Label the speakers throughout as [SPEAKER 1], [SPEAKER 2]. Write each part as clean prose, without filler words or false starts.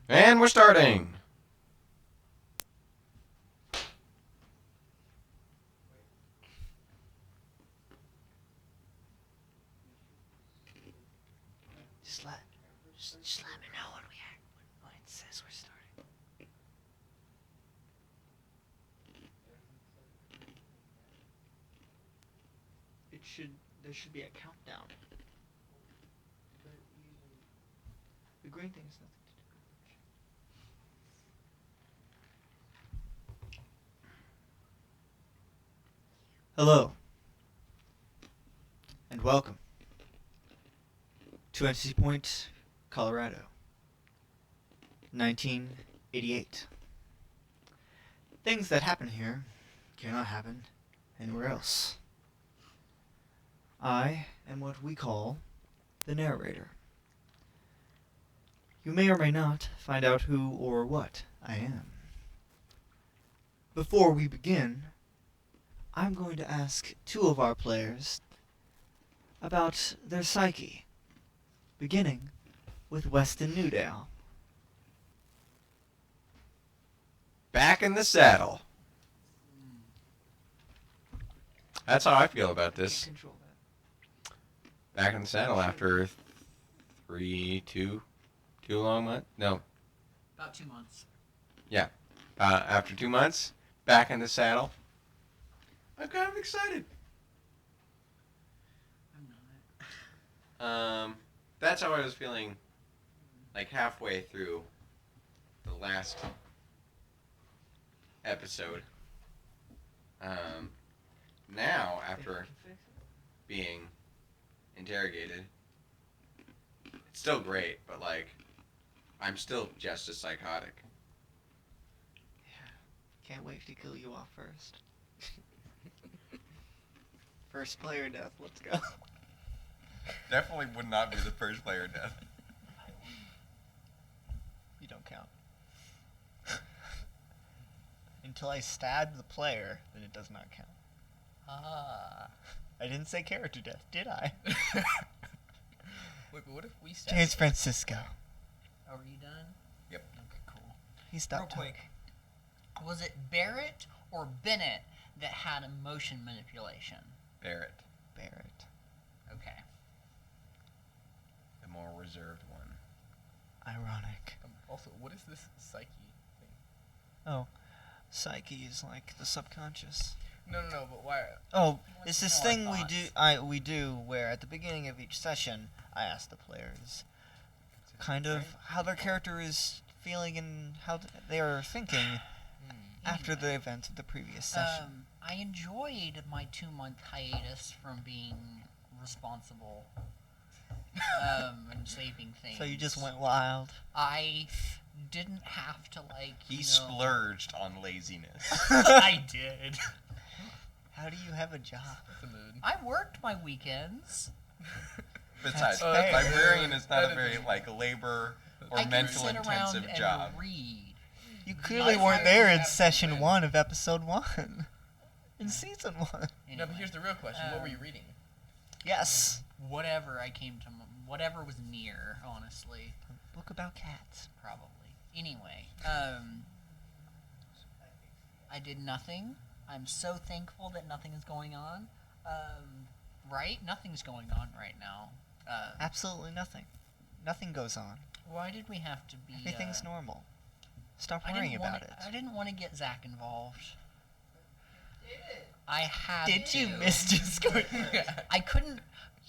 [SPEAKER 1] And we're starting.
[SPEAKER 2] Just let me know when it says we're starting. There should be a countdown. The green thing is nothing to do. Hello, and welcome to NC Point, Colorado, 1988. Things that happen here cannot happen anywhere else. I am what we call the narrator. You may or may not find out who or what I am. Before we begin, I'm going to ask two of our players about their psyche, beginning with Weston Newdale.
[SPEAKER 1] Back in the saddle. That's how I feel about this.
[SPEAKER 2] Control that.
[SPEAKER 1] Back in the saddle after 2 long months? No.
[SPEAKER 3] About 2 months.
[SPEAKER 1] Yeah. After 2 months, back in the saddle. I'm kind of excited.
[SPEAKER 3] I'm not.
[SPEAKER 1] That's how I was feeling like halfway through the last episode. Now, after being interrogated, it's still great, but like, I'm still just as psychotic.
[SPEAKER 2] Yeah. Can't wait to kill you off first. First player death, let's go.
[SPEAKER 1] Definitely would not be the first player death.
[SPEAKER 2] You don't count. Until I stab the player, then it does not count.
[SPEAKER 3] Ah.
[SPEAKER 2] I didn't say character death, did I?
[SPEAKER 3] Wait, but what if we stab?
[SPEAKER 2] James Francisco.
[SPEAKER 3] Are you done?
[SPEAKER 1] Yep.
[SPEAKER 3] Okay, cool.
[SPEAKER 2] He stopped
[SPEAKER 3] Real quick. Was it Barrett or Bennett that had emotion manipulation?
[SPEAKER 1] Barrett,
[SPEAKER 2] Barrett.
[SPEAKER 3] Okay.
[SPEAKER 1] the more reserved one.
[SPEAKER 2] Ironic.
[SPEAKER 4] Also, what is this psyche thing?
[SPEAKER 2] Oh, psyche is like the subconscious.
[SPEAKER 4] No, but why?
[SPEAKER 2] Oh,
[SPEAKER 3] What's
[SPEAKER 2] it's this
[SPEAKER 3] our
[SPEAKER 2] thing
[SPEAKER 3] thoughts?
[SPEAKER 2] we do where at the beginning of each session I ask the players kind of how their character is feeling and how they are thinking after the events of the previous session.
[SPEAKER 3] I enjoyed my 2-month hiatus from being responsible and saving things.
[SPEAKER 2] So you just went wild.
[SPEAKER 3] I didn't have to
[SPEAKER 1] He splurged on laziness.
[SPEAKER 3] I did.
[SPEAKER 2] How do you have a job?
[SPEAKER 4] That's a mood.
[SPEAKER 3] I worked my weekends.
[SPEAKER 1] Besides,
[SPEAKER 2] Oh, that's
[SPEAKER 1] librarian
[SPEAKER 4] fair.
[SPEAKER 1] is not a
[SPEAKER 4] That
[SPEAKER 1] very
[SPEAKER 4] is-
[SPEAKER 1] labor or
[SPEAKER 3] I can
[SPEAKER 1] mental
[SPEAKER 3] sit around
[SPEAKER 1] intensive
[SPEAKER 3] and
[SPEAKER 1] job.
[SPEAKER 3] read.
[SPEAKER 2] You clearly
[SPEAKER 4] I
[SPEAKER 2] weren't
[SPEAKER 4] fired
[SPEAKER 2] there in
[SPEAKER 4] Captain
[SPEAKER 2] session
[SPEAKER 4] Flynn.
[SPEAKER 2] 1 of episode 1. In season 1.
[SPEAKER 4] No,
[SPEAKER 3] Anyway,
[SPEAKER 4] but here's the real question. What were you reading?
[SPEAKER 2] Yes.
[SPEAKER 3] whatever I came to, whatever was near, honestly,
[SPEAKER 2] A book about cats.
[SPEAKER 3] probably. Anyway, I did nothing. I'm so thankful that nothing is going on. Right? Nothing's going on right now.
[SPEAKER 2] Absolutely nothing. Nothing goes on.
[SPEAKER 3] Why did we have to be?
[SPEAKER 2] Everything's normal. Stop
[SPEAKER 3] I
[SPEAKER 2] worrying
[SPEAKER 3] didn't
[SPEAKER 2] about
[SPEAKER 3] wanna,
[SPEAKER 2] it.
[SPEAKER 3] I didn't want to get Zach involved. I had
[SPEAKER 2] Did you
[SPEAKER 3] to.
[SPEAKER 2] miss just going?
[SPEAKER 3] I couldn't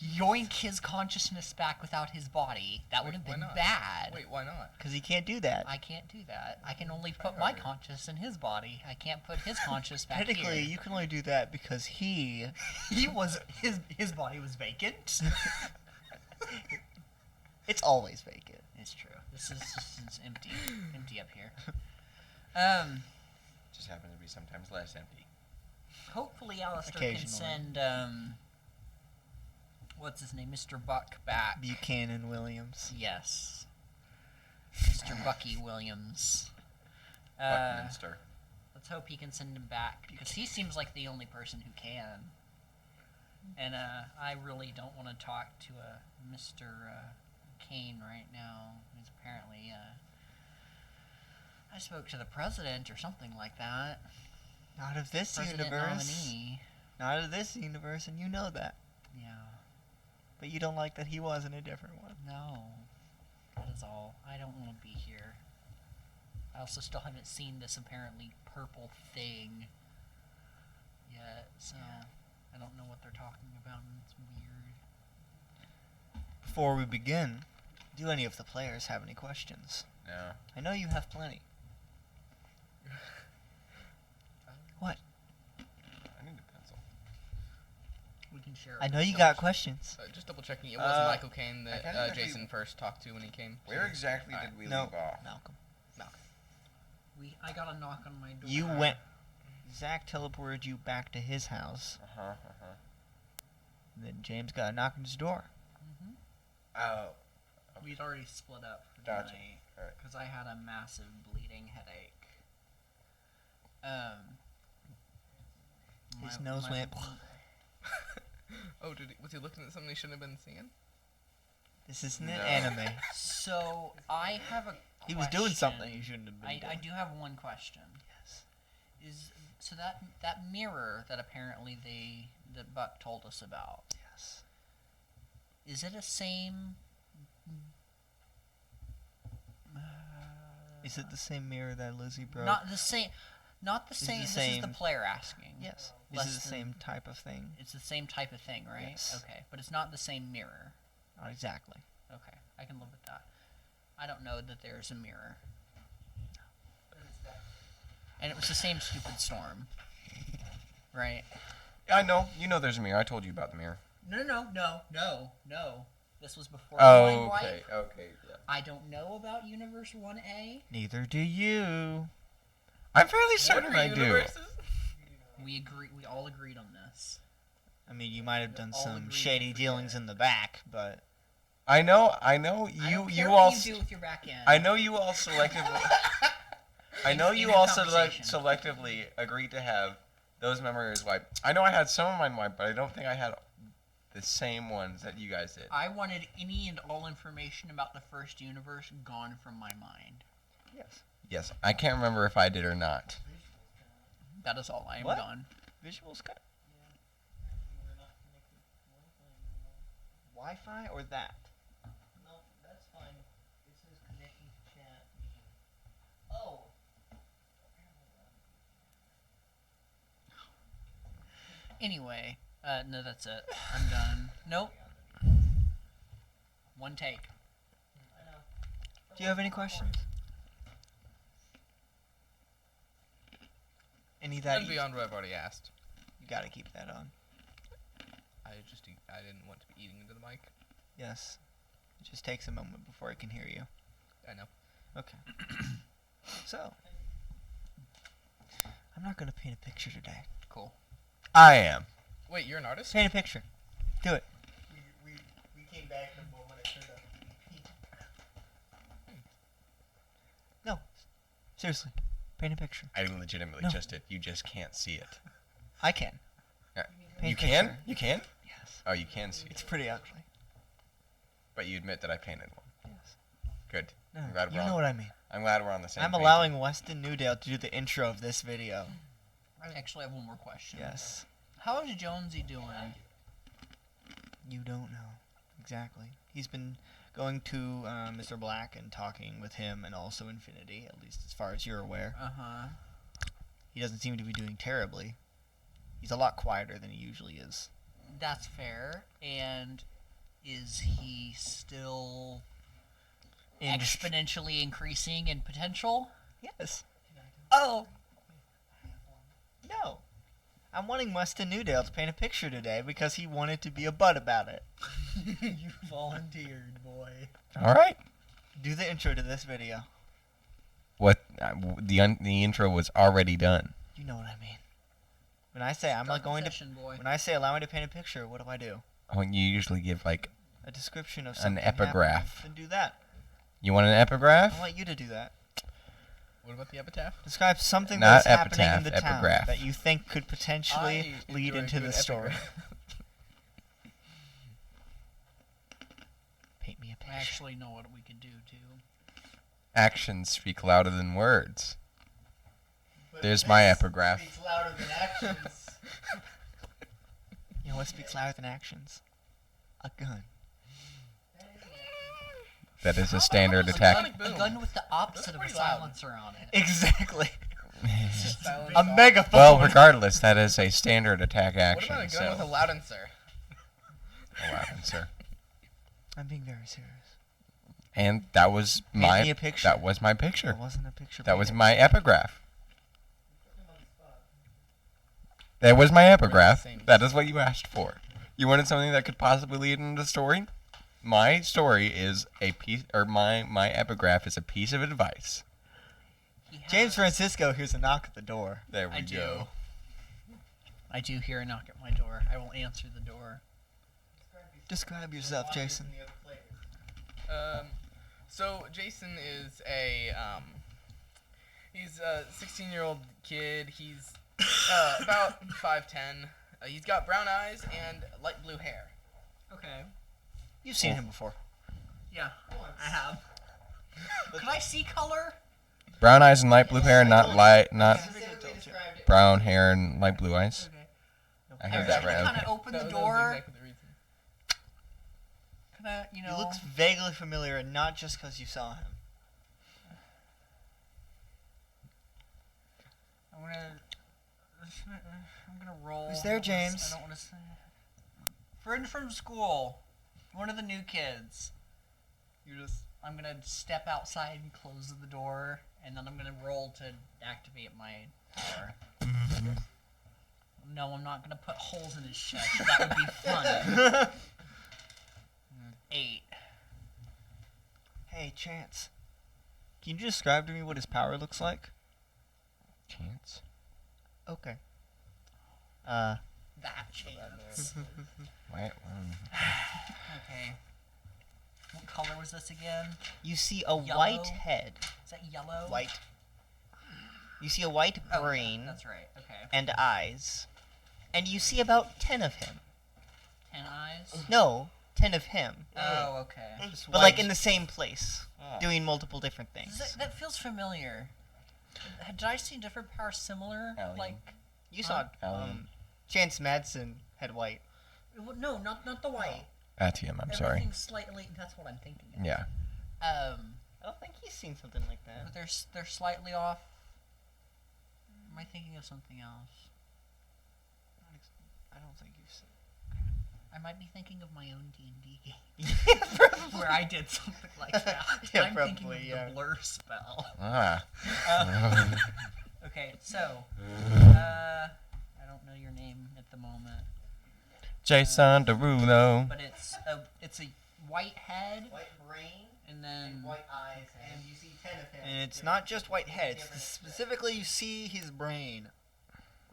[SPEAKER 3] yoink his consciousness back without his body. That would have
[SPEAKER 4] Why
[SPEAKER 3] been
[SPEAKER 4] not?
[SPEAKER 3] bad.
[SPEAKER 4] Wait, why not?
[SPEAKER 2] Because he can't do that.
[SPEAKER 3] I can't do that. I can only put my conscious in his body. I can't put his conscious back
[SPEAKER 2] Technically,
[SPEAKER 3] here.
[SPEAKER 2] you can only do that because he.
[SPEAKER 3] He was his body was vacant.
[SPEAKER 2] It's always vacant.
[SPEAKER 3] It's true. This is empty up here.
[SPEAKER 1] Just happens to be sometimes less empty.
[SPEAKER 3] Hopefully Alistair can
[SPEAKER 2] Occasionally.
[SPEAKER 3] send what's his name, Mr. Buck back.
[SPEAKER 2] Buchanan Williams.
[SPEAKER 3] Yes, Mr. Bucky Williams.
[SPEAKER 1] Buckminster.
[SPEAKER 3] Let's hope he can send him back because he seems like the only person who can. And I really don't want to talk to Mr. Kane right now. He's apparently spoke to the president or something like that.
[SPEAKER 2] Not of this
[SPEAKER 3] President
[SPEAKER 2] universe.
[SPEAKER 3] nominee.
[SPEAKER 2] Not of this universe, and you know that.
[SPEAKER 3] Yeah.
[SPEAKER 2] But you don't like that he was in a different one.
[SPEAKER 3] No. That is all. I don't want to be here. I also still haven't seen this apparently purple thing yet, so I don't know what they're talking about, and it's weird.
[SPEAKER 2] Before we begin, do any of the players have any questions?
[SPEAKER 1] No.
[SPEAKER 2] I know you have plenty. What?
[SPEAKER 1] I need a pencil.
[SPEAKER 3] We can share.
[SPEAKER 2] I know you got questions.
[SPEAKER 4] Just double checking. It was Michael Kane
[SPEAKER 1] I kinda
[SPEAKER 4] that
[SPEAKER 1] think we-
[SPEAKER 4] Jason first talked to when he came.
[SPEAKER 1] Where exactly
[SPEAKER 4] Alright.
[SPEAKER 1] did we
[SPEAKER 2] No,
[SPEAKER 1] leave off?
[SPEAKER 2] Malcolm.
[SPEAKER 3] I got a knock on my door.
[SPEAKER 2] You went. Zach teleported you back to his house. And then James got a knock on his door.
[SPEAKER 3] Mm-hmm.
[SPEAKER 1] Oh.
[SPEAKER 3] We'd already split up for the
[SPEAKER 1] Gotcha.
[SPEAKER 3] night
[SPEAKER 1] Alright.
[SPEAKER 3] because I had a massive bleeding headache.
[SPEAKER 2] His nose went.
[SPEAKER 4] Oh, was he looking at something he shouldn't have been seeing?
[SPEAKER 2] This isn't an
[SPEAKER 1] No.
[SPEAKER 2] anime.
[SPEAKER 3] So I have a.
[SPEAKER 2] He was doing
[SPEAKER 3] question.
[SPEAKER 2] something he shouldn't have been
[SPEAKER 3] I
[SPEAKER 2] doing.
[SPEAKER 3] do have one question.
[SPEAKER 2] Yes.
[SPEAKER 3] Is so that mirror that apparently that Buck told us about?
[SPEAKER 2] Yes.
[SPEAKER 3] Is it a same?
[SPEAKER 2] Is it the same mirror that Lizzie broke?
[SPEAKER 3] Not the same. Not the
[SPEAKER 2] Is it
[SPEAKER 3] same.
[SPEAKER 2] the
[SPEAKER 3] This is
[SPEAKER 2] same-
[SPEAKER 3] the player asking.
[SPEAKER 2] Yes. Is
[SPEAKER 3] Less
[SPEAKER 2] it the
[SPEAKER 3] than-
[SPEAKER 2] same type of thing?
[SPEAKER 3] It's the same type of thing, right?
[SPEAKER 2] Yes.
[SPEAKER 3] Okay, but it's not the same mirror.
[SPEAKER 2] Not exactly.
[SPEAKER 3] Okay, I can live with that. I don't know that there's a mirror. And it was the same stupid storm. Right?
[SPEAKER 1] I know. You know there's a mirror. I told you about the mirror.
[SPEAKER 3] No. This was before
[SPEAKER 1] Oh,
[SPEAKER 3] Blind
[SPEAKER 1] okay.
[SPEAKER 3] Wipe.
[SPEAKER 1] Okay. Yeah.
[SPEAKER 3] I don't know about Universe 1A.
[SPEAKER 2] Neither do you.
[SPEAKER 1] I'm fairly certain
[SPEAKER 4] What are
[SPEAKER 1] I do.
[SPEAKER 4] universes?
[SPEAKER 3] We all agreed on this.
[SPEAKER 2] I mean, you might have done
[SPEAKER 3] All
[SPEAKER 2] some
[SPEAKER 3] agreed
[SPEAKER 2] shady
[SPEAKER 3] to
[SPEAKER 2] dealings
[SPEAKER 3] forget.
[SPEAKER 2] in the back, but
[SPEAKER 1] I know.
[SPEAKER 3] I don't care
[SPEAKER 1] You
[SPEAKER 3] what
[SPEAKER 1] all.
[SPEAKER 3] you do with your back end.
[SPEAKER 1] I know you all selectively. I know
[SPEAKER 3] In
[SPEAKER 1] you
[SPEAKER 3] a
[SPEAKER 1] all
[SPEAKER 3] conversation.
[SPEAKER 1] selectively agreed to have those memories wiped. I know I had some of mine wiped, but I don't think I had the same ones that you guys did.
[SPEAKER 3] I wanted any and all information about the first universe gone from my mind.
[SPEAKER 2] yes.
[SPEAKER 1] Yes, I can't remember if I did or not.
[SPEAKER 3] That is all I am
[SPEAKER 2] What?
[SPEAKER 3] done.
[SPEAKER 2] Visuals cut. Wi-Fi or that?
[SPEAKER 3] No, that's fine. This is connecting to chat. Oh. Anyway, no, that's it. I'm done. Nope. One take.
[SPEAKER 2] Do you have any questions? Any that
[SPEAKER 4] And beyond what I've already asked.
[SPEAKER 2] you gotta keep that on.
[SPEAKER 4] I didn't want to be eating into the mic.
[SPEAKER 2] Yes. It just takes a moment before I can hear you.
[SPEAKER 4] I know.
[SPEAKER 2] Okay. So, I'm not gonna paint a picture today.
[SPEAKER 3] Cool.
[SPEAKER 1] I am.
[SPEAKER 4] Wait, you're an artist?
[SPEAKER 2] Paint a picture. Do it.
[SPEAKER 5] We came back the moment I turned up.
[SPEAKER 2] No. Seriously. Paint a picture.
[SPEAKER 1] I legitimately
[SPEAKER 2] No.
[SPEAKER 1] just did. You just can't see it.
[SPEAKER 2] I can. Paint
[SPEAKER 1] You
[SPEAKER 2] a
[SPEAKER 1] can?
[SPEAKER 2] picture.
[SPEAKER 1] You can?
[SPEAKER 2] Yes.
[SPEAKER 1] Oh, you can see
[SPEAKER 2] It's
[SPEAKER 1] it.
[SPEAKER 2] pretty ugly.
[SPEAKER 1] But you admit that I painted one.
[SPEAKER 2] Yes.
[SPEAKER 1] Good.
[SPEAKER 2] No,
[SPEAKER 1] I'm glad
[SPEAKER 2] you
[SPEAKER 1] we're on-
[SPEAKER 2] know what I mean.
[SPEAKER 1] I'm glad we're on the same
[SPEAKER 2] I'm
[SPEAKER 1] page.
[SPEAKER 2] allowing Weston Newdale to do the intro of this video.
[SPEAKER 3] I actually have one more question.
[SPEAKER 2] Yes.
[SPEAKER 3] How is Jonesy doing?
[SPEAKER 2] You don't know. Exactly. He's been going to Mr. Black and talking with him and also Infinity, at least as far as you're aware.
[SPEAKER 3] Uh-huh.
[SPEAKER 2] He doesn't seem to be doing terribly. He's a lot quieter than he usually is.
[SPEAKER 3] That's fair. And is he still exponentially increasing in potential?
[SPEAKER 2] Yes.
[SPEAKER 3] Oh!
[SPEAKER 2] No. I'm wanting Weston Newdale to paint a picture today because he wanted to be a butt about it.
[SPEAKER 5] You volunteered, boy.
[SPEAKER 1] All right.
[SPEAKER 2] Do the intro to this video.
[SPEAKER 1] What the intro was already done.
[SPEAKER 2] You know what I mean. When I say I'm
[SPEAKER 3] Start
[SPEAKER 2] not going
[SPEAKER 3] the
[SPEAKER 2] to,
[SPEAKER 3] session, boy.
[SPEAKER 2] when I say allow me to paint a picture, what do?
[SPEAKER 1] Oh, you usually give like
[SPEAKER 2] A description of
[SPEAKER 1] An
[SPEAKER 2] something.
[SPEAKER 1] epigraph.
[SPEAKER 2] Then do that.
[SPEAKER 1] you want an
[SPEAKER 2] I
[SPEAKER 1] epigraph?
[SPEAKER 2] want you to do that.
[SPEAKER 4] What about the epitaph?
[SPEAKER 2] Describe something
[SPEAKER 1] Not
[SPEAKER 2] that's happening in
[SPEAKER 1] epitaph,
[SPEAKER 2] the town
[SPEAKER 1] epigraph.
[SPEAKER 2] that you think could potentially
[SPEAKER 4] I
[SPEAKER 2] lead
[SPEAKER 4] enjoy a
[SPEAKER 2] into
[SPEAKER 4] good
[SPEAKER 2] the story.
[SPEAKER 4] epigraph.
[SPEAKER 2] Paint me a
[SPEAKER 3] I
[SPEAKER 2] picture.
[SPEAKER 3] actually know what we could do, too.
[SPEAKER 1] Actions speak louder than words.
[SPEAKER 5] But
[SPEAKER 1] There's my
[SPEAKER 5] this
[SPEAKER 1] epigraph.
[SPEAKER 5] Speaks louder than actions.
[SPEAKER 2] You know what speaks louder than actions? A gun.
[SPEAKER 1] That is
[SPEAKER 4] How
[SPEAKER 1] a
[SPEAKER 4] about
[SPEAKER 1] standard
[SPEAKER 4] those
[SPEAKER 1] attack.
[SPEAKER 4] sonic
[SPEAKER 3] A
[SPEAKER 4] boom?
[SPEAKER 3] gun with the opposite of a
[SPEAKER 4] pretty loud.
[SPEAKER 3] silencer on it.
[SPEAKER 2] Exactly.
[SPEAKER 4] Silence
[SPEAKER 2] A
[SPEAKER 4] off.
[SPEAKER 2] megaphone.
[SPEAKER 1] Well, regardless, that is a standard attack
[SPEAKER 4] What
[SPEAKER 1] action.
[SPEAKER 4] about a gun
[SPEAKER 1] so,
[SPEAKER 4] with a loudenser?
[SPEAKER 1] sir.
[SPEAKER 2] I'm being very serious.
[SPEAKER 1] And that was
[SPEAKER 2] Paint me a picture.
[SPEAKER 1] That was my
[SPEAKER 2] There
[SPEAKER 1] picture.
[SPEAKER 2] wasn't a picture.
[SPEAKER 1] That was
[SPEAKER 2] painted.
[SPEAKER 1] my epigraph. That was my epigraph.
[SPEAKER 4] Same.
[SPEAKER 1] That is what you asked for. You wanted something that could possibly lead into the story? My story is a piece, or my epigraph is a piece of advice.
[SPEAKER 3] He has-
[SPEAKER 2] James Francisco hears a knock at the door.
[SPEAKER 1] There we
[SPEAKER 3] I
[SPEAKER 1] go.
[SPEAKER 3] I do hear a knock at my door. I will answer the door.
[SPEAKER 2] Describe yourself, Jason.
[SPEAKER 4] So Jason is he's a 16-year-old kid. He's about 5'10". He's got brown eyes and light blue hair.
[SPEAKER 3] Okay.
[SPEAKER 2] You've seen him before.
[SPEAKER 3] Yeah, I have. Can I see color?
[SPEAKER 1] Brown eyes and light blue hair, not
[SPEAKER 2] Specifically
[SPEAKER 5] described it.
[SPEAKER 1] brown hair and light blue eyes.
[SPEAKER 3] Okay.
[SPEAKER 1] I heard that right.
[SPEAKER 3] Kind
[SPEAKER 1] Okay.
[SPEAKER 3] of open the
[SPEAKER 4] That was
[SPEAKER 3] door.
[SPEAKER 4] exactly the reason.
[SPEAKER 3] Kind of, you know.
[SPEAKER 2] He looks vaguely familiar, and not just because you saw him.
[SPEAKER 3] I'm gonna roll.
[SPEAKER 2] Who's there,
[SPEAKER 3] I don't wanna s-
[SPEAKER 2] James?
[SPEAKER 3] I don't want to say. Friend from school. One of the new kids.
[SPEAKER 2] You're just.
[SPEAKER 3] I'm gonna step outside and close the door, and then I'm gonna roll to activate my power. No, I'm not gonna put holes in his chest. That would be fun. 8.
[SPEAKER 2] Hey, Chance. Can you describe to me what his power looks like?
[SPEAKER 1] Chance.
[SPEAKER 2] Okay.
[SPEAKER 3] That chance.
[SPEAKER 1] Wait,
[SPEAKER 3] Okay. What color was this again?
[SPEAKER 2] You see a
[SPEAKER 3] Yellow?
[SPEAKER 2] white head.
[SPEAKER 3] Is that yellow?
[SPEAKER 2] White. You see a white
[SPEAKER 3] Oh, yeah,
[SPEAKER 2] brain
[SPEAKER 3] that's right. Okay.
[SPEAKER 2] and eyes. And you see about 10 of him.
[SPEAKER 3] 10 eyes.
[SPEAKER 2] No, 10 of him.
[SPEAKER 3] Oh, okay.
[SPEAKER 2] But like in the same place,
[SPEAKER 1] Ah.
[SPEAKER 2] doing multiple different things.
[SPEAKER 3] That feels familiar. Did I see different powers similar?
[SPEAKER 1] Alien.
[SPEAKER 3] Like,
[SPEAKER 2] You saw
[SPEAKER 1] Alien.
[SPEAKER 2] Chance Madsen had white.
[SPEAKER 3] no, not the white.
[SPEAKER 1] Atium, I'm sorry.
[SPEAKER 3] Everything's slightly. That's what I'm thinking. Of.
[SPEAKER 1] Yeah.
[SPEAKER 2] I don't think he's seen something like that.
[SPEAKER 3] But they're slightly off. Am I thinking of something else?
[SPEAKER 2] I don't think you've seen.
[SPEAKER 3] I might be thinking of my own D&D game
[SPEAKER 2] Probably.
[SPEAKER 3] where I did something like that.
[SPEAKER 2] Yeah,
[SPEAKER 3] I'm thinking
[SPEAKER 2] probably,
[SPEAKER 3] of
[SPEAKER 2] yeah.
[SPEAKER 3] the blur spell.
[SPEAKER 1] Ah.
[SPEAKER 3] Okay, so I don't know your name at the moment,
[SPEAKER 1] Jason Derulo.
[SPEAKER 3] but it's a white head
[SPEAKER 5] White brain
[SPEAKER 3] and then
[SPEAKER 5] and white eyes, and you see 10 of him.
[SPEAKER 2] And it's not just white head. It's specifically you see his brain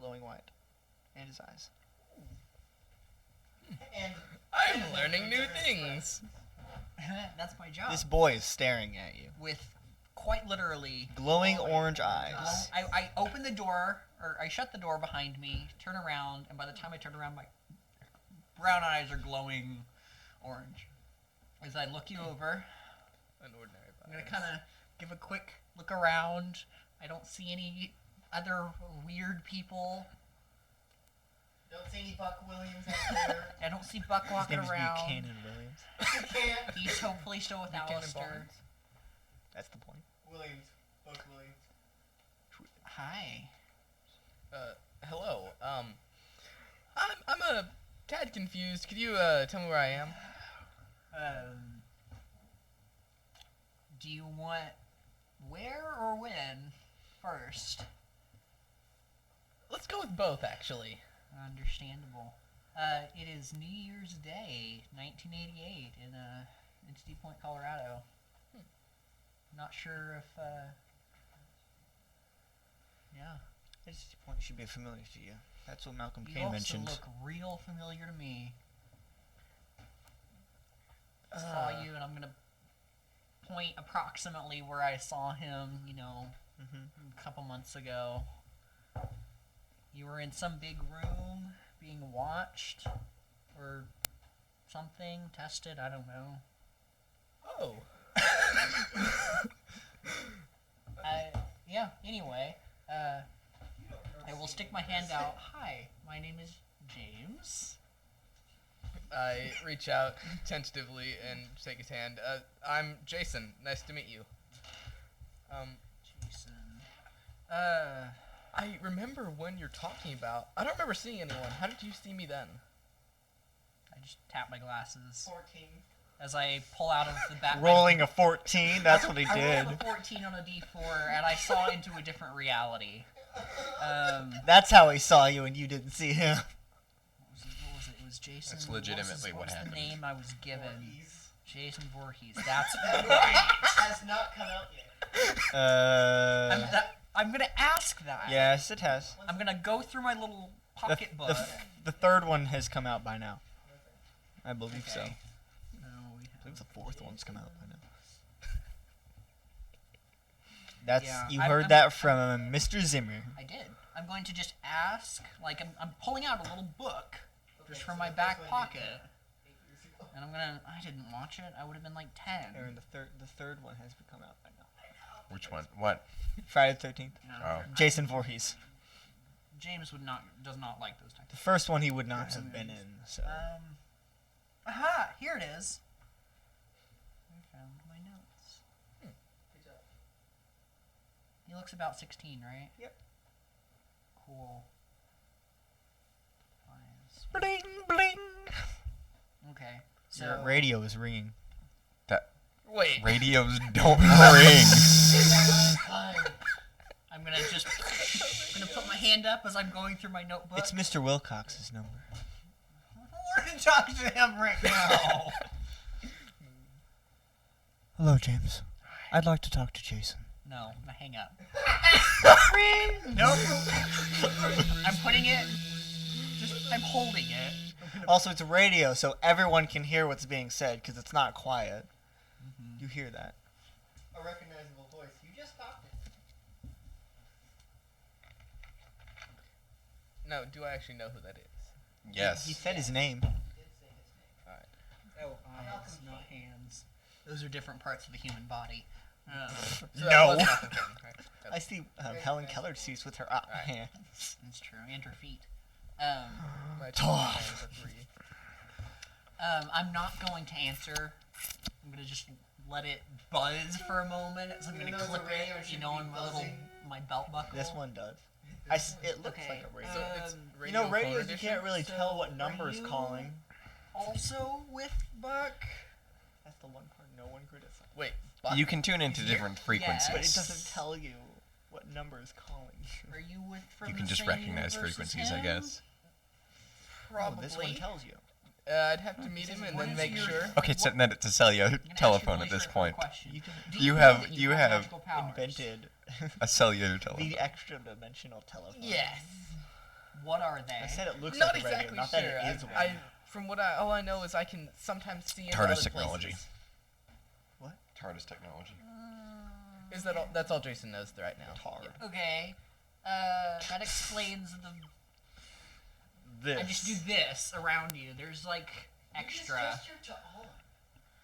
[SPEAKER 2] glowing white, and his eyes.
[SPEAKER 5] And
[SPEAKER 4] I'm learning new things.
[SPEAKER 3] that's my job.
[SPEAKER 2] This boy is staring at you,
[SPEAKER 3] With quite literally
[SPEAKER 2] glowing orange eyes.
[SPEAKER 3] I open the door, or I shut the door behind me, turn around, and by the time I turn around, my brown eyes are glowing orange. As I look you over,
[SPEAKER 4] An ordinary
[SPEAKER 3] I'm going to
[SPEAKER 4] virus.
[SPEAKER 3] kind of give a quick look around. I don't see any other weird people.
[SPEAKER 5] don't see any Buck Williams out there.
[SPEAKER 3] I don't see Buck
[SPEAKER 2] His
[SPEAKER 3] walking
[SPEAKER 2] name is
[SPEAKER 3] around.
[SPEAKER 2] Buchanan Williams.
[SPEAKER 5] You can't.
[SPEAKER 3] He's hopefully still with
[SPEAKER 4] Buchanan
[SPEAKER 3] Alistair.
[SPEAKER 4] Barnes.
[SPEAKER 2] That's the point.
[SPEAKER 5] Williams. Buck Williams.
[SPEAKER 3] Hi.
[SPEAKER 4] Hello. I'm a tad confused. Could you tell me where I am?
[SPEAKER 3] Do you want where or when first?
[SPEAKER 4] Let's go with both, actually.
[SPEAKER 3] Understandable. It is New Year's Day, 1988, in Steep Point, Colorado. Not sure if, yeah.
[SPEAKER 2] This point should be familiar to you. That's what Malcolm
[SPEAKER 3] You
[SPEAKER 2] Kane
[SPEAKER 3] also
[SPEAKER 2] mentioned.
[SPEAKER 3] look real familiar to me. I saw you, and I'm gonna point approximately where I saw him, a couple months ago. You were in some big room being watched or something, tested, I don't know.
[SPEAKER 4] Oh.
[SPEAKER 3] yeah. Anyway, I will stick my hand out. Hi, my name is James.
[SPEAKER 4] I reach out tentatively and shake his hand. I'm Jason. Nice to meet you.
[SPEAKER 3] Jason.
[SPEAKER 4] I remember when you're talking about. I don't remember seeing anyone. How did you see me then?
[SPEAKER 3] I just tap my glasses
[SPEAKER 5] 14.
[SPEAKER 3] as I pull out of the back.
[SPEAKER 2] Rolling a 14, that's what he
[SPEAKER 3] I
[SPEAKER 2] did.
[SPEAKER 3] rolled a 14 on a d4, and I saw into a different reality.
[SPEAKER 2] That's how he saw you and you didn't see him.
[SPEAKER 3] What was it? It was Jason.
[SPEAKER 1] That's legitimately what
[SPEAKER 3] was
[SPEAKER 1] happened.
[SPEAKER 3] the name I was given?
[SPEAKER 5] Voorhees.
[SPEAKER 3] Jason Voorhees. That's.
[SPEAKER 5] Has not come out yet.
[SPEAKER 3] I'm gonna ask that.
[SPEAKER 2] Yes, it has.
[SPEAKER 3] I'm gonna go through my little
[SPEAKER 2] The,
[SPEAKER 3] pocketbook.
[SPEAKER 2] the third one has come out by now. I believe so.
[SPEAKER 3] Okay.
[SPEAKER 2] I
[SPEAKER 3] No, we
[SPEAKER 2] believe the fourth one's come out by now.
[SPEAKER 3] Yeah,
[SPEAKER 2] You
[SPEAKER 3] I'm-
[SPEAKER 2] heard
[SPEAKER 3] I'm-
[SPEAKER 2] that from Mr. Zimmer.
[SPEAKER 3] I did. I'm going to just ask. Like I'm pulling out a little book just from my back pocket, and I'm gonna. I didn't watch it. I would have been like 10.
[SPEAKER 2] Aaron, the third one has come out by now.
[SPEAKER 1] Which one? What?
[SPEAKER 2] Friday the 13th.
[SPEAKER 3] No.
[SPEAKER 1] Oh.
[SPEAKER 2] Jason Voorhees.
[SPEAKER 3] James does not like those types.
[SPEAKER 2] The first one he would not have been in. So
[SPEAKER 3] Aha! Here it is. I found my notes. He looks about 16, right?
[SPEAKER 2] Yep.
[SPEAKER 3] Cool. Fines.
[SPEAKER 2] bling bling.
[SPEAKER 3] Okay.
[SPEAKER 2] Your
[SPEAKER 3] So
[SPEAKER 2] radio is ringing.
[SPEAKER 4] Wait.
[SPEAKER 1] Radios don't ring.
[SPEAKER 3] I'm gonna put my hand up as I'm going through my notebook.
[SPEAKER 2] It's Mr. Wilcox's number.
[SPEAKER 3] We're gonna talk to him right now.
[SPEAKER 2] Hello, James. I'd like to talk to Jason.
[SPEAKER 3] No, now hang up. Nope. I'm putting it. I'm holding it.
[SPEAKER 2] Also, it's a radio, so everyone can hear what's being said because it's not quiet. You hear that?
[SPEAKER 5] A recognizable voice. You just talked it.
[SPEAKER 4] No, do I actually know who that is?
[SPEAKER 1] Yes.
[SPEAKER 2] He said his name.
[SPEAKER 5] Did say his name.
[SPEAKER 3] Oh, eyes, not hands. Those are different parts of the human body.
[SPEAKER 4] So
[SPEAKER 2] No.
[SPEAKER 4] that was Malcolm Kane, right?
[SPEAKER 2] I see Helen Keller sees with her hands.
[SPEAKER 3] That's true, and her feet.
[SPEAKER 4] My
[SPEAKER 2] Tough.
[SPEAKER 4] hands are 3.
[SPEAKER 3] I'm not going to answer. I'm gonna just let it buzz for a moment. So I'm
[SPEAKER 5] Even
[SPEAKER 3] gonna
[SPEAKER 5] though it's a
[SPEAKER 3] clip
[SPEAKER 5] radio, it
[SPEAKER 3] it,
[SPEAKER 5] should
[SPEAKER 3] on
[SPEAKER 5] be buzzing.
[SPEAKER 3] my belt buckle.
[SPEAKER 2] This one does. It looks
[SPEAKER 3] Okay,
[SPEAKER 2] like a radio.
[SPEAKER 4] So it's
[SPEAKER 2] You know,
[SPEAKER 4] radio phone
[SPEAKER 2] radios you
[SPEAKER 4] edition?
[SPEAKER 2] can't really tell what number is
[SPEAKER 3] radio-
[SPEAKER 2] calling.
[SPEAKER 3] Also with Buck.
[SPEAKER 2] That's the one part no one criticized.
[SPEAKER 4] Wait. Buck?
[SPEAKER 1] You can tune into different frequencies.
[SPEAKER 2] But it
[SPEAKER 3] Yes.
[SPEAKER 2] doesn't tell you what number is calling you.
[SPEAKER 3] Are you with from
[SPEAKER 1] You
[SPEAKER 3] the
[SPEAKER 1] can just
[SPEAKER 3] same
[SPEAKER 1] recognize
[SPEAKER 3] universe as
[SPEAKER 1] frequencies, I
[SPEAKER 3] him?
[SPEAKER 1] guess.
[SPEAKER 4] Probably.
[SPEAKER 2] Oh, this one tells you.
[SPEAKER 4] I'd have to meet him and
[SPEAKER 3] What
[SPEAKER 4] then
[SPEAKER 3] is
[SPEAKER 4] make
[SPEAKER 3] your-
[SPEAKER 4] sure.
[SPEAKER 1] Okay, setting that to cellular
[SPEAKER 3] I'm gonna ask you a
[SPEAKER 1] telephone
[SPEAKER 3] really
[SPEAKER 1] at this
[SPEAKER 3] straightforward
[SPEAKER 1] point.
[SPEAKER 3] question.
[SPEAKER 2] You can
[SPEAKER 3] Do
[SPEAKER 1] You
[SPEAKER 3] know
[SPEAKER 1] have-
[SPEAKER 3] that
[SPEAKER 1] you
[SPEAKER 3] have
[SPEAKER 1] have
[SPEAKER 3] magical powers?
[SPEAKER 2] invented
[SPEAKER 1] A cellular telephone.
[SPEAKER 2] the extra dimensional telephone.
[SPEAKER 4] Yes.
[SPEAKER 3] What are they?
[SPEAKER 2] I said it looks
[SPEAKER 4] Not
[SPEAKER 2] like a radio,
[SPEAKER 4] exactly
[SPEAKER 2] not
[SPEAKER 4] sure.
[SPEAKER 2] that it is one.
[SPEAKER 4] I from what all I know is I can sometimes see into
[SPEAKER 1] TARDIS
[SPEAKER 4] other
[SPEAKER 1] technology.
[SPEAKER 4] places.
[SPEAKER 1] TARDIS technology.
[SPEAKER 4] Is that all? That's all Jason knows right now.
[SPEAKER 2] Tard.
[SPEAKER 3] Okay. That explains the.
[SPEAKER 2] This.
[SPEAKER 3] I just do this around you. There's like
[SPEAKER 5] You just
[SPEAKER 3] extra.
[SPEAKER 5] gestured to all of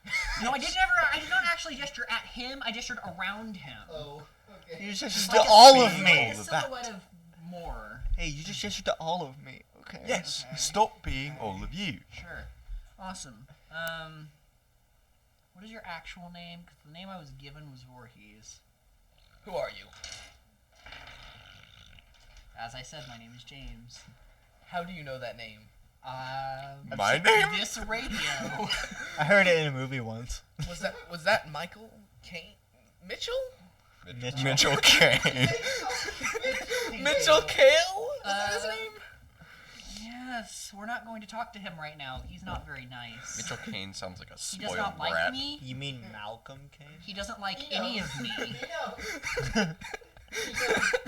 [SPEAKER 5] them.
[SPEAKER 3] No, I did not actually gesture at him. I gestured around him.
[SPEAKER 5] Oh, okay.
[SPEAKER 2] You just gestured
[SPEAKER 3] Like
[SPEAKER 2] to
[SPEAKER 3] a
[SPEAKER 2] all of
[SPEAKER 3] silhouette-
[SPEAKER 2] me.
[SPEAKER 3] like a silhouette of more.
[SPEAKER 2] Hey, you just gestured to all of me. Okay.
[SPEAKER 1] Yes,
[SPEAKER 3] Okay.
[SPEAKER 1] stop being all of you.
[SPEAKER 3] Sure. Awesome. What is your actual name? Because the name I was given was Voorhees.
[SPEAKER 4] Who are you?
[SPEAKER 3] As I said, my name is James.
[SPEAKER 4] How do you know that name?
[SPEAKER 1] My name?
[SPEAKER 3] This radio.
[SPEAKER 2] I heard it in a movie once.
[SPEAKER 4] Was that Michael Kane? Mitchell?
[SPEAKER 2] Mitchell.
[SPEAKER 1] Mitchell Kane.
[SPEAKER 4] Mitchell Kale? Was that his
[SPEAKER 3] Uh,
[SPEAKER 4] name?
[SPEAKER 3] Yes, we're not going to talk to him right now. He's not very nice.
[SPEAKER 1] Mitchell Kane sounds like a
[SPEAKER 3] He does
[SPEAKER 1] spoiled
[SPEAKER 3] not like
[SPEAKER 1] brat.
[SPEAKER 3] me.
[SPEAKER 2] You mean Malcolm Kane?
[SPEAKER 3] He doesn't like
[SPEAKER 5] He
[SPEAKER 3] any
[SPEAKER 5] knows.
[SPEAKER 3] of me.
[SPEAKER 5] He knows.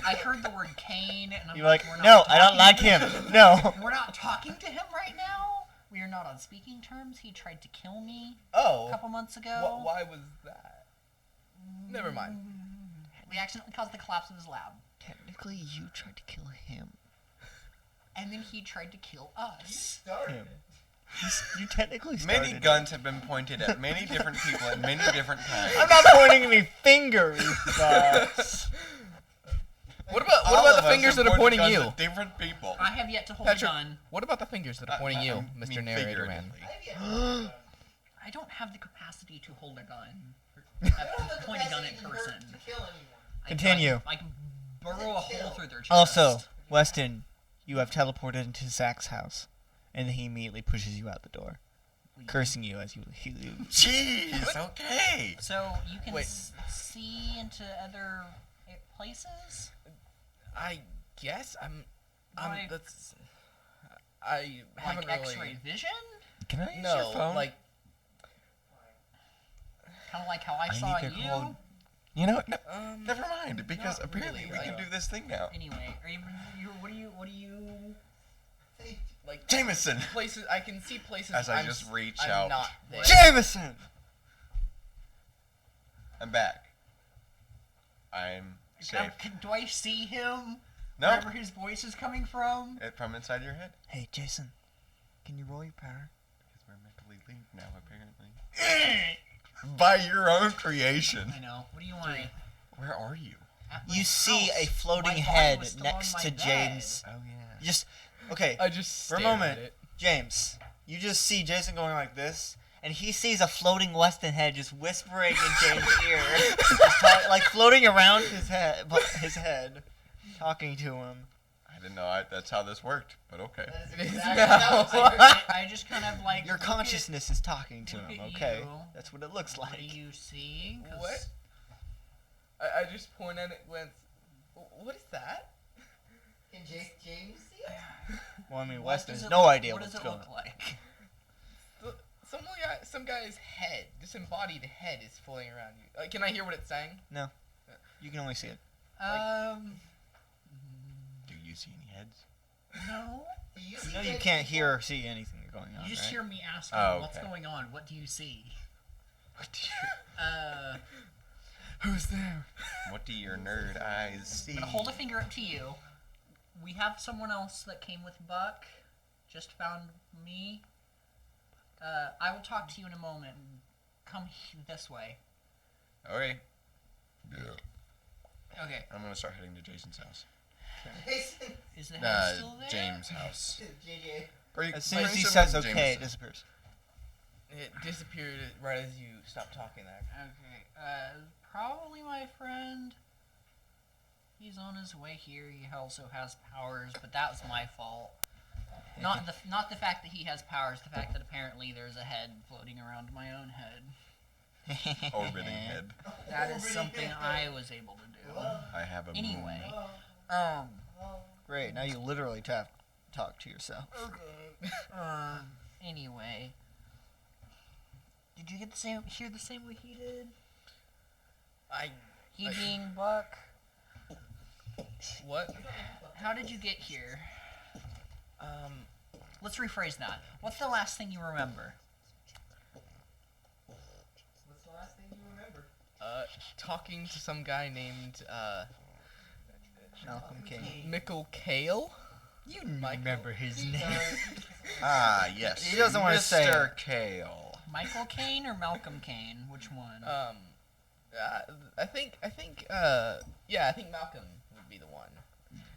[SPEAKER 3] I heard the word Kane, and I'm
[SPEAKER 2] You're like,
[SPEAKER 3] we're not
[SPEAKER 2] no, I don't
[SPEAKER 3] talking
[SPEAKER 2] like
[SPEAKER 3] to
[SPEAKER 2] him. No.
[SPEAKER 3] We're not talking to him right now. We are not on speaking terms. He tried to kill me a
[SPEAKER 4] Oh.
[SPEAKER 3] couple months ago.
[SPEAKER 4] Why was that? Never mind.
[SPEAKER 3] We accidentally caused the collapse of his lab.
[SPEAKER 2] Technically, you tried to kill him.
[SPEAKER 3] And then he tried to kill us.
[SPEAKER 5] Started
[SPEAKER 2] Him.
[SPEAKER 5] it.
[SPEAKER 2] You technically started
[SPEAKER 1] Many
[SPEAKER 2] it.
[SPEAKER 1] guns have been pointed at many different people at many different times.
[SPEAKER 2] I'm not pointing any fingers, but
[SPEAKER 4] What about
[SPEAKER 1] All of
[SPEAKER 4] the
[SPEAKER 1] us
[SPEAKER 4] fingers
[SPEAKER 1] have
[SPEAKER 4] that are
[SPEAKER 1] pointed
[SPEAKER 4] pointing
[SPEAKER 1] guns
[SPEAKER 4] you?
[SPEAKER 1] at different people.
[SPEAKER 3] I have yet to hold
[SPEAKER 4] Patrick,
[SPEAKER 3] a gun.
[SPEAKER 4] what about the fingers that are pointing you,
[SPEAKER 1] I
[SPEAKER 4] Mr.
[SPEAKER 1] mean
[SPEAKER 4] Narrator Man?
[SPEAKER 1] figuratively.
[SPEAKER 3] I don't have the capacity to hold a gun.
[SPEAKER 5] I don't know the
[SPEAKER 3] Point a gun
[SPEAKER 5] capacity
[SPEAKER 3] at
[SPEAKER 5] to hurt-
[SPEAKER 3] person.
[SPEAKER 5] to kill anyone.
[SPEAKER 2] Continue.
[SPEAKER 3] I can burrow a hole through their chest.
[SPEAKER 2] Also, Weston, you have teleported into Zach's house, and then he immediately pushes you out the door, cursing you as you leave.
[SPEAKER 1] Jeez, okay.
[SPEAKER 3] So you can
[SPEAKER 4] Wait.
[SPEAKER 3] see into other places.
[SPEAKER 4] I guess
[SPEAKER 3] Like-
[SPEAKER 4] that's. I haven't
[SPEAKER 3] Like
[SPEAKER 4] really.
[SPEAKER 3] X-ray vision,
[SPEAKER 1] Can I use
[SPEAKER 4] No,
[SPEAKER 1] your phone?
[SPEAKER 4] like
[SPEAKER 3] kind of like how I
[SPEAKER 1] I
[SPEAKER 3] saw
[SPEAKER 1] need to
[SPEAKER 3] you.
[SPEAKER 1] call- You know, no,
[SPEAKER 4] um.
[SPEAKER 1] never mind, because
[SPEAKER 4] not
[SPEAKER 1] apparently
[SPEAKER 4] really,
[SPEAKER 1] we can
[SPEAKER 4] like-
[SPEAKER 1] do this thing now.
[SPEAKER 3] Anyway, are you? What do you?
[SPEAKER 4] Like
[SPEAKER 1] Jameson!
[SPEAKER 4] places I can see places.
[SPEAKER 1] As I
[SPEAKER 4] I'm
[SPEAKER 1] just
[SPEAKER 4] s-
[SPEAKER 1] reach
[SPEAKER 4] I'm
[SPEAKER 1] out.
[SPEAKER 4] not there.
[SPEAKER 2] Jameson!
[SPEAKER 1] I'm back. I'm safe.
[SPEAKER 3] Do I see him?
[SPEAKER 1] No,
[SPEAKER 3] Wherever his voice is coming from.
[SPEAKER 1] from inside your head.
[SPEAKER 2] Hey, Jason, can you roll your power?
[SPEAKER 1] Because we're mentally linked now, apparently. By your own creation.
[SPEAKER 3] I know. What do you want?
[SPEAKER 1] Where are you?
[SPEAKER 3] At my
[SPEAKER 2] You see
[SPEAKER 3] house.
[SPEAKER 2] a floating
[SPEAKER 3] My body
[SPEAKER 2] head
[SPEAKER 3] was still
[SPEAKER 2] next
[SPEAKER 3] on
[SPEAKER 2] to
[SPEAKER 3] my bed.
[SPEAKER 2] James.
[SPEAKER 1] Oh, yeah.
[SPEAKER 2] Just, okay,
[SPEAKER 4] I just
[SPEAKER 2] For a
[SPEAKER 4] stare
[SPEAKER 2] moment.
[SPEAKER 4] At it.
[SPEAKER 2] James, you just see Jason going like this, and he sees a floating Weston head just whispering in James' ear, like floating around his head, talking to him.
[SPEAKER 1] I didn't know that's how this worked, but okay.
[SPEAKER 5] That
[SPEAKER 4] It
[SPEAKER 5] is
[SPEAKER 4] is
[SPEAKER 5] exactly
[SPEAKER 4] now.
[SPEAKER 5] how it's
[SPEAKER 3] I just kind of like
[SPEAKER 2] Your
[SPEAKER 3] look at-
[SPEAKER 2] consciousness is talking to
[SPEAKER 3] look
[SPEAKER 2] him,
[SPEAKER 3] at
[SPEAKER 2] okay?
[SPEAKER 3] you.
[SPEAKER 2] That's what it looks
[SPEAKER 3] What are
[SPEAKER 2] like.
[SPEAKER 3] you seeing? 'Cause
[SPEAKER 4] What? I just point at it. Went. What is that?
[SPEAKER 5] Can James see it?
[SPEAKER 2] Well, I mean,
[SPEAKER 3] what
[SPEAKER 2] Weston
[SPEAKER 3] does
[SPEAKER 2] has
[SPEAKER 3] it
[SPEAKER 2] no
[SPEAKER 3] look-
[SPEAKER 2] idea
[SPEAKER 3] what
[SPEAKER 2] what's
[SPEAKER 3] does it
[SPEAKER 2] going
[SPEAKER 3] look
[SPEAKER 2] on.
[SPEAKER 3] like?
[SPEAKER 4] Some guy's head, disembodied head, is floating around you. Can I hear what it's saying?
[SPEAKER 2] You can only see it.
[SPEAKER 1] Do you see any heads?
[SPEAKER 3] No.
[SPEAKER 5] Do you
[SPEAKER 2] You
[SPEAKER 5] see
[SPEAKER 2] know you
[SPEAKER 5] dead
[SPEAKER 2] can't
[SPEAKER 5] people?
[SPEAKER 2] hear or see anything going on,
[SPEAKER 3] You just
[SPEAKER 2] right?
[SPEAKER 3] hear me asking,
[SPEAKER 1] Oh,
[SPEAKER 3] "What's
[SPEAKER 1] okay.
[SPEAKER 3] going on? What do you see?"
[SPEAKER 1] What do you...
[SPEAKER 2] Who's there?
[SPEAKER 1] What do your nerd eyes see?
[SPEAKER 3] I'm gonna hold a finger up to you. We have someone else that came with Buck. Just found me. I will talk to you in a moment. Come this way.
[SPEAKER 1] Okay.
[SPEAKER 3] Okay.
[SPEAKER 1] I'm gonna start heading to Jason's house.
[SPEAKER 5] Jason.
[SPEAKER 3] Is the head still there?
[SPEAKER 1] James' house.
[SPEAKER 5] JJ.
[SPEAKER 2] As soon as
[SPEAKER 1] Pretty
[SPEAKER 2] he
[SPEAKER 1] similar
[SPEAKER 2] says
[SPEAKER 1] to
[SPEAKER 2] okay, it
[SPEAKER 1] Jameson.
[SPEAKER 2] disappears.
[SPEAKER 4] It disappeared right as you stopped talking there.
[SPEAKER 3] Okay. Probably my friend. He's on his way here. He also has powers, but that was my fault. Not the fact that he has powers. The fact that apparently there's a head floating around my own head.
[SPEAKER 1] Orbiting head.
[SPEAKER 3] That is something I was able to do.
[SPEAKER 1] I have a
[SPEAKER 3] Anyway.
[SPEAKER 5] Oh.
[SPEAKER 2] Great, now you literally talk to yourself.
[SPEAKER 3] Anyway. Did you get hear the same way he did? He
[SPEAKER 4] I-
[SPEAKER 3] being Buck.
[SPEAKER 4] What?
[SPEAKER 3] How did you get here?
[SPEAKER 4] Um.
[SPEAKER 3] Let's rephrase that. What's the last thing you remember?
[SPEAKER 5] What's the last thing you remember?
[SPEAKER 4] Talking to some guy named
[SPEAKER 2] Malcolm Kane.
[SPEAKER 4] Michael Kale.
[SPEAKER 2] You
[SPEAKER 4] Michael.
[SPEAKER 2] remember his name.
[SPEAKER 1] Ah, yes.
[SPEAKER 2] He doesn't wanna say
[SPEAKER 1] Mr. Kale.
[SPEAKER 3] Michael Kane or Malcolm Kane? Which one?
[SPEAKER 4] I think Malcolm would be the one.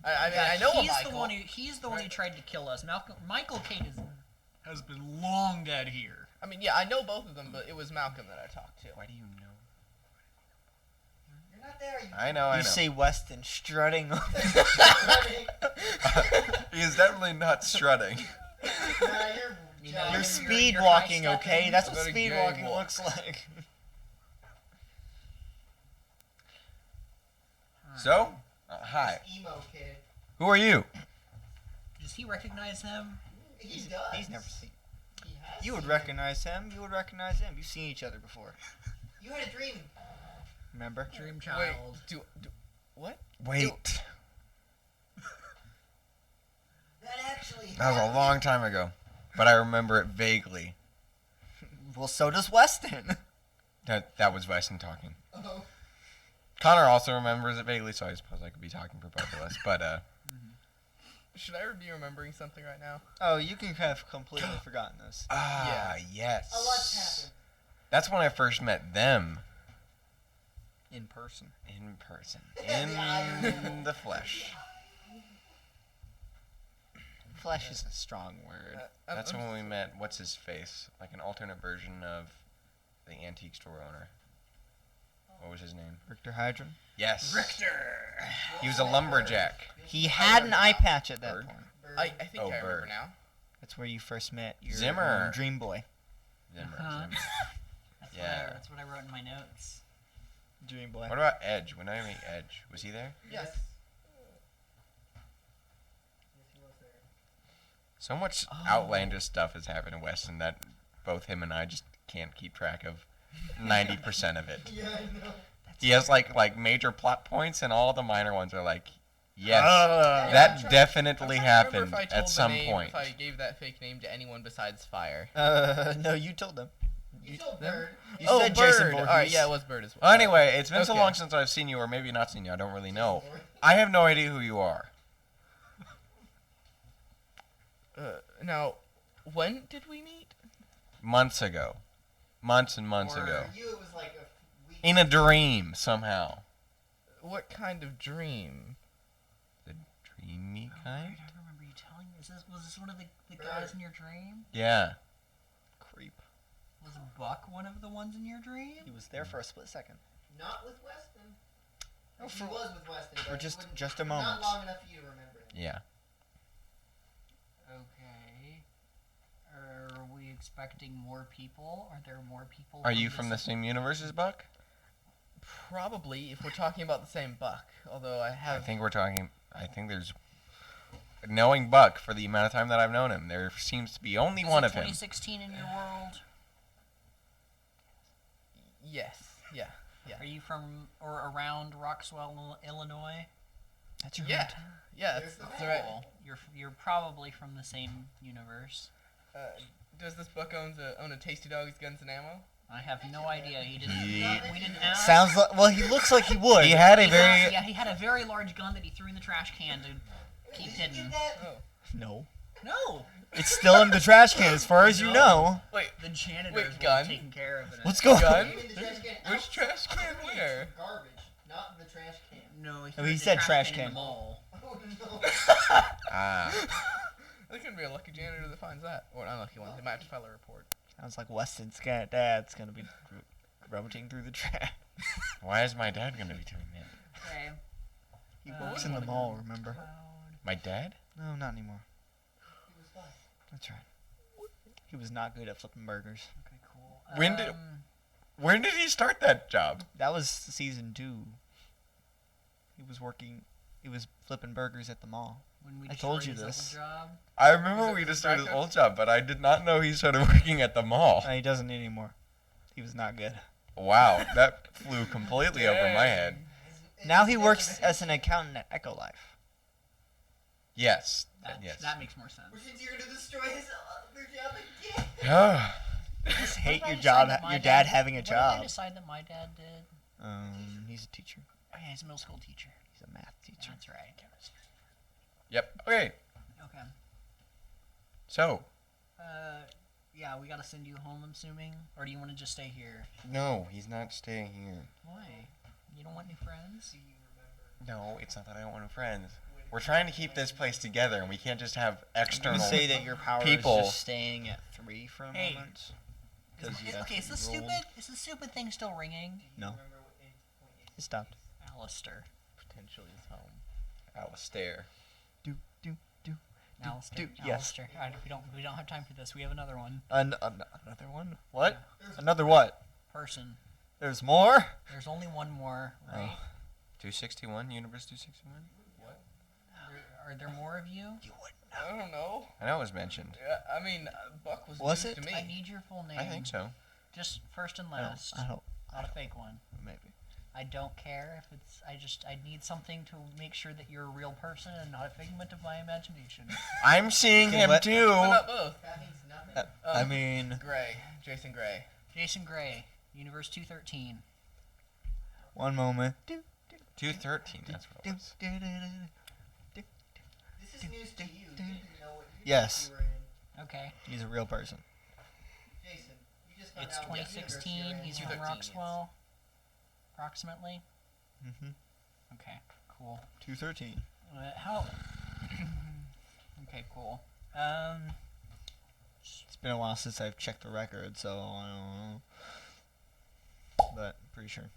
[SPEAKER 4] I mean, I know a
[SPEAKER 3] he's
[SPEAKER 4] Michael.
[SPEAKER 3] He's the one who tried to kill us. Michael Kane has been long dead here.
[SPEAKER 4] I mean, yeah, I know both of them, but it was Malcolm that I talked to.
[SPEAKER 1] Why do you know?
[SPEAKER 5] You're not there.
[SPEAKER 1] I know, I
[SPEAKER 2] You
[SPEAKER 1] know.
[SPEAKER 2] see Weston strutting over.
[SPEAKER 1] He is definitely not strutting.
[SPEAKER 2] You're speed
[SPEAKER 3] you're
[SPEAKER 2] walking,
[SPEAKER 3] high-stepping.
[SPEAKER 2] okay? That's what
[SPEAKER 1] Very
[SPEAKER 2] speed
[SPEAKER 1] gay
[SPEAKER 2] walking
[SPEAKER 1] walk.
[SPEAKER 2] looks like.
[SPEAKER 1] So, hi.
[SPEAKER 5] Emo kid.
[SPEAKER 1] Who are you?
[SPEAKER 3] Does he recognize him?
[SPEAKER 5] He does.
[SPEAKER 2] He's never seen.
[SPEAKER 5] He has
[SPEAKER 2] You would
[SPEAKER 5] seen
[SPEAKER 2] recognize him. You would recognize him. You've seen each other before.
[SPEAKER 5] it. You had a dream.
[SPEAKER 2] Remember?
[SPEAKER 3] Dream
[SPEAKER 4] Wait,
[SPEAKER 3] child.
[SPEAKER 4] what?
[SPEAKER 1] Wait.
[SPEAKER 5] That actually
[SPEAKER 1] That was a long time ago, but I remember it vaguely.
[SPEAKER 2] Well, so does Weston.
[SPEAKER 1] That was Weston talking.
[SPEAKER 5] Oh.
[SPEAKER 1] Connor also remembers it vaguely, so I suppose I could be talking for both of us. But
[SPEAKER 4] Should I be remembering something right now?
[SPEAKER 2] Oh, you can have completely forgotten this.
[SPEAKER 1] yes.
[SPEAKER 5] A lot's happened.
[SPEAKER 1] That's when I first met them.
[SPEAKER 2] In person.
[SPEAKER 1] In person.
[SPEAKER 5] The irony.
[SPEAKER 1] In the flesh.
[SPEAKER 2] Flesh is a strong word.
[SPEAKER 1] That's when we met, what's his face? Like an alternate version of the antique store owner. What was his name?
[SPEAKER 2] Richter Hydron.
[SPEAKER 1] Yes.
[SPEAKER 3] Richter.
[SPEAKER 1] He was a lumberjack.
[SPEAKER 2] He had an eye patch at that
[SPEAKER 1] Bird?
[SPEAKER 2] point.
[SPEAKER 4] I think
[SPEAKER 1] Oh,
[SPEAKER 4] I remember
[SPEAKER 1] Bird.
[SPEAKER 4] now.
[SPEAKER 2] That's where you first met your
[SPEAKER 1] Zimmer.
[SPEAKER 2] dream boy.
[SPEAKER 1] Zimmer,
[SPEAKER 3] Uh-huh.
[SPEAKER 1] Zimmer.
[SPEAKER 3] That's
[SPEAKER 1] Yeah.
[SPEAKER 3] that's what I wrote in my notes.
[SPEAKER 2] Dream boy.
[SPEAKER 1] What about Edge? When did I meet Edge? Was he there?
[SPEAKER 5] Yes. Yes, he was there.
[SPEAKER 1] So much
[SPEAKER 2] Oh.
[SPEAKER 1] outlandish stuff has happened in Weston that both him and I just can't keep track of 90% of it.
[SPEAKER 5] Yeah, I know.
[SPEAKER 1] He has like major plot points, and all the minor ones are like, yes,
[SPEAKER 2] Ah.
[SPEAKER 1] that
[SPEAKER 4] I'm trying-
[SPEAKER 1] definitely
[SPEAKER 4] I'm trying to remember
[SPEAKER 1] happened
[SPEAKER 4] if I told
[SPEAKER 1] at
[SPEAKER 4] the
[SPEAKER 1] some
[SPEAKER 4] name,
[SPEAKER 1] point.
[SPEAKER 4] If I gave that fake name to anyone besides Fire.
[SPEAKER 2] No, you told them.
[SPEAKER 5] You told Bird.
[SPEAKER 2] You
[SPEAKER 4] Oh,
[SPEAKER 2] said
[SPEAKER 4] Bird.
[SPEAKER 2] Jason Voorhees.
[SPEAKER 4] All right, yeah, it was Bird as well.
[SPEAKER 1] Well, anyway, it's been so
[SPEAKER 4] Okay.
[SPEAKER 1] long since I've seen you, or maybe not seen you. I don't really know. I have no idea who you are.
[SPEAKER 4] Now, when did we meet?
[SPEAKER 1] Months ago. Months and months ago.
[SPEAKER 5] For you, it was like a week.
[SPEAKER 1] In a dream, somehow.
[SPEAKER 4] What kind of dream?
[SPEAKER 1] The dreamy
[SPEAKER 3] Oh,
[SPEAKER 1] kind?
[SPEAKER 3] wait, I remember you telling me. Was this one of the guys in your dream?
[SPEAKER 1] Yeah.
[SPEAKER 2] Creep.
[SPEAKER 3] Was Buck one of the ones in your dream?
[SPEAKER 2] He was there for a split second.
[SPEAKER 5] Not with Weston.
[SPEAKER 2] Oh,
[SPEAKER 5] He
[SPEAKER 2] for-
[SPEAKER 5] was with Weston.
[SPEAKER 2] for
[SPEAKER 5] but
[SPEAKER 2] just-
[SPEAKER 5] he wouldn't-
[SPEAKER 2] just a moment.
[SPEAKER 5] Not long enough for you to remember him.
[SPEAKER 1] Yeah.
[SPEAKER 3] Okay. Are we expecting more people? Are there more people?
[SPEAKER 1] Are you from the same universe as Buck?
[SPEAKER 4] Probably, if we're talking about the same Buck. Although I
[SPEAKER 1] I
[SPEAKER 4] have.
[SPEAKER 1] think there's. Knowing Buck for the amount of time that I've known him, there seems to be only
[SPEAKER 3] Is
[SPEAKER 1] one
[SPEAKER 3] it
[SPEAKER 1] of him.
[SPEAKER 3] 2016 in your world?
[SPEAKER 4] Yes. Yeah.
[SPEAKER 3] Are you from or around Roxwell, Illinois?
[SPEAKER 2] That's your
[SPEAKER 4] Yeah.
[SPEAKER 2] hometown.
[SPEAKER 4] Yeah,
[SPEAKER 5] There's
[SPEAKER 4] that's
[SPEAKER 5] the
[SPEAKER 4] right.
[SPEAKER 3] Cool. You're probably from the same universe.
[SPEAKER 4] Does this Buck own a Tasty Dogs Guns and Ammo?
[SPEAKER 3] I have no idea. He didn't.
[SPEAKER 1] He-
[SPEAKER 3] We didn't ask.
[SPEAKER 2] Sounds like. Well, he looks like he would.
[SPEAKER 1] He had a
[SPEAKER 3] He
[SPEAKER 1] very.
[SPEAKER 3] had- yeah, he had a very large gun that he threw in the trash can to keep
[SPEAKER 5] Did you
[SPEAKER 3] hidden.
[SPEAKER 5] get that?
[SPEAKER 4] Oh.
[SPEAKER 2] No.
[SPEAKER 3] No,
[SPEAKER 2] It's still in the trash can, as far as you know.
[SPEAKER 4] Wait,
[SPEAKER 3] the janitors
[SPEAKER 4] Wait,
[SPEAKER 3] were
[SPEAKER 4] gun?
[SPEAKER 3] taking care of it.
[SPEAKER 2] What's going
[SPEAKER 4] gun?
[SPEAKER 2] on?
[SPEAKER 5] You mean the trash can
[SPEAKER 4] Which trash can
[SPEAKER 5] outside
[SPEAKER 4] where?
[SPEAKER 5] Garbage, not the trash can.
[SPEAKER 3] No,
[SPEAKER 2] Oh,
[SPEAKER 3] threw
[SPEAKER 2] he
[SPEAKER 3] the
[SPEAKER 2] said trash
[SPEAKER 3] in
[SPEAKER 2] can.
[SPEAKER 3] the mall.
[SPEAKER 5] Oh no.
[SPEAKER 1] Ah.
[SPEAKER 4] There's gonna be a lucky janitor that finds that, or an unlucky one. They might have to file a report.
[SPEAKER 2] Sounds like Weston's dad's gonna be rummaging through the trash.
[SPEAKER 1] Why is my dad going to be doing that?
[SPEAKER 3] Okay.
[SPEAKER 2] He works in the mall, remember?
[SPEAKER 3] Cloud.
[SPEAKER 1] My dad?
[SPEAKER 2] No, not anymore.
[SPEAKER 5] He was fine.
[SPEAKER 2] That's right. He was not good at flipping burgers.
[SPEAKER 3] Okay, cool.
[SPEAKER 1] When did- Where did he start that job?
[SPEAKER 2] That was season 2. He was working. He was flipping burgers at the mall.
[SPEAKER 3] when we
[SPEAKER 2] I told
[SPEAKER 3] destroyed
[SPEAKER 2] you
[SPEAKER 3] his
[SPEAKER 2] this.
[SPEAKER 3] old job?
[SPEAKER 1] I remember
[SPEAKER 4] Is it
[SPEAKER 1] we
[SPEAKER 4] the
[SPEAKER 1] just started his
[SPEAKER 4] tractor?
[SPEAKER 1] old job, but I did not know he started working at the mall.
[SPEAKER 2] No, he doesn't anymore. He was not good.
[SPEAKER 1] Wow, that flew completely over my head.
[SPEAKER 2] Now he works as an accountant at Echo Life.
[SPEAKER 1] Yes.
[SPEAKER 3] That,
[SPEAKER 1] Yes.
[SPEAKER 3] that makes more sense.
[SPEAKER 5] Which means you're gonna destroy his other job again.
[SPEAKER 1] Ah.
[SPEAKER 2] I just
[SPEAKER 3] What
[SPEAKER 2] hate
[SPEAKER 3] did I
[SPEAKER 2] your
[SPEAKER 3] decide
[SPEAKER 2] job.
[SPEAKER 3] that my
[SPEAKER 2] Your dad having a
[SPEAKER 3] What did
[SPEAKER 2] job.
[SPEAKER 3] I decide that my dad did?
[SPEAKER 2] He's a teacher.
[SPEAKER 3] Oh yeah, he's a middle school teacher.
[SPEAKER 2] He's a math teacher.
[SPEAKER 3] That's right.
[SPEAKER 1] Yep. Okay.
[SPEAKER 3] Okay.
[SPEAKER 1] So,
[SPEAKER 3] Yeah, we gotta send you home, I'm assuming, or do you want to just stay here?
[SPEAKER 1] no, he's not staying here.
[SPEAKER 3] Why? You don't want new friends?
[SPEAKER 1] No, it's not that I don't want friends. We're trying to keep this place together, and we can't just have
[SPEAKER 2] I
[SPEAKER 1] external.
[SPEAKER 2] would say that your power
[SPEAKER 1] people-
[SPEAKER 2] is just staying at 3 for a
[SPEAKER 3] Hey.
[SPEAKER 2] moment.
[SPEAKER 3] Is,
[SPEAKER 2] Because
[SPEAKER 3] is- okay, is the stupid thing still ringing?
[SPEAKER 2] No. It stopped.
[SPEAKER 3] Alistair.
[SPEAKER 4] Potentially his home.
[SPEAKER 1] Alistair.
[SPEAKER 2] Do.
[SPEAKER 3] Alistair.
[SPEAKER 2] Yes.
[SPEAKER 3] Alistair. We don't have time for this. We have another one.
[SPEAKER 2] Another one? What? Another what?
[SPEAKER 3] Person.
[SPEAKER 2] There's more?
[SPEAKER 3] There's only one more, right?
[SPEAKER 2] Oh.
[SPEAKER 1] 261, Universe 261?
[SPEAKER 3] Are there more of you?
[SPEAKER 2] You wouldn't.
[SPEAKER 4] I don't know.
[SPEAKER 1] I know it was mentioned.
[SPEAKER 4] Yeah, I mean, Buck was
[SPEAKER 2] Was
[SPEAKER 4] news
[SPEAKER 2] it?
[SPEAKER 4] to me.
[SPEAKER 3] I need your full name.
[SPEAKER 1] I think so.
[SPEAKER 3] Just first and
[SPEAKER 2] I don't.
[SPEAKER 3] last.
[SPEAKER 2] I don't.
[SPEAKER 3] Not a fake one.
[SPEAKER 2] Maybe.
[SPEAKER 3] I don't care if it's. I need something to make sure that you're a real person and not a figment of my imagination.
[SPEAKER 1] I'm seeing
[SPEAKER 2] Okay,
[SPEAKER 1] him
[SPEAKER 2] let-
[SPEAKER 1] too.
[SPEAKER 4] Why not both?
[SPEAKER 5] That means nothing.
[SPEAKER 2] I mean,
[SPEAKER 4] Gray. Jason Gray.
[SPEAKER 3] Jason Gray, Universe 213.
[SPEAKER 2] one moment.
[SPEAKER 1] 213, that's what it was.
[SPEAKER 5] This is news to you. You didn't know what
[SPEAKER 2] Yes.
[SPEAKER 5] you were in.
[SPEAKER 3] Okay.
[SPEAKER 2] He's a real person.
[SPEAKER 5] Jason, you just found
[SPEAKER 3] It's
[SPEAKER 5] out what universe
[SPEAKER 3] 2016.
[SPEAKER 5] you're in.
[SPEAKER 3] He's
[SPEAKER 4] Yeah.
[SPEAKER 3] from
[SPEAKER 4] 213, yes.
[SPEAKER 3] Roxwell. approximately?
[SPEAKER 2] Mm-hmm.
[SPEAKER 3] Okay, cool.
[SPEAKER 2] 213.
[SPEAKER 3] How? Okay, cool.
[SPEAKER 2] It's been a while since I've checked the record, so I don't know. But pretty sure.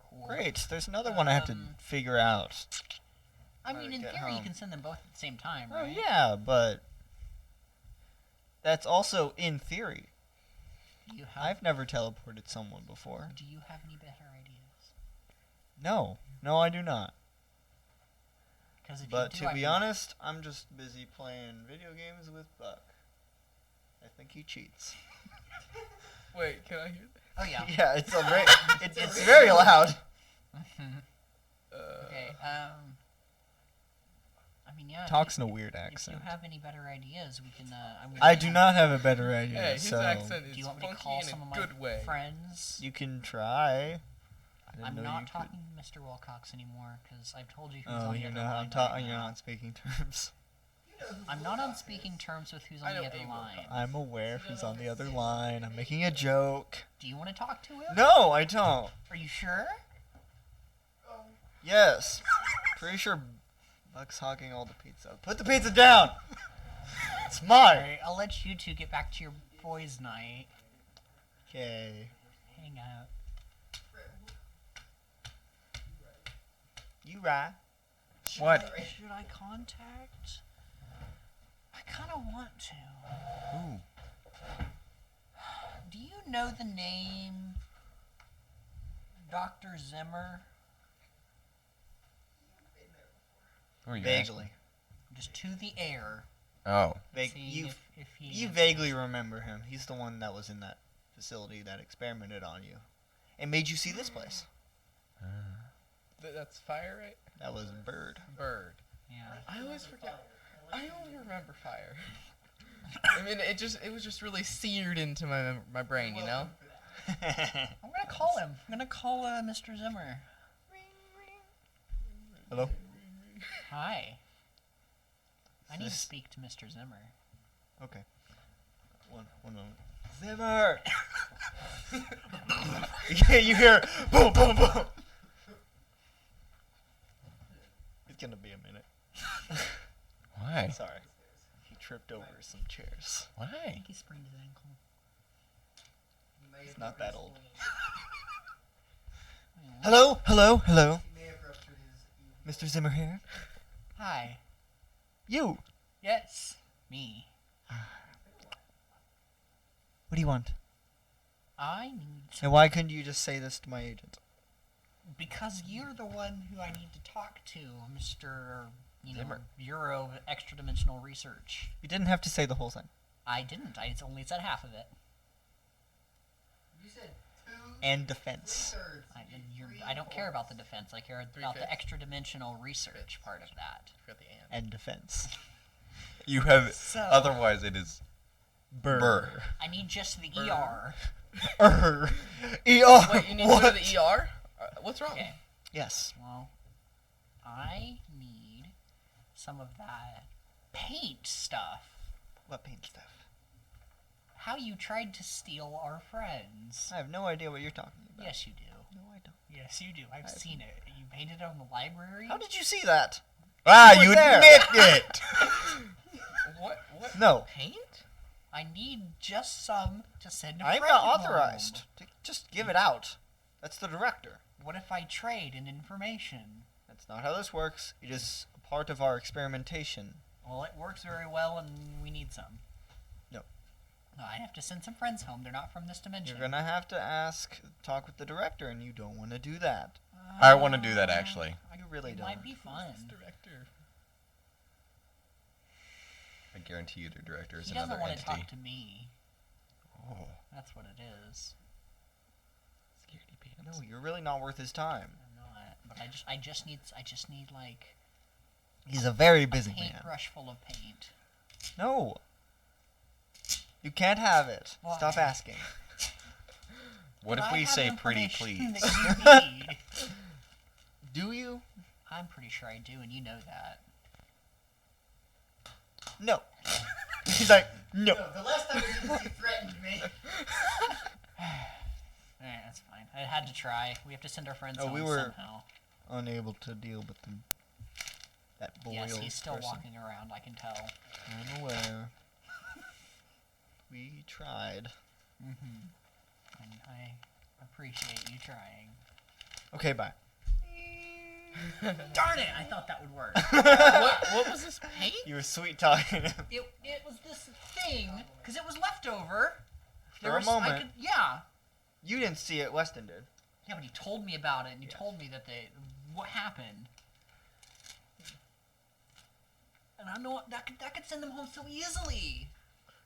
[SPEAKER 3] Cool.
[SPEAKER 2] Great. There's another one I have to figure out.
[SPEAKER 3] I
[SPEAKER 2] How
[SPEAKER 3] mean,
[SPEAKER 2] to
[SPEAKER 3] in
[SPEAKER 2] get
[SPEAKER 3] theory, you
[SPEAKER 2] home.
[SPEAKER 3] can send them both at the same time,
[SPEAKER 2] Oh
[SPEAKER 3] right?
[SPEAKER 2] yeah, but that's also in theory.
[SPEAKER 3] Do you have?
[SPEAKER 2] I've never teleported someone before.
[SPEAKER 3] Do you have any better ideas?
[SPEAKER 2] No, I do not.
[SPEAKER 3] Because if
[SPEAKER 2] But
[SPEAKER 3] you do,
[SPEAKER 2] to
[SPEAKER 3] I
[SPEAKER 2] be
[SPEAKER 3] mean,
[SPEAKER 2] honest, I'm just busy playing video games with Buck. I think he cheats.
[SPEAKER 4] Wait, can I hear that?
[SPEAKER 3] Oh yeah.
[SPEAKER 2] Yeah, it's very loud.
[SPEAKER 3] Okay. I mean, yeah.
[SPEAKER 2] Talks in a weird
[SPEAKER 3] If you
[SPEAKER 2] accent.
[SPEAKER 3] have any better ideas, we can.
[SPEAKER 2] I do not have a better idea.
[SPEAKER 4] Hey, his
[SPEAKER 2] so
[SPEAKER 4] accent
[SPEAKER 3] Do
[SPEAKER 4] is
[SPEAKER 3] you want me to
[SPEAKER 4] funky
[SPEAKER 3] call
[SPEAKER 4] in
[SPEAKER 3] some
[SPEAKER 4] a
[SPEAKER 3] of my
[SPEAKER 4] good way.
[SPEAKER 3] friends?
[SPEAKER 2] you can try. I didn't
[SPEAKER 3] I'm
[SPEAKER 2] know
[SPEAKER 3] not
[SPEAKER 2] you
[SPEAKER 3] talking to Mr. Wilcox anymore because I've told you
[SPEAKER 2] could.
[SPEAKER 3] who's
[SPEAKER 2] Oh,
[SPEAKER 3] on the
[SPEAKER 2] you're
[SPEAKER 3] other
[SPEAKER 2] not.
[SPEAKER 3] line.
[SPEAKER 2] You're not on speaking terms.
[SPEAKER 3] I'm not on speaking terms with who's
[SPEAKER 4] I
[SPEAKER 3] on the
[SPEAKER 4] know
[SPEAKER 3] other
[SPEAKER 4] a
[SPEAKER 3] line.
[SPEAKER 4] Wilcox.
[SPEAKER 2] I'm aware who's on the other line. I'm making a joke.
[SPEAKER 3] Do you want to talk to him?
[SPEAKER 2] No, I don't.
[SPEAKER 3] Are you sure?
[SPEAKER 2] Yes. Pretty sure Buck's hogging all the pizza. Put the pizza down! It's mine!
[SPEAKER 3] Alright, I'll let you two get back to your boys' night.
[SPEAKER 2] Okay.
[SPEAKER 3] Hang out.
[SPEAKER 2] You right.
[SPEAKER 1] What?
[SPEAKER 3] Should I contact? I kind of want to.
[SPEAKER 1] Ooh.
[SPEAKER 3] Do you know the name Dr. Zimmer?
[SPEAKER 1] Who are you
[SPEAKER 2] Vaguely.
[SPEAKER 3] Just to the air.
[SPEAKER 1] asking? Oh.
[SPEAKER 3] Seeing if he
[SPEAKER 2] You
[SPEAKER 3] answers.
[SPEAKER 2] vaguely remember him. He's the one that was in that facility that experimented on you. And made you see this place.
[SPEAKER 4] That's fire, right?
[SPEAKER 2] That was Bird.
[SPEAKER 4] Bird.
[SPEAKER 3] Yeah.
[SPEAKER 4] I always forget. I only remember fire. I mean, it was just really seared into my brain, you know.
[SPEAKER 3] I'm gonna call him. I'm gonna call Mr. Zimmer.
[SPEAKER 2] Hello?
[SPEAKER 3] Hi. I need to
[SPEAKER 2] This-
[SPEAKER 3] speak to Mr. Zimmer.
[SPEAKER 2] Okay. One moment. Zimmer! Yeah, you hear boom, boom, boom. It's gonna be a minute.
[SPEAKER 1] Why?
[SPEAKER 2] Sorry. He tripped over some chairs.
[SPEAKER 3] I
[SPEAKER 1] Why?
[SPEAKER 3] think he sprained his ankle.
[SPEAKER 2] It's not that old.
[SPEAKER 3] Oh.
[SPEAKER 2] Hello? Hello? Hello?
[SPEAKER 5] He may have ruptured his
[SPEAKER 2] Mr. Zimmer here?
[SPEAKER 3] Hi.
[SPEAKER 2] You!
[SPEAKER 3] Yes. Me.
[SPEAKER 2] What do you want?
[SPEAKER 3] I need to.
[SPEAKER 2] And why couldn't you just say this to my agent?
[SPEAKER 3] Because you're the one who I need to talk to, Mr.
[SPEAKER 1] Zimmer.
[SPEAKER 3] Bureau of Extra Dimensional Research.
[SPEAKER 2] You didn't have to say the whole thing.
[SPEAKER 3] I didn't. I only said half of it.
[SPEAKER 5] You said
[SPEAKER 2] And defense.
[SPEAKER 5] 2/3.
[SPEAKER 3] I don't care about the defense. I care about the
[SPEAKER 4] 3/5.
[SPEAKER 3] extra dimensional research part of that.
[SPEAKER 4] Forgot the and.
[SPEAKER 2] And defense.
[SPEAKER 1] You have.
[SPEAKER 3] So-
[SPEAKER 1] Otherwise, it is. Burr.
[SPEAKER 3] I need just the
[SPEAKER 4] Burr.
[SPEAKER 3] ER.
[SPEAKER 2] ER.
[SPEAKER 4] Wait, you need to go to
[SPEAKER 2] What?
[SPEAKER 4] the ER? What's wrong?
[SPEAKER 3] Okay.
[SPEAKER 2] Yes.
[SPEAKER 3] Well, I need some of that paint stuff.
[SPEAKER 2] What paint stuff?
[SPEAKER 3] How you tried to steal our friends.
[SPEAKER 2] I have no idea what you're talking about.
[SPEAKER 3] Yes, you do.
[SPEAKER 2] No, I don't.
[SPEAKER 3] Yes, you do. I've
[SPEAKER 2] I've-
[SPEAKER 3] seen it. You painted it on the library.
[SPEAKER 2] How did you see that?
[SPEAKER 1] Ah,
[SPEAKER 2] You
[SPEAKER 1] you
[SPEAKER 2] were there.
[SPEAKER 1] admit it!
[SPEAKER 4] What?
[SPEAKER 2] No.
[SPEAKER 4] Paint?
[SPEAKER 3] I need just some to send a
[SPEAKER 2] I'm
[SPEAKER 3] friend
[SPEAKER 2] not
[SPEAKER 3] home.
[SPEAKER 2] authorized to just give it out. That's the director.
[SPEAKER 3] What if I trade in information?
[SPEAKER 2] That's not how this works. It is a part of our experimentation.
[SPEAKER 3] Well, it works very well, and we need some.
[SPEAKER 2] No.
[SPEAKER 3] I have to send some friends home. They're not from this dimension.
[SPEAKER 2] You're gonna have to talk with the director, and you don't want to do that.
[SPEAKER 1] I wanna do that, actually.
[SPEAKER 2] You really
[SPEAKER 3] It
[SPEAKER 2] don't.
[SPEAKER 3] might be fun.
[SPEAKER 4] Director.
[SPEAKER 1] I guarantee you the director is
[SPEAKER 3] He doesn't
[SPEAKER 1] another
[SPEAKER 3] want to
[SPEAKER 1] entity.
[SPEAKER 3] talk to me.
[SPEAKER 1] Oh.
[SPEAKER 3] That's what it is.
[SPEAKER 1] Scaredy pants.
[SPEAKER 2] No, you're really not worth his time.
[SPEAKER 3] I'm not. But I just need like
[SPEAKER 2] He's a very
[SPEAKER 3] a
[SPEAKER 2] busy man.
[SPEAKER 3] paintbrush full of paint.
[SPEAKER 2] No. You can't have it.
[SPEAKER 3] Why?
[SPEAKER 2] Stop asking.
[SPEAKER 1] What
[SPEAKER 3] But
[SPEAKER 1] if
[SPEAKER 3] I
[SPEAKER 1] we
[SPEAKER 3] have
[SPEAKER 1] say pretty
[SPEAKER 3] information
[SPEAKER 1] please?
[SPEAKER 3] that you need.
[SPEAKER 2] Do you?
[SPEAKER 3] I'm pretty sure I do, and you know that.
[SPEAKER 2] No. He's like, no.
[SPEAKER 5] No, the last time you threatened me.
[SPEAKER 3] That's fine. I had to try. We have to send our friends
[SPEAKER 2] Oh,
[SPEAKER 3] home
[SPEAKER 2] we were-
[SPEAKER 3] somehow.
[SPEAKER 2] Unable to deal with them. That boiled
[SPEAKER 3] Yes, he's still
[SPEAKER 2] person.
[SPEAKER 3] walking around. I can tell.
[SPEAKER 2] I'm aware. We tried.
[SPEAKER 3] Mm-hmm. And I appreciate you trying.
[SPEAKER 2] Okay, bye.
[SPEAKER 3] Darn it! I thought that would work.
[SPEAKER 4] What was this paint?
[SPEAKER 2] You were sweet talking him.
[SPEAKER 3] It was this thing because it was leftover.
[SPEAKER 2] For a moment.
[SPEAKER 3] Yeah.
[SPEAKER 2] You didn't see it, Weston did.
[SPEAKER 3] Yeah, but he told me about it, and he
[SPEAKER 2] Yes.
[SPEAKER 3] told me that what happened. And I know that could send them home so easily.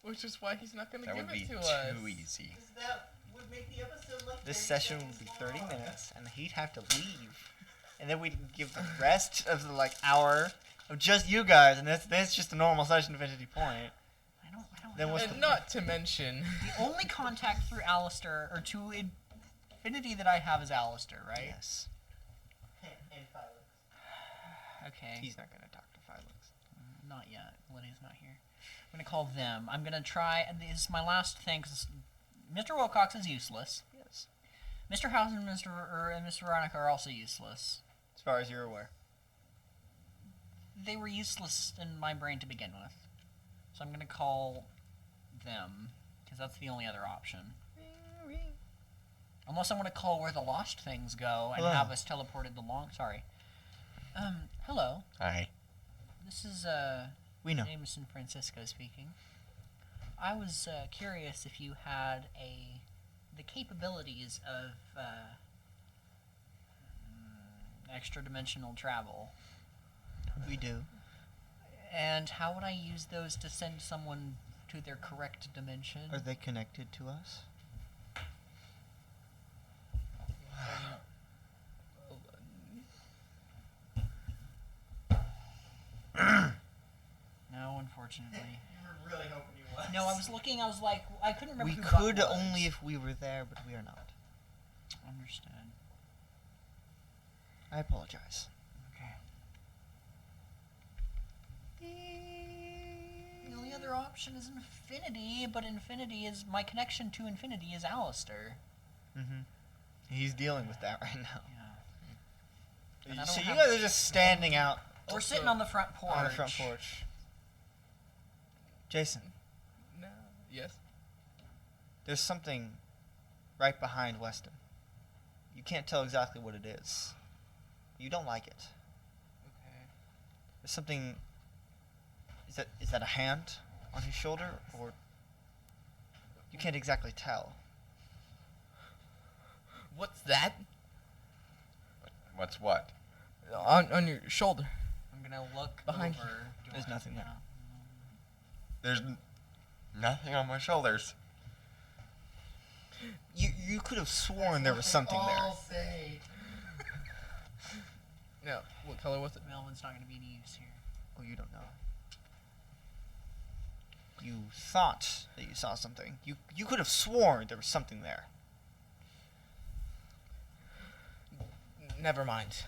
[SPEAKER 4] Which is why he's not gonna
[SPEAKER 1] That
[SPEAKER 4] give
[SPEAKER 1] would be
[SPEAKER 4] it to us.
[SPEAKER 1] too easy.
[SPEAKER 5] That would make the episode like
[SPEAKER 2] This
[SPEAKER 5] 30
[SPEAKER 2] session
[SPEAKER 5] seconds
[SPEAKER 2] would be 30
[SPEAKER 5] long.
[SPEAKER 2] minutes, and he'd have to leave. And then we'd give the rest of the, hour of just you guys, and that's just a normal session of Infinity Point.
[SPEAKER 3] I don't.
[SPEAKER 2] Then what's
[SPEAKER 4] And not to mention,
[SPEAKER 3] The only contact through Alistair, or to Infinity that I have is Alistair, right?
[SPEAKER 2] Yes.
[SPEAKER 5] And Phyllis.
[SPEAKER 3] Okay.
[SPEAKER 2] He's not going to talk to Phyllis.
[SPEAKER 3] Not yet. Lydia's not here. I'm gonna call them. I'm gonna try, and this is my last thing, because Mr. Wilcox is useless.
[SPEAKER 2] Yes.
[SPEAKER 3] Mr. House and Mr. Veronica are also useless.
[SPEAKER 2] As far as you're aware.
[SPEAKER 3] They were useless in my brain to begin with. So I'm gonna call them, because that's the only other option. Unless I want to call where the lost things go and
[SPEAKER 2] Hello.
[SPEAKER 3] have us teleported sorry. Hello.
[SPEAKER 1] Hi.
[SPEAKER 3] This is,
[SPEAKER 2] We know.
[SPEAKER 3] Jameson Francisco speaking. I was curious if you had the capabilities of extra-dimensional travel,
[SPEAKER 2] We do.
[SPEAKER 3] and how would I use those to send someone to their correct dimension?
[SPEAKER 2] Are they connected to us?
[SPEAKER 3] No, unfortunately.
[SPEAKER 5] You were really hoping you was.
[SPEAKER 3] No, I was looking. I was like, I couldn't remember.
[SPEAKER 2] We
[SPEAKER 3] who Buck
[SPEAKER 2] could
[SPEAKER 3] was.
[SPEAKER 2] only if we were there, but we are not.
[SPEAKER 3] Understood.
[SPEAKER 2] I apologize.
[SPEAKER 3] Okay. The only other option is Infinity, but Infinity is my connection to Infinity is Alistair.
[SPEAKER 2] Mm-hmm. He's dealing with that right now.
[SPEAKER 3] Yeah. And I don't
[SPEAKER 2] So you
[SPEAKER 3] have-
[SPEAKER 2] guys are just standing out
[SPEAKER 3] We're sitting on the front porch.
[SPEAKER 2] on the front porch. Jason,
[SPEAKER 4] no, yes.
[SPEAKER 2] there's something right behind Weston. You can't tell exactly what it is. You don't like it.
[SPEAKER 4] Okay.
[SPEAKER 2] There's something. Is that a hand on his shoulder, or you can't exactly tell?
[SPEAKER 4] What's that?
[SPEAKER 1] What's what?
[SPEAKER 4] On your shoulder.
[SPEAKER 3] I'm gonna look
[SPEAKER 4] Behind
[SPEAKER 3] over.
[SPEAKER 4] you.
[SPEAKER 2] There's nothing there.
[SPEAKER 1] There's nothing on my shoulders.
[SPEAKER 2] You could have sworn there was something there.
[SPEAKER 5] All say.
[SPEAKER 4] No. What color was it?
[SPEAKER 3] Melvin's not gonna be any use here.
[SPEAKER 2] Oh, you don't know. You thought that you saw something. You could have sworn there was something there.
[SPEAKER 4] Never mind.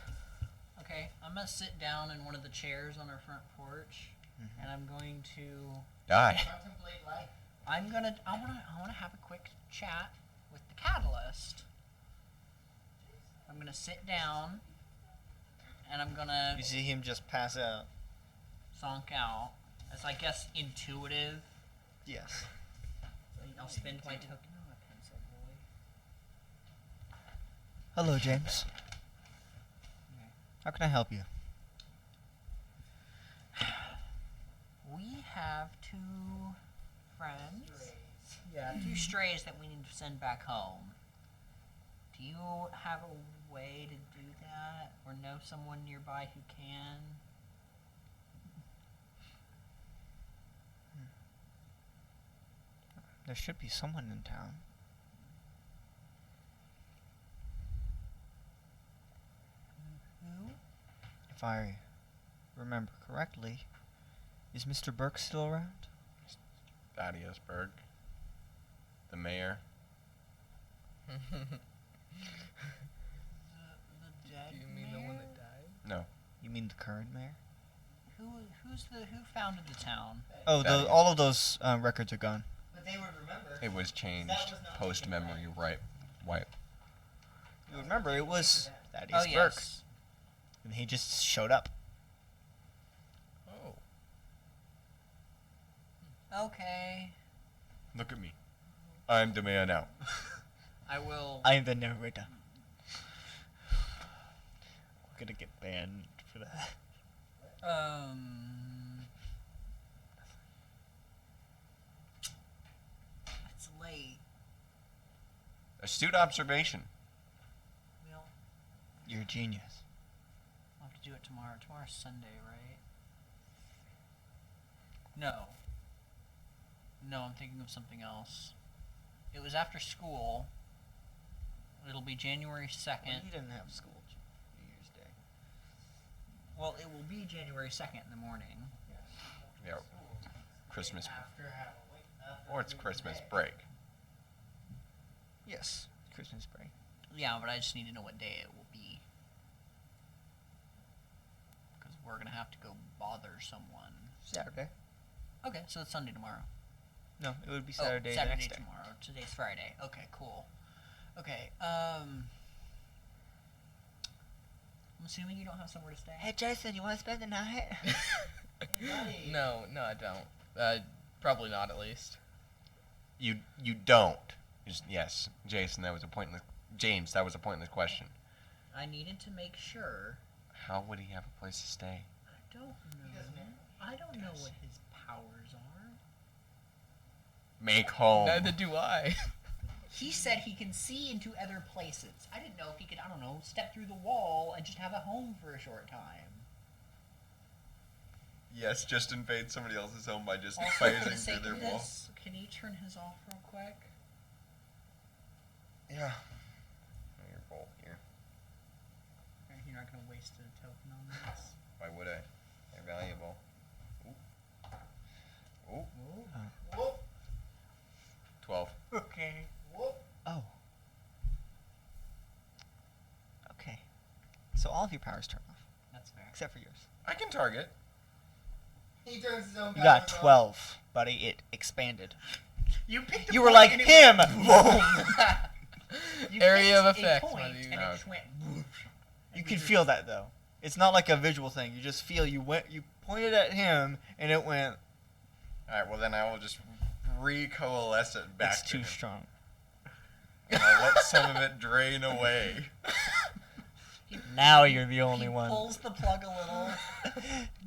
[SPEAKER 3] Okay, I'm gonna sit down in one of the chairs on our front porch,
[SPEAKER 2] Mhm.
[SPEAKER 3] and I'm going to.
[SPEAKER 1] Die.
[SPEAKER 5] Contemplate life.
[SPEAKER 3] I wanna have a quick chat with the catalyst. I'm gonna sit down, and I'm gonna
[SPEAKER 2] You see him just pass out.
[SPEAKER 3] zonk out. As I guess intuitive.
[SPEAKER 2] Yes.
[SPEAKER 3] I'll spend my token on a pencil boy.
[SPEAKER 2] Hello, James. How can I help you?
[SPEAKER 3] We have two friends. Yeah, two strays that we need to send back home. Do you have a way to do that, or know someone nearby who can?
[SPEAKER 2] There should be someone in town.
[SPEAKER 3] Who?
[SPEAKER 2] If I remember correctly, is Mr. Burke still around?
[SPEAKER 1] Thaddeus Berg. The mayor.
[SPEAKER 3] The dead
[SPEAKER 4] Do you mean the one
[SPEAKER 3] mayor?
[SPEAKER 4] that died?
[SPEAKER 1] No.
[SPEAKER 2] You mean the current mayor?
[SPEAKER 3] Who founded the town?
[SPEAKER 2] Oh,
[SPEAKER 1] Thaddeus.
[SPEAKER 2] all of those records are gone.
[SPEAKER 5] But they would remember.
[SPEAKER 1] It was changed
[SPEAKER 5] That was not
[SPEAKER 1] post
[SPEAKER 5] taken
[SPEAKER 1] memory
[SPEAKER 5] back.
[SPEAKER 1] wipe.
[SPEAKER 2] remember, it was Thaddeus
[SPEAKER 3] Oh,
[SPEAKER 2] Burke.
[SPEAKER 3] yes.
[SPEAKER 2] And he just showed up.
[SPEAKER 4] Oh.
[SPEAKER 3] Okay.
[SPEAKER 1] Look at me. I'm the man now.
[SPEAKER 3] I will.
[SPEAKER 2] I am the narrator. We're gonna get banned for that.
[SPEAKER 3] It's late.
[SPEAKER 1] Astute observation.
[SPEAKER 3] Well,
[SPEAKER 2] You're a genius.
[SPEAKER 3] I'll have to do it tomorrow. Tomorrow's Sunday, right? No. No, I'm thinking of something else. It was after school. It'll be January 2nd.
[SPEAKER 2] Well, you didn't have school New Year's Day.
[SPEAKER 3] Well, it will be January 2nd in the morning.
[SPEAKER 1] Yeah. Christmas.
[SPEAKER 5] After Halloween.
[SPEAKER 1] Or it's Christmas break.
[SPEAKER 2] Yes, Christmas break.
[SPEAKER 3] Yeah, but I just need to know what day it will be. Because we're going to have to go bother someone.
[SPEAKER 2] Saturday.
[SPEAKER 3] Okay, so it's Sunday tomorrow.
[SPEAKER 2] No, it would be Saturday.
[SPEAKER 3] Oh,
[SPEAKER 2] the
[SPEAKER 3] Saturday
[SPEAKER 2] next day.
[SPEAKER 3] tomorrow. Today's Friday. Okay, cool. Okay, I'm assuming you don't have somewhere to stay?
[SPEAKER 2] Hey, Jason, you want to spend the night?
[SPEAKER 4] No, I don't. Probably not, at least.
[SPEAKER 1] You don't. Yes, Jason, that was a pointless. James, that was a pointless question.
[SPEAKER 3] I needed to make sure.
[SPEAKER 1] How would he have a place to stay?
[SPEAKER 3] I don't know.
[SPEAKER 5] doesn't know.
[SPEAKER 3] I don't know what his powers are.
[SPEAKER 1] Make home.
[SPEAKER 4] Neither do I.
[SPEAKER 3] He said he can see into other places. I didn't know if he could, I don't know, step through the wall and just have a home for a short time.
[SPEAKER 1] Yes, just invade somebody else's home by just
[SPEAKER 3] Also,
[SPEAKER 1] phasing
[SPEAKER 3] for the sake
[SPEAKER 1] through
[SPEAKER 3] of
[SPEAKER 1] their wall.
[SPEAKER 3] this, can he turn his off real quick?
[SPEAKER 1] Yeah. Your bolt here.
[SPEAKER 3] You're not going to waste a token on this?
[SPEAKER 1] Why would I? They're valuable. Ooh. Ooh.
[SPEAKER 5] Whoop,
[SPEAKER 1] 12.
[SPEAKER 3] Okay.
[SPEAKER 5] whoop.
[SPEAKER 2] Oh. Okay. So all of your powers turn off,
[SPEAKER 3] That's fair.
[SPEAKER 2] except for yours.
[SPEAKER 1] I can target.
[SPEAKER 5] He turns his own
[SPEAKER 2] You got
[SPEAKER 5] powers on.
[SPEAKER 2] 12, buddy. It expanded.
[SPEAKER 3] You picked
[SPEAKER 2] You were like, him! Boom!
[SPEAKER 3] You
[SPEAKER 4] Area of
[SPEAKER 3] picked a
[SPEAKER 4] effect,
[SPEAKER 3] point,
[SPEAKER 4] my dude.
[SPEAKER 3] and it just went whoosh.
[SPEAKER 2] You can feel that, though. It's not like a visual thing. You just feel you pointed at him, and it went,
[SPEAKER 1] Alright, well then I will just recoalesce it back
[SPEAKER 2] it's
[SPEAKER 1] to
[SPEAKER 2] too
[SPEAKER 1] him.
[SPEAKER 2] strong.
[SPEAKER 1] And I'll let some of it drain away.
[SPEAKER 2] Now you're the
[SPEAKER 3] He
[SPEAKER 2] only one.
[SPEAKER 3] pulls the plug a little.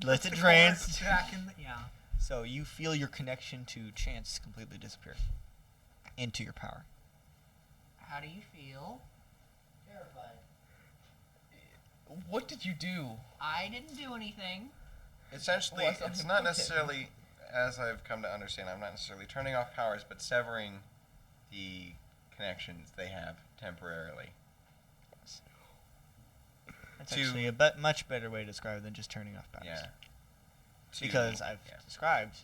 [SPEAKER 2] Lets it
[SPEAKER 3] the
[SPEAKER 2] drain.
[SPEAKER 3] cord back in the, yeah.
[SPEAKER 2] So you feel your connection to chance completely disappear into your power.
[SPEAKER 3] How do you feel?
[SPEAKER 5] Terrified.
[SPEAKER 4] What did you do?
[SPEAKER 3] I didn't do anything.
[SPEAKER 1] Essentially,
[SPEAKER 4] Well, I thought
[SPEAKER 1] it's
[SPEAKER 4] you
[SPEAKER 1] not
[SPEAKER 4] put it.
[SPEAKER 1] necessarily, as I've come to understand, I'm not necessarily turning off powers, but severing the connections they have temporarily.
[SPEAKER 2] That's
[SPEAKER 1] To-
[SPEAKER 2] actually a much better way to describe it than just turning off powers.
[SPEAKER 1] Yeah.
[SPEAKER 2] Because I've described,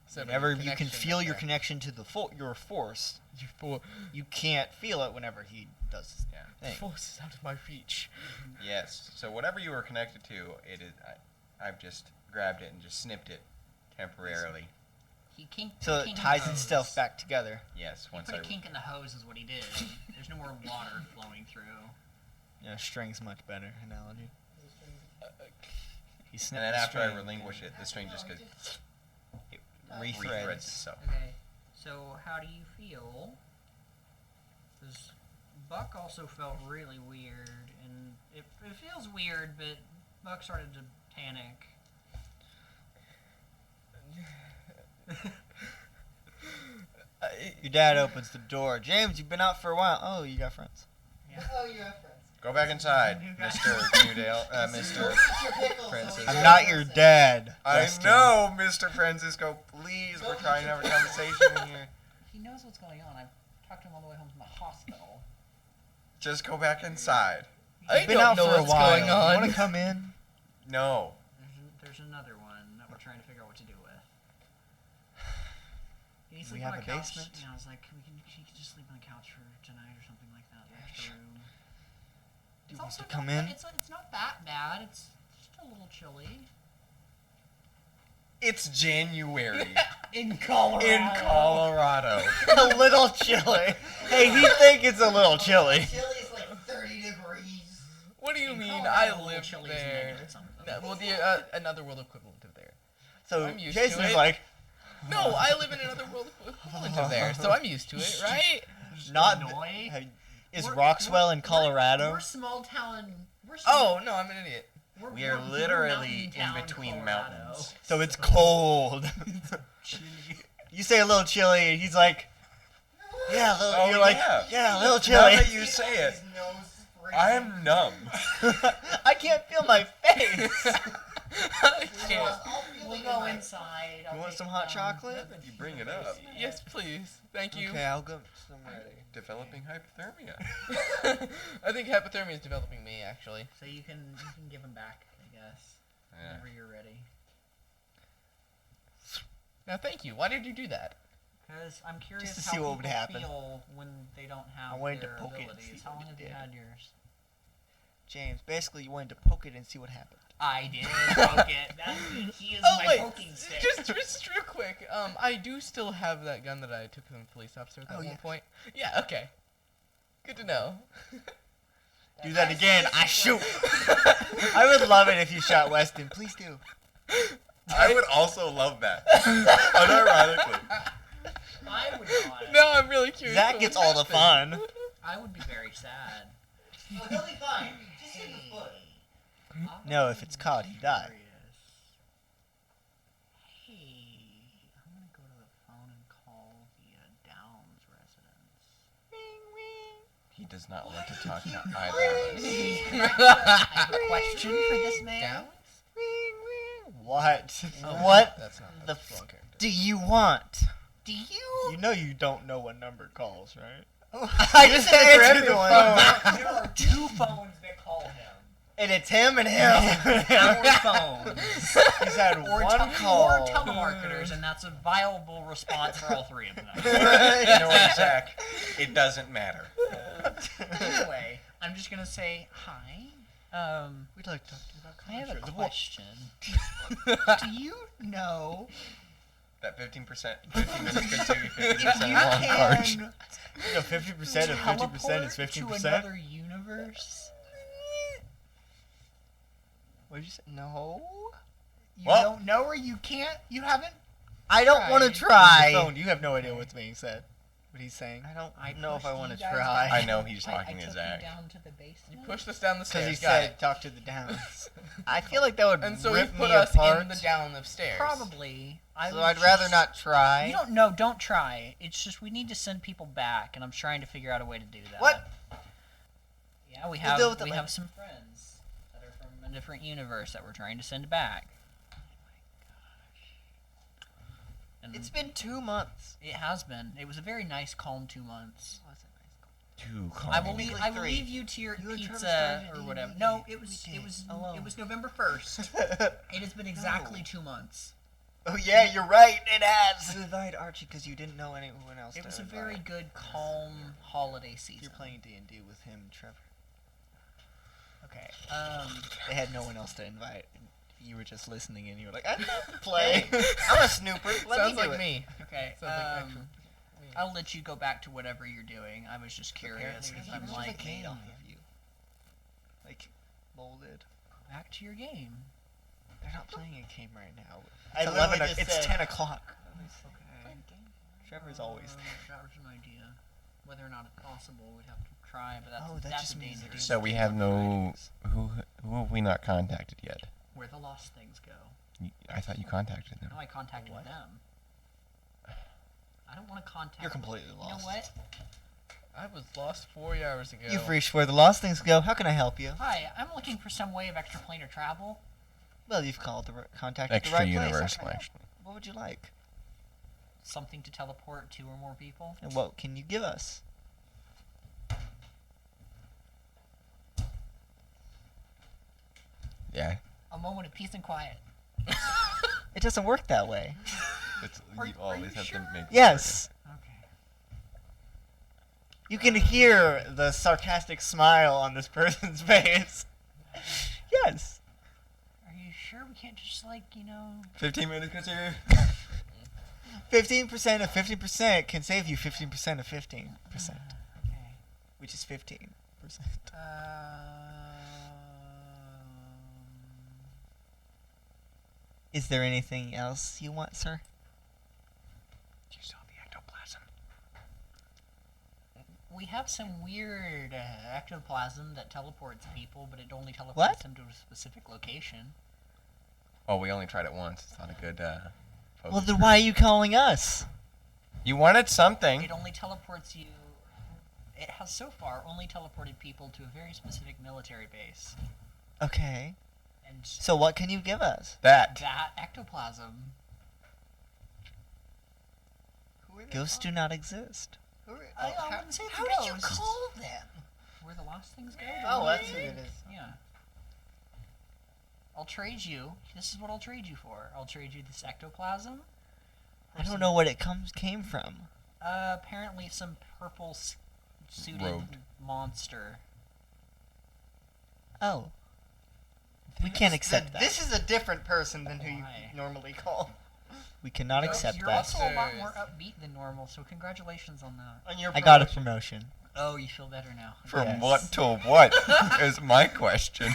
[SPEAKER 4] Severing
[SPEAKER 2] whenever
[SPEAKER 4] the
[SPEAKER 2] you can
[SPEAKER 4] connection
[SPEAKER 2] feel
[SPEAKER 4] right
[SPEAKER 2] your
[SPEAKER 4] there.
[SPEAKER 2] connection to the your force,
[SPEAKER 4] You
[SPEAKER 2] you can't feel it whenever he does his
[SPEAKER 1] Yeah.
[SPEAKER 4] the
[SPEAKER 2] thing.
[SPEAKER 4] force is out of my reach.
[SPEAKER 1] Yes. So whatever you were connected to, it is. I've just grabbed it and just snipped it temporarily.
[SPEAKER 3] He kinked.
[SPEAKER 2] So
[SPEAKER 3] a
[SPEAKER 2] it
[SPEAKER 3] kink in
[SPEAKER 2] ties
[SPEAKER 3] the
[SPEAKER 2] itself
[SPEAKER 3] hose.
[SPEAKER 2] back together.
[SPEAKER 1] Yes.
[SPEAKER 3] He
[SPEAKER 1] Once
[SPEAKER 3] put
[SPEAKER 1] I.
[SPEAKER 3] a kink in the hose is what he did. There's no more water flowing through.
[SPEAKER 2] You know, string's much better analogy. He
[SPEAKER 1] And
[SPEAKER 2] snipped
[SPEAKER 1] then
[SPEAKER 2] the
[SPEAKER 1] after I
[SPEAKER 2] string,
[SPEAKER 1] relinquish it, the string just goes.
[SPEAKER 2] it
[SPEAKER 1] Rethreads
[SPEAKER 2] rethreads.
[SPEAKER 1] itself.
[SPEAKER 3] Okay. So how do you feel? Because Buck also felt really weird, and it feels weird, but Buck started to panic.
[SPEAKER 2] Your dad opens the door. James, you've been out for a while. Oh, you got friends.
[SPEAKER 3] Yeah.
[SPEAKER 5] Oh, you have friends.
[SPEAKER 1] Go back inside,
[SPEAKER 3] New guy.
[SPEAKER 1] Mr. Newdale. Mr.
[SPEAKER 5] Your pickles,
[SPEAKER 1] Francis.
[SPEAKER 5] always
[SPEAKER 2] I'm not
[SPEAKER 5] have
[SPEAKER 2] your
[SPEAKER 5] friends.
[SPEAKER 2] dad.
[SPEAKER 1] I
[SPEAKER 2] Weston.
[SPEAKER 1] know, Mr. Francisco. Please, we're trying to have a conversation in here.
[SPEAKER 3] He knows what's going on. I've talked to him all the way home from the hospital.
[SPEAKER 1] Just go back inside.
[SPEAKER 4] I
[SPEAKER 2] You've been
[SPEAKER 4] don't
[SPEAKER 2] out
[SPEAKER 4] know
[SPEAKER 2] for a
[SPEAKER 4] what's
[SPEAKER 2] while.
[SPEAKER 4] going
[SPEAKER 2] You
[SPEAKER 4] on.
[SPEAKER 2] want to come in?
[SPEAKER 1] No.
[SPEAKER 3] There's another one that we're trying to figure out what to do with. Can you
[SPEAKER 2] We
[SPEAKER 3] sleep
[SPEAKER 2] have
[SPEAKER 3] on
[SPEAKER 2] a
[SPEAKER 3] couch?
[SPEAKER 2] basement.
[SPEAKER 3] Yeah, I was like, she could just sleep on the couch for tonight or something like that.
[SPEAKER 2] Yeah,
[SPEAKER 3] Extra
[SPEAKER 2] sure.
[SPEAKER 3] room.
[SPEAKER 2] Do you
[SPEAKER 3] It's
[SPEAKER 2] want
[SPEAKER 3] also
[SPEAKER 2] to come
[SPEAKER 3] not,
[SPEAKER 2] in?
[SPEAKER 3] It's not that bad. It's just a little chilly.
[SPEAKER 1] It's January
[SPEAKER 3] In Colorado.
[SPEAKER 1] in Colorado.
[SPEAKER 2] A little chilly. Hey, he think it's a little chilly.
[SPEAKER 5] Chili is like 30 degrees.
[SPEAKER 4] What do you
[SPEAKER 3] In
[SPEAKER 4] mean?
[SPEAKER 3] Colorado,
[SPEAKER 4] I
[SPEAKER 3] a little
[SPEAKER 4] live
[SPEAKER 3] chilly is
[SPEAKER 4] there.
[SPEAKER 3] negative something.
[SPEAKER 4] No, well, the another world equivalent of there.
[SPEAKER 2] So
[SPEAKER 4] I'm used to
[SPEAKER 2] Jason's
[SPEAKER 4] it.
[SPEAKER 2] like,
[SPEAKER 4] No, I live in another world equivalent of there, so I'm used to it, right?
[SPEAKER 2] not.
[SPEAKER 3] Illinois?
[SPEAKER 2] Is
[SPEAKER 3] We're-
[SPEAKER 2] Roxwell in Colorado?
[SPEAKER 3] We're small town. We're small,
[SPEAKER 4] Oh no, I'm an idiot.
[SPEAKER 1] We are
[SPEAKER 3] we're
[SPEAKER 1] literally
[SPEAKER 3] mountain
[SPEAKER 1] in
[SPEAKER 3] town,
[SPEAKER 1] between
[SPEAKER 3] Colorado.
[SPEAKER 1] mountains.
[SPEAKER 2] So it's cold. You say a little chilly, and he's like, yeah, a little,
[SPEAKER 1] Oh,
[SPEAKER 2] you're like,
[SPEAKER 1] yeah.
[SPEAKER 2] yeah, a little
[SPEAKER 1] Now
[SPEAKER 2] chilly.
[SPEAKER 1] that you say it,
[SPEAKER 5] His nose springs.
[SPEAKER 1] I'm numb.
[SPEAKER 2] I can't feel my face.
[SPEAKER 4] I can't.
[SPEAKER 5] I'll feel
[SPEAKER 3] We'll
[SPEAKER 5] it
[SPEAKER 3] go
[SPEAKER 5] in my-
[SPEAKER 3] inside.
[SPEAKER 2] You
[SPEAKER 3] I'll
[SPEAKER 2] want
[SPEAKER 3] take
[SPEAKER 2] some
[SPEAKER 3] it
[SPEAKER 2] hot
[SPEAKER 3] down.
[SPEAKER 2] chocolate?
[SPEAKER 1] You bring it up.
[SPEAKER 4] Yes, please. Thank you.
[SPEAKER 2] Okay, I'll go. I'm ready.
[SPEAKER 1] Developing hypothermia.
[SPEAKER 4] I think hypothermia is developing me, actually.
[SPEAKER 3] So you can give them back, I guess,
[SPEAKER 1] Yeah.
[SPEAKER 3] whenever you're ready.
[SPEAKER 4] Now, thank you. Why did you do that?
[SPEAKER 3] Because I'm curious
[SPEAKER 2] to
[SPEAKER 3] how
[SPEAKER 2] see what would
[SPEAKER 3] people
[SPEAKER 2] happen.
[SPEAKER 3] feel when they don't have
[SPEAKER 2] I wanted to
[SPEAKER 3] their
[SPEAKER 2] poke it and
[SPEAKER 3] abilities.
[SPEAKER 2] see
[SPEAKER 3] How
[SPEAKER 2] what
[SPEAKER 3] long
[SPEAKER 2] it
[SPEAKER 3] have you
[SPEAKER 2] did.
[SPEAKER 3] had yours?
[SPEAKER 2] James, basically, you wanted to poke it and see what happened.
[SPEAKER 3] I did poke it. That's the key is
[SPEAKER 4] Oh
[SPEAKER 3] my
[SPEAKER 4] wait,
[SPEAKER 3] poking stick.
[SPEAKER 4] just real quick. I do still have that gun that I took from the police officer at
[SPEAKER 2] Oh,
[SPEAKER 4] one
[SPEAKER 2] yeah.
[SPEAKER 4] point. Yeah. Okay. Good to know.
[SPEAKER 2] Do that again, I shoot. I would love it if you shot Weston. Please do.
[SPEAKER 1] I would also love that. Unironically.
[SPEAKER 3] I would not.
[SPEAKER 4] No, I'm really curious.
[SPEAKER 2] Zach
[SPEAKER 4] what
[SPEAKER 2] gets
[SPEAKER 4] would
[SPEAKER 2] all the
[SPEAKER 4] happen.
[SPEAKER 2] fun.
[SPEAKER 3] I would be very sad.
[SPEAKER 5] Oh, he'll be fine. Just hit the foot.
[SPEAKER 2] No, if it's caught, he died.
[SPEAKER 3] Hey, I'm gonna go to the phone and call the Downs residence.
[SPEAKER 1] He does not want to talk to
[SPEAKER 5] Keep
[SPEAKER 1] either of us.
[SPEAKER 3] I have a question for this man.
[SPEAKER 4] Down?
[SPEAKER 2] What?
[SPEAKER 4] Oh,
[SPEAKER 2] What
[SPEAKER 4] That's not
[SPEAKER 2] the
[SPEAKER 4] that's wrong character.
[SPEAKER 2] do you want?
[SPEAKER 3] Do you?
[SPEAKER 2] You know you don't know what number calls, right?
[SPEAKER 5] I
[SPEAKER 2] just
[SPEAKER 5] just
[SPEAKER 2] answered
[SPEAKER 5] answered
[SPEAKER 2] the
[SPEAKER 5] everyone.
[SPEAKER 2] phone.
[SPEAKER 3] There are two phones that call him.
[SPEAKER 2] And it's him and him.
[SPEAKER 3] Our phones.
[SPEAKER 2] He's had
[SPEAKER 3] Or,
[SPEAKER 2] one call.
[SPEAKER 3] or telemarketers, and that's a viable response for all three of them.
[SPEAKER 1] You know what, Zach? It doesn't matter.
[SPEAKER 3] Anyway, I'm just gonna say hi.
[SPEAKER 2] We'd like to talk to you about
[SPEAKER 3] I have a
[SPEAKER 2] contracts.
[SPEAKER 3] question. Do you know
[SPEAKER 1] That 15%, 15 minutes could save you
[SPEAKER 3] if
[SPEAKER 1] 50%
[SPEAKER 3] you
[SPEAKER 1] long charge.
[SPEAKER 3] can
[SPEAKER 2] No, 50% of 50%
[SPEAKER 3] teleport
[SPEAKER 2] is
[SPEAKER 3] to
[SPEAKER 2] 50%.
[SPEAKER 3] another universe?
[SPEAKER 2] What did you say? No.
[SPEAKER 3] You
[SPEAKER 1] Well-
[SPEAKER 3] don't know, or you can't? You haven't?
[SPEAKER 2] I don't want to
[SPEAKER 3] Tried.
[SPEAKER 2] try. Phone. You have no idea what's being said. What he's saying. I don't know if I
[SPEAKER 3] pushed
[SPEAKER 2] want
[SPEAKER 3] you
[SPEAKER 2] to
[SPEAKER 3] guys
[SPEAKER 2] try.
[SPEAKER 1] I know he's
[SPEAKER 3] I
[SPEAKER 1] talking to
[SPEAKER 3] took
[SPEAKER 1] Zach.
[SPEAKER 3] you down to the basement.
[SPEAKER 4] You pushed us down the
[SPEAKER 2] Because
[SPEAKER 4] stairs.
[SPEAKER 2] he
[SPEAKER 4] got
[SPEAKER 2] said,
[SPEAKER 4] it.
[SPEAKER 2] talk to the Downs. I feel like that would
[SPEAKER 4] And so he
[SPEAKER 2] rip
[SPEAKER 4] put
[SPEAKER 2] me
[SPEAKER 4] us
[SPEAKER 2] apart.
[SPEAKER 4] in the down of stairs.
[SPEAKER 3] Probably.
[SPEAKER 2] So I'd rather not try.
[SPEAKER 3] You don't know. Don't try. It's just we need to send people back, and I'm trying to figure out a way to do that.
[SPEAKER 2] What?
[SPEAKER 3] Yeah, we
[SPEAKER 2] We'll
[SPEAKER 3] have
[SPEAKER 2] deal with it
[SPEAKER 3] we
[SPEAKER 2] later.
[SPEAKER 3] have some friends that are from a different universe that we're trying to send back. And
[SPEAKER 2] It's been 2 months.
[SPEAKER 3] it has been. It was a very nice, calm 2 months.
[SPEAKER 1] Too
[SPEAKER 3] I will
[SPEAKER 1] calm.
[SPEAKER 3] leave.
[SPEAKER 2] Technically
[SPEAKER 3] I will
[SPEAKER 2] 3.
[SPEAKER 3] leave you to your
[SPEAKER 2] You and Trevor
[SPEAKER 3] pizza
[SPEAKER 2] started
[SPEAKER 3] or
[SPEAKER 2] D&D.
[SPEAKER 3] whatever. No, it
[SPEAKER 2] We
[SPEAKER 3] was.
[SPEAKER 2] did,
[SPEAKER 3] It was.
[SPEAKER 2] alone.
[SPEAKER 3] It was November 1st. It has been exactly
[SPEAKER 2] No.
[SPEAKER 3] 2 months.
[SPEAKER 2] Oh yeah, you're right. It has. You invite Archie because you didn't know anyone else.
[SPEAKER 3] It
[SPEAKER 2] to
[SPEAKER 3] was a
[SPEAKER 2] invite.
[SPEAKER 3] very good, calm holiday season.
[SPEAKER 2] You're playing D&D with him and Trevor.
[SPEAKER 3] Okay.
[SPEAKER 2] They had no one else to invite. You were just listening and you were like, I'd love to play. I'm a snooper. Let
[SPEAKER 4] Sounds
[SPEAKER 2] me do
[SPEAKER 4] like
[SPEAKER 2] it.
[SPEAKER 4] me.
[SPEAKER 3] Okay.
[SPEAKER 4] Sounds like actual me.
[SPEAKER 3] I'll let you go back to whatever you're doing. I was just curious
[SPEAKER 2] Apparently,
[SPEAKER 3] because
[SPEAKER 2] he
[SPEAKER 3] I'm
[SPEAKER 2] was
[SPEAKER 3] like,
[SPEAKER 2] just a cane off of you. Like, molded.
[SPEAKER 3] back to your game.
[SPEAKER 2] They're not playing a game right now.
[SPEAKER 5] I
[SPEAKER 2] It's
[SPEAKER 5] literally
[SPEAKER 2] 11.
[SPEAKER 5] just
[SPEAKER 2] It's
[SPEAKER 5] said-
[SPEAKER 2] 10 o'clock.
[SPEAKER 3] Okay.
[SPEAKER 2] Trevor's always
[SPEAKER 3] That was an idea. Whether or not it's possible, we'd have to try, but that's
[SPEAKER 2] Oh, that
[SPEAKER 3] that's
[SPEAKER 2] just
[SPEAKER 3] a
[SPEAKER 2] means
[SPEAKER 3] dangerous.
[SPEAKER 1] So we have no. Who have we not contacted yet?
[SPEAKER 3] Where the lost things go.
[SPEAKER 1] I thought you contacted them.
[SPEAKER 3] No, I contacted them. I don't want to contact.
[SPEAKER 2] You're completely
[SPEAKER 3] You know
[SPEAKER 2] lost.
[SPEAKER 3] what?
[SPEAKER 4] I was lost 4 hours ago.
[SPEAKER 2] You've reached where the lost things go. How can I help you?
[SPEAKER 3] Hi, I'm looking for some way of extraplanar travel.
[SPEAKER 2] Well, you've called contacted
[SPEAKER 1] Extra
[SPEAKER 2] the right
[SPEAKER 1] universal,
[SPEAKER 2] place. How can I help?
[SPEAKER 1] actually.
[SPEAKER 2] What would you like?
[SPEAKER 3] Something to teleport 2 or more people.
[SPEAKER 2] And what can you give us?
[SPEAKER 1] Yeah.
[SPEAKER 3] A moment of peace and quiet.
[SPEAKER 2] It doesn't work that way.
[SPEAKER 1] It's,
[SPEAKER 3] Are
[SPEAKER 1] you
[SPEAKER 3] you
[SPEAKER 1] always have
[SPEAKER 3] sure?
[SPEAKER 1] to make.
[SPEAKER 2] Yes.
[SPEAKER 3] Okay.
[SPEAKER 2] You can hear the sarcastic smile on this person's face. Yes.
[SPEAKER 3] Are you sure we can't just
[SPEAKER 1] 15 minutes could save
[SPEAKER 2] 15% of 50% can save you 15% of 15%,
[SPEAKER 3] Okay.
[SPEAKER 2] which is 15. Is there anything else you want, sir?
[SPEAKER 1] You saw the ectoplasm.
[SPEAKER 3] We have some weird ectoplasm that teleports people, but it only teleports
[SPEAKER 2] What?
[SPEAKER 3] them to a specific location.
[SPEAKER 1] Oh, we only tried it once. It's not a good.
[SPEAKER 2] Well, then why are you calling us?
[SPEAKER 1] You wanted something.
[SPEAKER 3] It only teleports you. It has so far only teleported people to a very specific military base.
[SPEAKER 2] Okay.
[SPEAKER 3] And
[SPEAKER 2] So what can you give us?
[SPEAKER 1] That.
[SPEAKER 3] that ectoplasm.
[SPEAKER 5] Who are they
[SPEAKER 2] Ghosts do
[SPEAKER 5] called?
[SPEAKER 2] not exist.
[SPEAKER 5] Who are,
[SPEAKER 3] I
[SPEAKER 5] how,
[SPEAKER 3] wouldn't say
[SPEAKER 5] how
[SPEAKER 3] the
[SPEAKER 5] did you
[SPEAKER 3] ghosts.
[SPEAKER 5] call them?
[SPEAKER 3] Where the lost things go.
[SPEAKER 5] Oh,
[SPEAKER 3] don't
[SPEAKER 5] that's
[SPEAKER 3] they?
[SPEAKER 5] who it is.
[SPEAKER 3] Yeah. I'll trade you. This is what I'll trade you for. I'll trade you this ectoplasm.
[SPEAKER 2] I don't know what it came from.
[SPEAKER 3] Apparently some purple suited
[SPEAKER 1] Robed.
[SPEAKER 3] monster.
[SPEAKER 2] Oh. We can't accept that.
[SPEAKER 5] This is a different person than who you
[SPEAKER 3] Why?
[SPEAKER 5] normally call.
[SPEAKER 2] We cannot
[SPEAKER 4] You're-
[SPEAKER 2] accept
[SPEAKER 3] You're
[SPEAKER 2] that.
[SPEAKER 3] also a lot
[SPEAKER 4] Monsters.
[SPEAKER 3] more upbeat than normal, so congratulations on that.
[SPEAKER 5] On your
[SPEAKER 2] I got a
[SPEAKER 5] promotion.
[SPEAKER 2] promotion.
[SPEAKER 3] Oh, you feel better now.
[SPEAKER 1] From
[SPEAKER 2] Yes.
[SPEAKER 1] what to what is my question.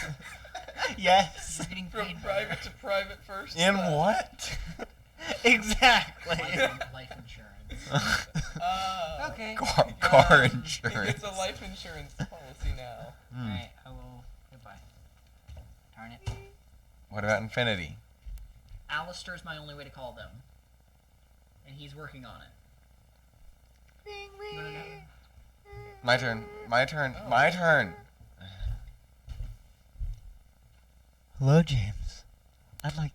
[SPEAKER 2] Yes.
[SPEAKER 3] You're getting
[SPEAKER 4] From
[SPEAKER 3] paid
[SPEAKER 4] private to private first.
[SPEAKER 1] In
[SPEAKER 4] class.
[SPEAKER 1] what?
[SPEAKER 2] Exactly.
[SPEAKER 3] Life insurance. Okay.
[SPEAKER 1] Car
[SPEAKER 4] He
[SPEAKER 1] insurance.
[SPEAKER 4] gets a life insurance policy now.
[SPEAKER 1] Hmm.
[SPEAKER 3] Alright, I will. Goodbye. Darn it.
[SPEAKER 1] What about Infinity?
[SPEAKER 3] Alistair's my only way to call them. And he's working on it. You wanna know?
[SPEAKER 1] My turn. My turn.
[SPEAKER 4] Oh.
[SPEAKER 1] My turn.
[SPEAKER 2] Hello, James. I'd like.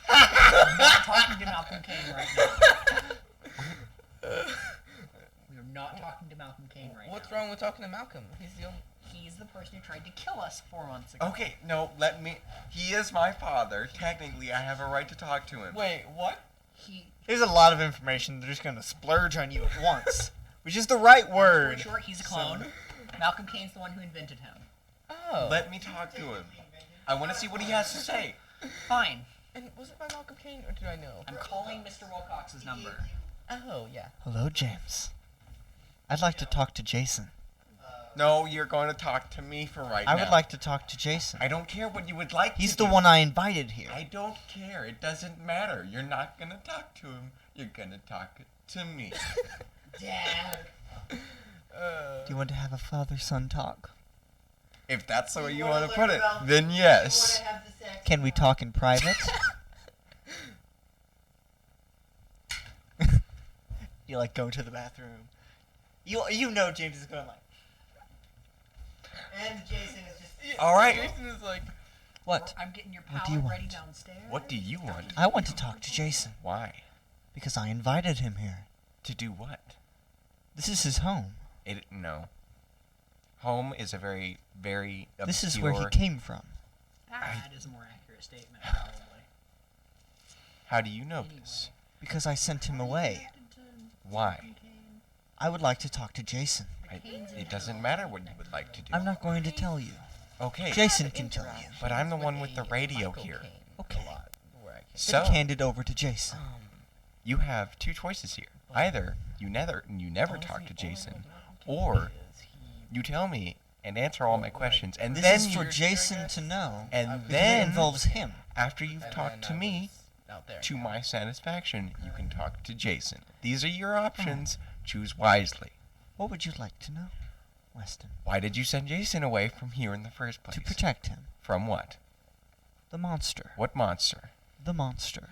[SPEAKER 3] I'm not talking to Malcolm Kane right now. We are not talking to Malcolm Kane right
[SPEAKER 4] What's
[SPEAKER 3] now.
[SPEAKER 4] wrong with talking to Malcolm? He's the only.
[SPEAKER 3] He's the person who tried to kill us 4 months ago.
[SPEAKER 1] Okay, no, let me. He is my father. Technically, I have a right to talk to him.
[SPEAKER 4] Wait, what?
[SPEAKER 3] He,
[SPEAKER 2] There's a lot of information. They're just gonna splurge on you at once, which is the right
[SPEAKER 3] for
[SPEAKER 2] word.
[SPEAKER 3] short, he's a clone. Malcolm Kane's the one who invented him.
[SPEAKER 4] Oh.
[SPEAKER 1] Let me talk to him. I want to see what he has to say.
[SPEAKER 3] Fine.
[SPEAKER 4] And was it by Malcolm Kane or did I know?
[SPEAKER 3] I'm calling Mr. Wilcox's number.
[SPEAKER 4] Oh yeah.
[SPEAKER 2] Hello, James. I'd like to talk to Jason.
[SPEAKER 1] No, you're going to talk to me for right now.
[SPEAKER 2] I would like to talk to Jason.
[SPEAKER 1] I don't care what you would like
[SPEAKER 2] He's
[SPEAKER 1] to
[SPEAKER 2] the
[SPEAKER 1] do.
[SPEAKER 2] one I invited here.
[SPEAKER 1] I don't care. It doesn't matter. You're not going to talk to him. You're going to talk to me.
[SPEAKER 5] Dad.
[SPEAKER 2] Do you want to have a father-son talk?
[SPEAKER 1] If that's the way you
[SPEAKER 5] wanna
[SPEAKER 1] want to put
[SPEAKER 5] learn
[SPEAKER 1] it,
[SPEAKER 5] about-
[SPEAKER 1] then
[SPEAKER 5] You
[SPEAKER 1] yes.
[SPEAKER 5] wanna have the sex
[SPEAKER 2] Can we
[SPEAKER 5] now?
[SPEAKER 2] talk in private? You like go to the bathroom. You know James is going like.
[SPEAKER 5] And Jason is just.
[SPEAKER 1] All right.
[SPEAKER 4] Jason is like,
[SPEAKER 2] What?
[SPEAKER 3] I'm getting your
[SPEAKER 2] What do you
[SPEAKER 3] pallet ready
[SPEAKER 2] want?
[SPEAKER 3] downstairs.
[SPEAKER 1] What do you want?
[SPEAKER 2] I want to talk to Jason
[SPEAKER 1] Why?
[SPEAKER 2] because I invited him here.
[SPEAKER 1] To do what?
[SPEAKER 2] This is his home.
[SPEAKER 1] No. Home is a very, very obscure...
[SPEAKER 2] This is where he came from.
[SPEAKER 3] That is a more accurate statement, probably.
[SPEAKER 1] How do you know this?
[SPEAKER 2] Because I sent him away.
[SPEAKER 1] Why?
[SPEAKER 2] I would like to talk to Jason.
[SPEAKER 1] It doesn't matter what you would like to do.
[SPEAKER 2] I'm not going to tell you.
[SPEAKER 1] Okay.
[SPEAKER 2] Jason can tell you.
[SPEAKER 1] But I'm the one with the radio here.
[SPEAKER 2] Okay.
[SPEAKER 4] a lot where I can.
[SPEAKER 1] So,
[SPEAKER 2] Then hand it over to Jason.
[SPEAKER 1] you have two choices here. Either you never talk to Jason, or you tell me and answer all my questions, and
[SPEAKER 2] This
[SPEAKER 1] then
[SPEAKER 2] is for
[SPEAKER 1] you,
[SPEAKER 2] Jason to know.
[SPEAKER 1] and
[SPEAKER 2] Because it
[SPEAKER 1] then
[SPEAKER 2] involves him.
[SPEAKER 1] after you've talked to me,
[SPEAKER 4] out there.
[SPEAKER 1] to my satisfaction, you can talk to Jason. These are your options. Choose wisely.
[SPEAKER 2] What would you like to know, Weston?
[SPEAKER 1] Why did you send Jason away from here in the first place?
[SPEAKER 2] To protect him.
[SPEAKER 1] From what?
[SPEAKER 2] The monster.
[SPEAKER 1] What monster?
[SPEAKER 2] The monster.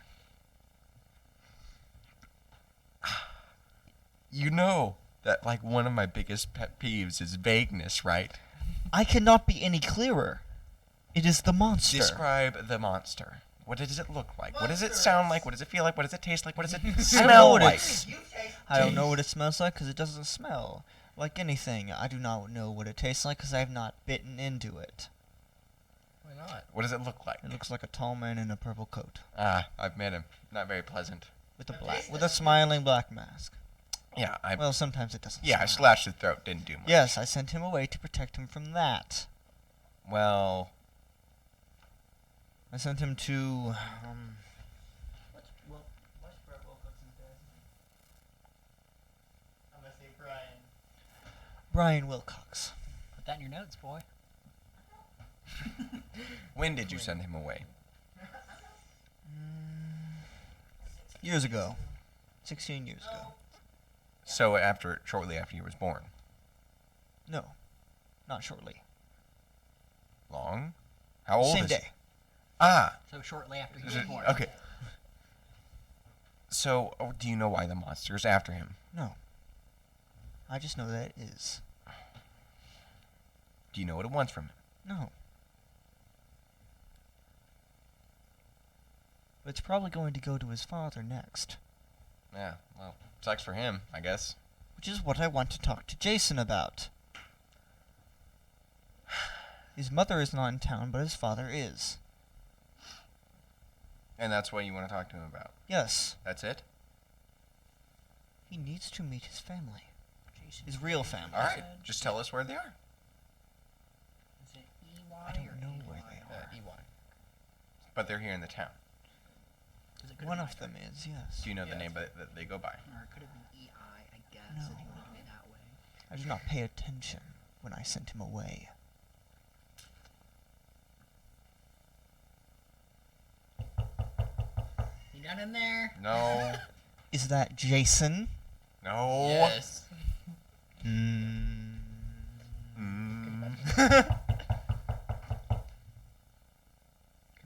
[SPEAKER 1] You know that like one of my biggest pet peeves is vagueness, right?
[SPEAKER 2] I cannot be any clearer. It is the monster.
[SPEAKER 1] Describe the monster. What does it look like? What does it sound like? What does it feel like? What does it taste like? What does it
[SPEAKER 2] I don't know
[SPEAKER 1] smell
[SPEAKER 2] what
[SPEAKER 1] like?
[SPEAKER 2] it's.
[SPEAKER 5] You taste.
[SPEAKER 2] I don't know what it smells like because it doesn't smell like anything. I do not know what it tastes like because I have not bitten into it.
[SPEAKER 4] Why not?
[SPEAKER 1] What does it look like?
[SPEAKER 2] It looks like a tall man in a purple coat
[SPEAKER 1] Ah, I've met him. Not very pleasant.
[SPEAKER 2] with a smiling black mask.
[SPEAKER 1] Yeah,
[SPEAKER 2] Well, sometimes it doesn't.
[SPEAKER 1] I
[SPEAKER 2] smile.
[SPEAKER 1] slashed his throat. Didn't do much.
[SPEAKER 2] Yes, I sent him away to protect him from that.
[SPEAKER 1] Well,
[SPEAKER 2] I sent him to.
[SPEAKER 5] What's Brett Wilcox's dad's name? I'm gonna say Brian.
[SPEAKER 2] Brian Wilcox, a
[SPEAKER 3] that in your notes, boy.
[SPEAKER 1] When did you send him away?
[SPEAKER 2] Years ago. 16 years ago.
[SPEAKER 1] So shortly after he was born.
[SPEAKER 2] No. Not shortly.
[SPEAKER 1] Long? How old
[SPEAKER 2] Same
[SPEAKER 1] is he?
[SPEAKER 2] day.
[SPEAKER 1] Ah.
[SPEAKER 3] So shortly after he
[SPEAKER 1] Is
[SPEAKER 3] was
[SPEAKER 1] it-
[SPEAKER 3] born.
[SPEAKER 1] okay. So, do you know why the monster is after him?
[SPEAKER 2] No. I just know that it is.
[SPEAKER 1] Do you know what it wants from him?
[SPEAKER 2] No. But it's probably going to go to his father next.
[SPEAKER 1] Yeah, well, sucks for him, I guess.
[SPEAKER 2] Which is what I want to talk to Jason about. His mother is not in town, but his father is.
[SPEAKER 1] And that's what you want to talk to him about.
[SPEAKER 2] Yes.
[SPEAKER 1] That's it?
[SPEAKER 2] He needs to meet his family.
[SPEAKER 3] Jason
[SPEAKER 2] His real
[SPEAKER 3] Statham
[SPEAKER 2] family.
[SPEAKER 1] Alright,
[SPEAKER 3] said-
[SPEAKER 1] just tell us where they are.
[SPEAKER 3] Is it EY
[SPEAKER 2] I don't
[SPEAKER 3] or
[SPEAKER 2] know
[SPEAKER 3] AY?
[SPEAKER 2] where they are.
[SPEAKER 1] EY. But they're here in the town.
[SPEAKER 3] 'Cause it could
[SPEAKER 2] One
[SPEAKER 3] have
[SPEAKER 2] of
[SPEAKER 3] been
[SPEAKER 2] them is, yes.
[SPEAKER 1] Do you know the
[SPEAKER 4] Yeah.
[SPEAKER 1] name that they go by?
[SPEAKER 3] Or it could have been EI, I guess,
[SPEAKER 2] No.
[SPEAKER 3] if you want to do it that way.
[SPEAKER 2] I did not pay attention when I sent him away.
[SPEAKER 3] You done in there?
[SPEAKER 1] No.
[SPEAKER 2] Is that Jason?
[SPEAKER 1] No.
[SPEAKER 4] Yes.
[SPEAKER 2] Mm.
[SPEAKER 3] Can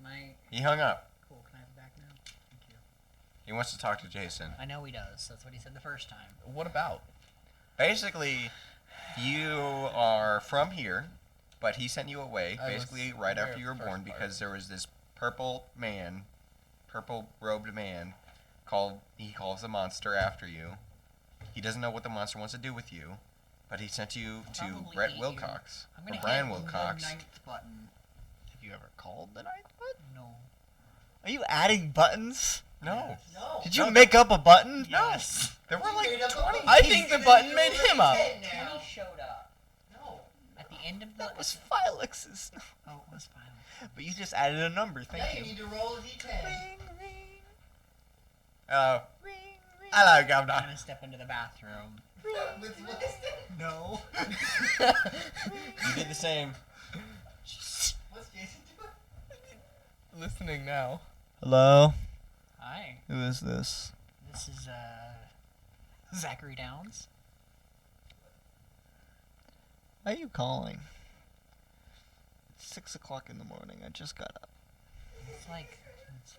[SPEAKER 3] I...
[SPEAKER 1] He hung up.
[SPEAKER 3] Cool, can I have it back now? Thank you.
[SPEAKER 1] He wants to talk to Jason.
[SPEAKER 3] I know he does. That's what he said the first time.
[SPEAKER 4] What about?
[SPEAKER 1] Basically, you are from here, but he sent you away
[SPEAKER 4] I was
[SPEAKER 1] basically right
[SPEAKER 4] aware
[SPEAKER 1] after
[SPEAKER 4] of
[SPEAKER 1] you
[SPEAKER 4] the
[SPEAKER 1] were
[SPEAKER 4] first
[SPEAKER 1] born
[SPEAKER 4] part.
[SPEAKER 1] because there was this purple robed man he calls a monster after you. He doesn't know what the monster wants to do with you, but he sent you to
[SPEAKER 3] Probably
[SPEAKER 1] Brett
[SPEAKER 3] hate you.
[SPEAKER 1] Wilcox
[SPEAKER 3] I'm
[SPEAKER 1] or
[SPEAKER 3] gonna
[SPEAKER 1] Brian
[SPEAKER 3] hit
[SPEAKER 1] Wilcox.
[SPEAKER 3] the ninth button.
[SPEAKER 2] Have you ever called the night button?
[SPEAKER 3] No.
[SPEAKER 2] Are you adding buttons?
[SPEAKER 1] No,
[SPEAKER 5] No.
[SPEAKER 2] Did you
[SPEAKER 1] No,
[SPEAKER 2] make up a button?
[SPEAKER 3] Yes.
[SPEAKER 1] there were
[SPEAKER 5] You
[SPEAKER 1] like
[SPEAKER 5] made up a
[SPEAKER 1] 20.
[SPEAKER 5] button.
[SPEAKER 4] I think the button made him up.
[SPEAKER 5] Dead now.
[SPEAKER 3] Kenny showed up
[SPEAKER 5] No.
[SPEAKER 3] at the end of the...
[SPEAKER 2] That was Filex's.
[SPEAKER 3] Oh, it was fine.
[SPEAKER 2] But you just added a number.
[SPEAKER 5] Now
[SPEAKER 2] Thank
[SPEAKER 5] you
[SPEAKER 2] you.
[SPEAKER 5] need to roll a d10.
[SPEAKER 2] Ring, ring,
[SPEAKER 1] Oh,
[SPEAKER 2] ring, ring.
[SPEAKER 1] hello,
[SPEAKER 3] I'm
[SPEAKER 1] Governor.
[SPEAKER 3] gonna step into the bathroom.
[SPEAKER 5] With Winston?
[SPEAKER 2] No.
[SPEAKER 1] You did the same.
[SPEAKER 5] What's Jason doing?
[SPEAKER 4] Listening now.
[SPEAKER 2] Hello?
[SPEAKER 3] Hi.
[SPEAKER 2] Who is this?
[SPEAKER 3] This is, Zachary Downs.
[SPEAKER 2] Why are you calling? It's 6 o'clock in the morning. I just got up.
[SPEAKER 3] It's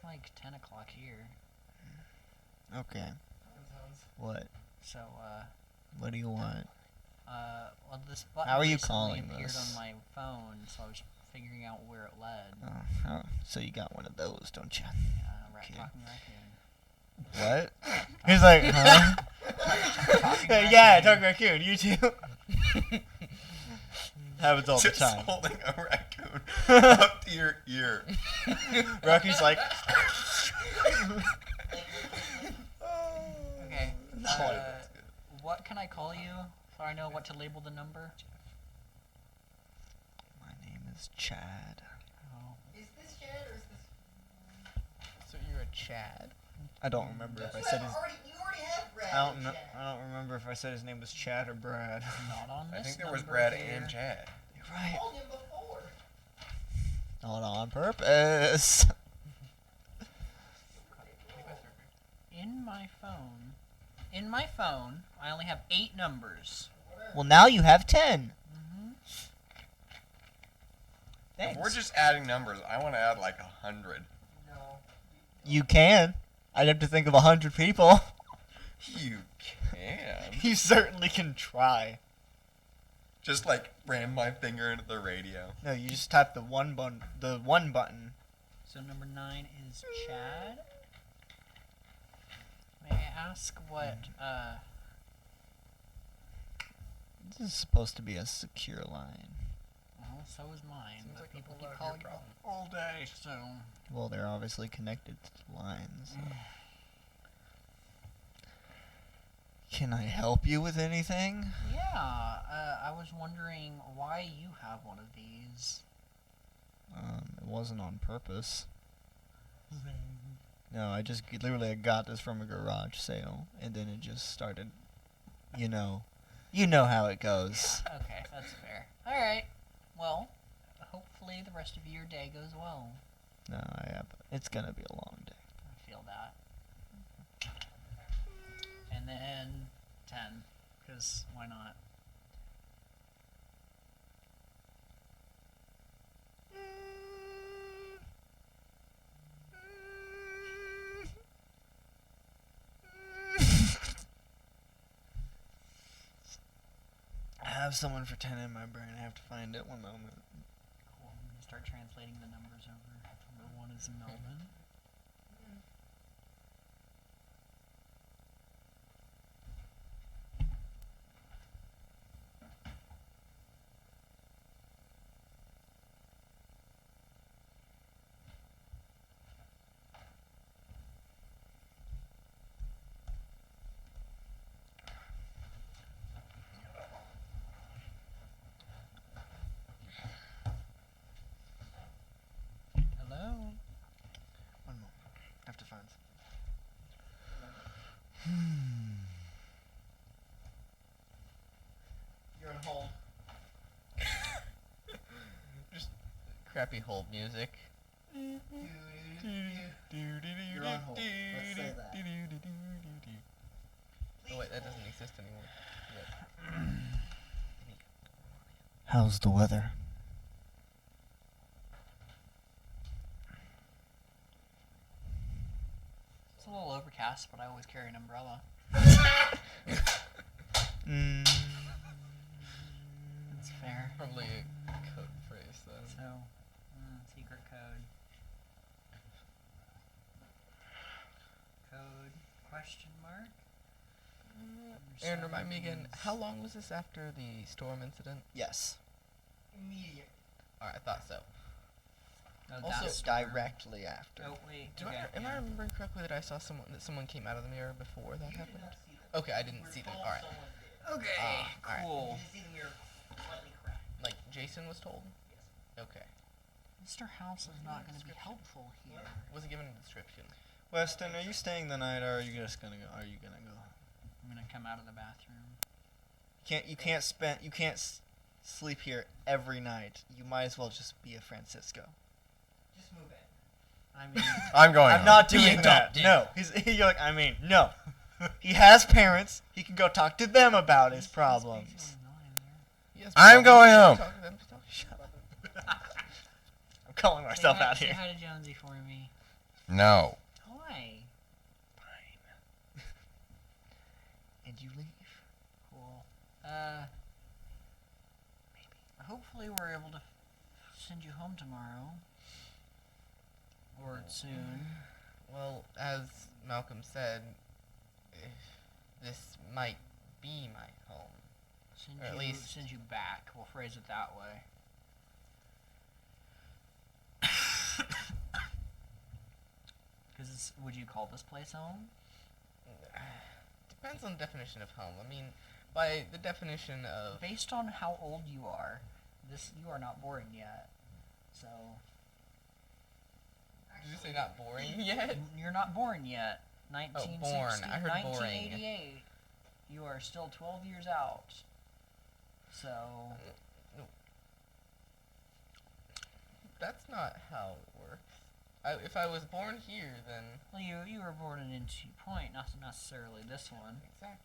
[SPEAKER 3] like 10 o'clock here.
[SPEAKER 2] Okay. What?
[SPEAKER 3] So,
[SPEAKER 2] What do you want?
[SPEAKER 3] well, this button
[SPEAKER 2] How are you
[SPEAKER 3] recently
[SPEAKER 2] calling
[SPEAKER 3] appeared
[SPEAKER 2] this?
[SPEAKER 3] on my phone, so I was figuring out where it led.
[SPEAKER 2] Oh, so you got one of those, don't you?
[SPEAKER 3] Talking raccoon.
[SPEAKER 2] What? He's like, huh?
[SPEAKER 3] Talking
[SPEAKER 2] Yeah,
[SPEAKER 3] raccoon.
[SPEAKER 2] talking raccoon. You too. Happens all the
[SPEAKER 1] Just
[SPEAKER 2] time.
[SPEAKER 1] holding a raccoon up to your ear.
[SPEAKER 2] Rocky's like,
[SPEAKER 3] Okay.
[SPEAKER 2] No,
[SPEAKER 1] that's good.
[SPEAKER 3] What can I call you so I know what to label the number?
[SPEAKER 2] my name is Chad.
[SPEAKER 3] Oh,
[SPEAKER 5] Is this Chad or is this...
[SPEAKER 4] So you're a Chad.
[SPEAKER 2] I don't remember if I
[SPEAKER 5] You
[SPEAKER 2] said
[SPEAKER 5] have
[SPEAKER 2] his.
[SPEAKER 5] you already have Brad
[SPEAKER 2] I don't
[SPEAKER 5] and
[SPEAKER 2] know.
[SPEAKER 5] Chad.
[SPEAKER 2] I don't remember if I said his name was Chad or Brad.
[SPEAKER 3] not on this
[SPEAKER 1] I think there was
[SPEAKER 3] number
[SPEAKER 1] Brad
[SPEAKER 3] here.
[SPEAKER 1] and Chad.
[SPEAKER 2] You're
[SPEAKER 5] I
[SPEAKER 2] right.
[SPEAKER 5] called him before.
[SPEAKER 2] Not on purpose.
[SPEAKER 3] In my phone, I only have 8 numbers.
[SPEAKER 2] Well, now you have 10.
[SPEAKER 3] Mm-hmm.
[SPEAKER 2] Thanks.
[SPEAKER 1] If we're just adding numbers, I want to add like 100.
[SPEAKER 5] No.
[SPEAKER 2] You can. I'd have to think of 100 people.
[SPEAKER 1] You can.
[SPEAKER 2] You certainly can try.
[SPEAKER 1] Just like ram my finger into the radio.
[SPEAKER 2] No, you just tap the one button. The one button.
[SPEAKER 3] So number 9 is Chad. May I ask what,
[SPEAKER 2] This is supposed to be a secure line.
[SPEAKER 3] well, so is mine,
[SPEAKER 4] Seems
[SPEAKER 3] but
[SPEAKER 4] like a
[SPEAKER 3] people
[SPEAKER 4] whole
[SPEAKER 3] keep
[SPEAKER 4] lot of
[SPEAKER 3] calling
[SPEAKER 4] your
[SPEAKER 3] me
[SPEAKER 4] problem.
[SPEAKER 3] all day, so...
[SPEAKER 2] Well, they're obviously connected to the lines. Can I help you with anything?
[SPEAKER 3] Yeah, I was wondering why you have one of these.
[SPEAKER 2] It wasn't on purpose. No, I just literally I got this from a garage sale, and then it just started. You know how it goes.
[SPEAKER 3] Okay, that's fair. All right. Well, hopefully the rest of your day goes well.
[SPEAKER 2] No, it's gonna be a long day.
[SPEAKER 3] I feel that. And then 10, because why not?
[SPEAKER 2] I have someone for 10 in my brain. I have to find it. One moment.
[SPEAKER 3] Cool. I'm gonna start translating the numbers over. Number 1 is Melvin. Hello.
[SPEAKER 2] One moment. I have to find something.
[SPEAKER 5] You're on hold.
[SPEAKER 4] Just crappy hold music.
[SPEAKER 5] You're on hold. Let's say that.
[SPEAKER 4] Oh wait, that doesn't exist anymore.
[SPEAKER 2] How's the weather?
[SPEAKER 3] It's a little overcast, but I always carry an umbrella. That's fair.
[SPEAKER 4] Probably a code phrase then.
[SPEAKER 3] So, secret code. Code question mark?
[SPEAKER 4] Aaron, remind me again, how long was this after the storm incident?
[SPEAKER 2] Yes.
[SPEAKER 5] Immediate.
[SPEAKER 4] Alright, I thought so.
[SPEAKER 3] Oh,
[SPEAKER 4] Also,
[SPEAKER 3] that's
[SPEAKER 2] Directly after.
[SPEAKER 3] Oh, wait.
[SPEAKER 4] Do
[SPEAKER 3] okay,
[SPEAKER 4] am I
[SPEAKER 3] yeah.
[SPEAKER 4] remembering correctly that I saw someone came out of the mirror before that
[SPEAKER 5] You did
[SPEAKER 4] happened?
[SPEAKER 5] not see them.
[SPEAKER 4] Okay, I didn't
[SPEAKER 5] You
[SPEAKER 4] see
[SPEAKER 5] were
[SPEAKER 4] them.
[SPEAKER 5] told
[SPEAKER 4] Alright.
[SPEAKER 5] someone did.
[SPEAKER 3] Okay,
[SPEAKER 4] alright.
[SPEAKER 3] cool.
[SPEAKER 5] You didn't see the mirror slightly cracked.
[SPEAKER 4] Like Jason was told?
[SPEAKER 5] Yes.
[SPEAKER 4] Okay.
[SPEAKER 3] Mr. House is not going to be helpful here.
[SPEAKER 4] Wasn't given a description.
[SPEAKER 2] Weston, are you staying the night, or are you just gonna go? Are you gonna go?
[SPEAKER 3] I'm going to come out of the bathroom.
[SPEAKER 2] You can't sleep here every night. You might as well just be a Francisco.
[SPEAKER 5] Just move in.
[SPEAKER 3] I mean,
[SPEAKER 1] I'm going.
[SPEAKER 2] I'm
[SPEAKER 1] home.
[SPEAKER 2] not
[SPEAKER 3] Be
[SPEAKER 2] doing that.
[SPEAKER 3] adopted.
[SPEAKER 2] No, you're like, I mean, no. He has parents. He can go talk to them about his
[SPEAKER 3] he's
[SPEAKER 2] problems.
[SPEAKER 3] speaking online there.
[SPEAKER 4] Yes,
[SPEAKER 1] I'm going home.
[SPEAKER 4] Talk to them, talk to
[SPEAKER 2] Shut up. I'm calling myself
[SPEAKER 3] Say hi-
[SPEAKER 2] out
[SPEAKER 3] say
[SPEAKER 2] here.
[SPEAKER 3] hi to Jonesy for me.
[SPEAKER 1] No.
[SPEAKER 3] Hi.
[SPEAKER 2] And you leave.
[SPEAKER 3] Cool. Hopefully we're able to send you home tomorrow. Or soon.
[SPEAKER 4] Well, as Malcolm said, this might be my home.
[SPEAKER 3] Send
[SPEAKER 4] Or at
[SPEAKER 3] you,
[SPEAKER 4] least-
[SPEAKER 3] send you back. We'll phrase it that way. Because would you call this place home?
[SPEAKER 4] Depends on the definition of home. I mean, by the definition of...
[SPEAKER 3] Based on how old you are, you are not born yet. So
[SPEAKER 4] Did you say not boring yet?
[SPEAKER 3] you're not born yet. 1960,
[SPEAKER 4] born. I heard boring.
[SPEAKER 3] 1988. You are still 12 years out. So
[SPEAKER 4] That's not how it works. If I was born here, then...
[SPEAKER 3] well, you were born in Inchi Point, not necessarily this one.
[SPEAKER 4] Exactly.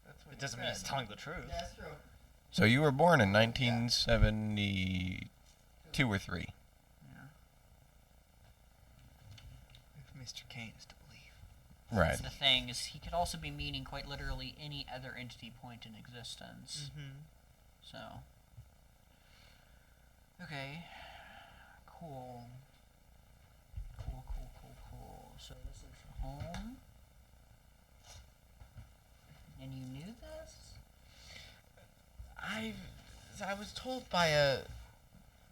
[SPEAKER 4] That's what
[SPEAKER 2] It
[SPEAKER 4] he
[SPEAKER 2] doesn't mean he's
[SPEAKER 4] said.
[SPEAKER 2] telling the truth.
[SPEAKER 5] Yeah, that's true.
[SPEAKER 1] So you were born in 1972 or 3.
[SPEAKER 3] Yeah.
[SPEAKER 2] If Mr. Kane is to believe.
[SPEAKER 1] Right.
[SPEAKER 3] That's the thing is he could also be meaning quite literally any other entity point in existence.
[SPEAKER 2] Mm-hmm.
[SPEAKER 3] So. Okay. Cool. Cool. So this is home. And you knew this?
[SPEAKER 4] I was told by a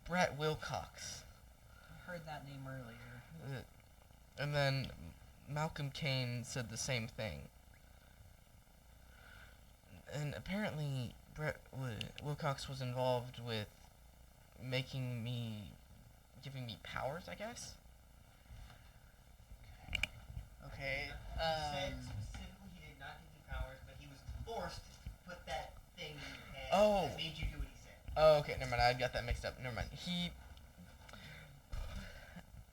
[SPEAKER 4] Brett Wilcox.
[SPEAKER 3] I heard that name earlier.
[SPEAKER 4] And then Malcolm Kane said the same thing. And apparently Brett Wilcox was involved with giving me powers, I guess?
[SPEAKER 2] Okay.
[SPEAKER 5] He said specifically he did not give you powers, but he was forced to put that thing in
[SPEAKER 4] Oh.
[SPEAKER 5] Just made you do what he said.
[SPEAKER 4] Oh, okay, never mind. I got that mixed up. Never mind.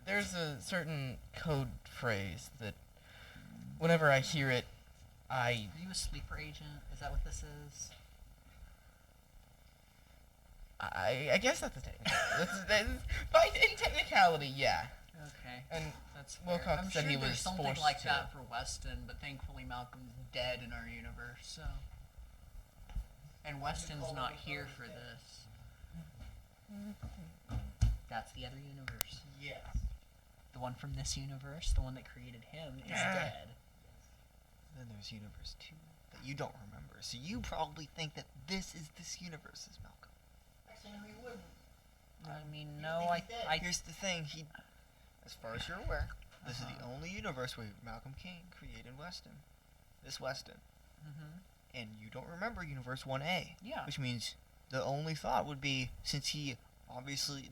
[SPEAKER 4] There's a certain code phrase that whenever I hear it,
[SPEAKER 3] Are you a sleeper agent? Is that what this is?
[SPEAKER 4] I guess that's a technicality. But in technicality, yeah.
[SPEAKER 3] Okay.
[SPEAKER 4] And
[SPEAKER 3] That's
[SPEAKER 4] Wilcox
[SPEAKER 3] fair. I'm
[SPEAKER 4] said
[SPEAKER 3] sure
[SPEAKER 4] he
[SPEAKER 3] there's
[SPEAKER 4] was
[SPEAKER 3] something
[SPEAKER 4] forced
[SPEAKER 3] like
[SPEAKER 4] to.
[SPEAKER 3] that for Weston, but thankfully Malcolm's dead in our universe, so. And Weston's not here for this. That's the other universe.
[SPEAKER 5] Yes.
[SPEAKER 3] The one from this universe, the one that created him, is
[SPEAKER 4] Yeah.
[SPEAKER 3] dead.
[SPEAKER 2] Then there's universe 2 that you don't remember. So you probably think that this is this universe's Malcolm.
[SPEAKER 5] Actually, we wouldn't.
[SPEAKER 3] I mean,
[SPEAKER 5] You
[SPEAKER 3] no,
[SPEAKER 5] think
[SPEAKER 3] I,
[SPEAKER 5] he's dead.
[SPEAKER 3] I,
[SPEAKER 2] Here's the thing, as far as you're aware, this is the
[SPEAKER 3] Uh-huh.
[SPEAKER 2] only universe where Malcolm Kane created Weston. This Weston.
[SPEAKER 3] mhm.
[SPEAKER 2] And you don't remember universe 1A.
[SPEAKER 3] Yeah.
[SPEAKER 2] Which means the only thought would be, since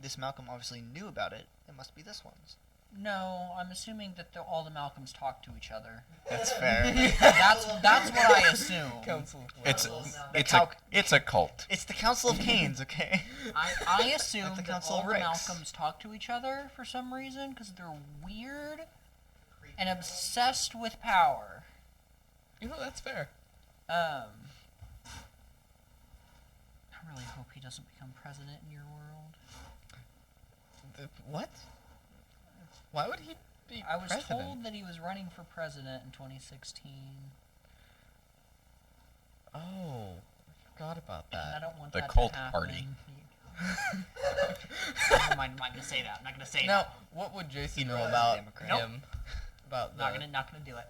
[SPEAKER 2] this Malcolm obviously knew about it, it must be this one's.
[SPEAKER 3] No, I'm assuming that all the Malcolms talk to each other.
[SPEAKER 2] That's fair.
[SPEAKER 3] That's what I assume.
[SPEAKER 4] Council.
[SPEAKER 1] It's
[SPEAKER 2] The
[SPEAKER 1] it's a cult.
[SPEAKER 2] It's the Council of Canes, okay?
[SPEAKER 3] I assume
[SPEAKER 2] Like the
[SPEAKER 3] that
[SPEAKER 2] Council
[SPEAKER 3] all
[SPEAKER 2] of
[SPEAKER 3] the
[SPEAKER 2] Ricks.
[SPEAKER 3] Malcolms talk to each other for some reason because they're weird and obsessed with power.
[SPEAKER 4] You know, that's fair.
[SPEAKER 3] I really hope he doesn't become president in your world.
[SPEAKER 4] What? Why would he be
[SPEAKER 3] I was
[SPEAKER 4] president?
[SPEAKER 3] told that he was running for president in 2016.
[SPEAKER 4] Oh, I forgot about
[SPEAKER 3] And I
[SPEAKER 4] that.
[SPEAKER 3] don't want
[SPEAKER 1] The
[SPEAKER 3] that
[SPEAKER 1] cult
[SPEAKER 3] to happen.
[SPEAKER 1] party.
[SPEAKER 3] Never mind, I'm not gonna say that. I'm not gonna say
[SPEAKER 4] Now,
[SPEAKER 3] that.
[SPEAKER 4] what would Jason
[SPEAKER 2] He'd
[SPEAKER 4] know
[SPEAKER 2] run as a
[SPEAKER 4] about
[SPEAKER 2] Democrat.
[SPEAKER 4] him? About
[SPEAKER 3] Not
[SPEAKER 4] the,
[SPEAKER 3] gonna do it.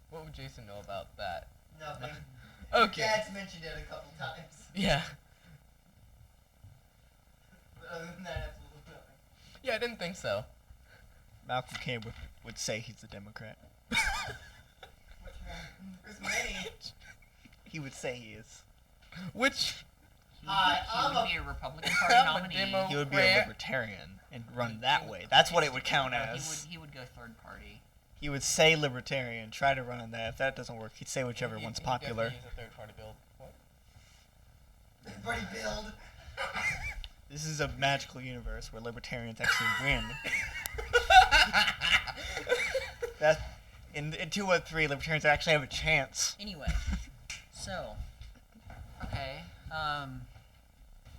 [SPEAKER 4] What would Jason know about that?
[SPEAKER 5] Nothing.
[SPEAKER 4] Okay.
[SPEAKER 5] Dad's mentioned it a couple times.
[SPEAKER 4] Yeah.
[SPEAKER 5] But other than that, absolutely nothing.
[SPEAKER 4] Yeah, I didn't think so.
[SPEAKER 2] Malcolm Kane would say he's a Democrat.
[SPEAKER 5] Which one? There's many.
[SPEAKER 2] He would say he is.
[SPEAKER 4] Which
[SPEAKER 3] He
[SPEAKER 5] Hi, I'm
[SPEAKER 3] would
[SPEAKER 5] a-
[SPEAKER 3] be a Republican Party
[SPEAKER 4] I'm a
[SPEAKER 3] nominee.
[SPEAKER 4] demo-
[SPEAKER 2] He would be a
[SPEAKER 4] Democrat.
[SPEAKER 2] libertarian and run that way. That's what it would count
[SPEAKER 3] No,
[SPEAKER 2] as.
[SPEAKER 3] he would go third party.
[SPEAKER 2] He would say libertarian, try to run on that. If that doesn't work, he'd say whichever one's popular.
[SPEAKER 4] He's a third party build. What?
[SPEAKER 5] Everybody build.
[SPEAKER 2] This is a magical universe where libertarians actually win. That in 213, libertarians actually have a chance.
[SPEAKER 3] Anyway, so okay.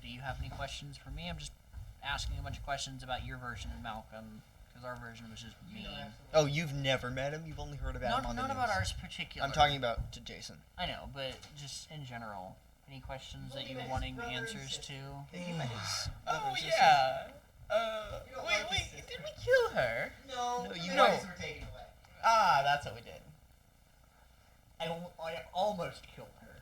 [SPEAKER 3] Do you have any questions for me? I'm just asking a bunch of questions about your version of Malcolm because our version was just mean.
[SPEAKER 2] Oh, you've never met him? You've only heard about him on the
[SPEAKER 3] Not
[SPEAKER 2] news.
[SPEAKER 3] about ours particular.
[SPEAKER 2] I'm talking about to Jason.
[SPEAKER 3] I know, but just in general. Any questions that
[SPEAKER 5] Well,
[SPEAKER 3] you're
[SPEAKER 5] he
[SPEAKER 3] wanting
[SPEAKER 5] met his brother and
[SPEAKER 3] answers
[SPEAKER 5] sister.
[SPEAKER 3] to?
[SPEAKER 2] He met his
[SPEAKER 4] Oh
[SPEAKER 2] brothers and
[SPEAKER 4] yeah.
[SPEAKER 5] You don't like
[SPEAKER 4] Wait,
[SPEAKER 5] his sister.
[SPEAKER 4] did we kill her?
[SPEAKER 5] No,
[SPEAKER 2] No,
[SPEAKER 5] the
[SPEAKER 2] you
[SPEAKER 5] bodies
[SPEAKER 4] know.
[SPEAKER 5] were taken away.
[SPEAKER 4] Ah, that's what we did.
[SPEAKER 3] I almost killed her.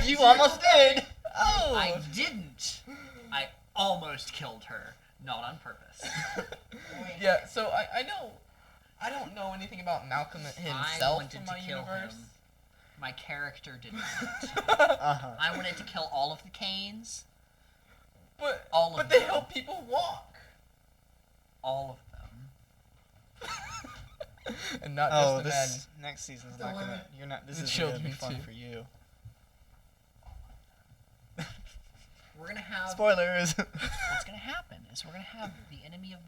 [SPEAKER 2] You almost did.
[SPEAKER 4] Oh.
[SPEAKER 3] I didn't. I almost killed her, not on purpose.
[SPEAKER 4] Yeah. So I know. I don't know anything about Malcolm
[SPEAKER 3] I
[SPEAKER 4] himself
[SPEAKER 3] wanted
[SPEAKER 4] in
[SPEAKER 3] to
[SPEAKER 4] my
[SPEAKER 3] kill
[SPEAKER 4] universe.
[SPEAKER 3] him. My character did not.
[SPEAKER 2] Uh-huh.
[SPEAKER 3] I wanted to kill all of the Canes.
[SPEAKER 4] But
[SPEAKER 3] All of
[SPEAKER 4] but they
[SPEAKER 3] them.
[SPEAKER 4] help people walk.
[SPEAKER 3] All of them.
[SPEAKER 4] And not
[SPEAKER 2] Oh,
[SPEAKER 4] just the men.
[SPEAKER 2] this next season's
[SPEAKER 5] The
[SPEAKER 2] not gonna.
[SPEAKER 5] women.
[SPEAKER 2] You're not. This
[SPEAKER 4] The
[SPEAKER 2] is gonna be
[SPEAKER 4] children,
[SPEAKER 2] fun
[SPEAKER 4] too.
[SPEAKER 2] for you.
[SPEAKER 3] We're gonna have.
[SPEAKER 2] Spoilers.
[SPEAKER 3] What's gonna happen is we're gonna have the enemy of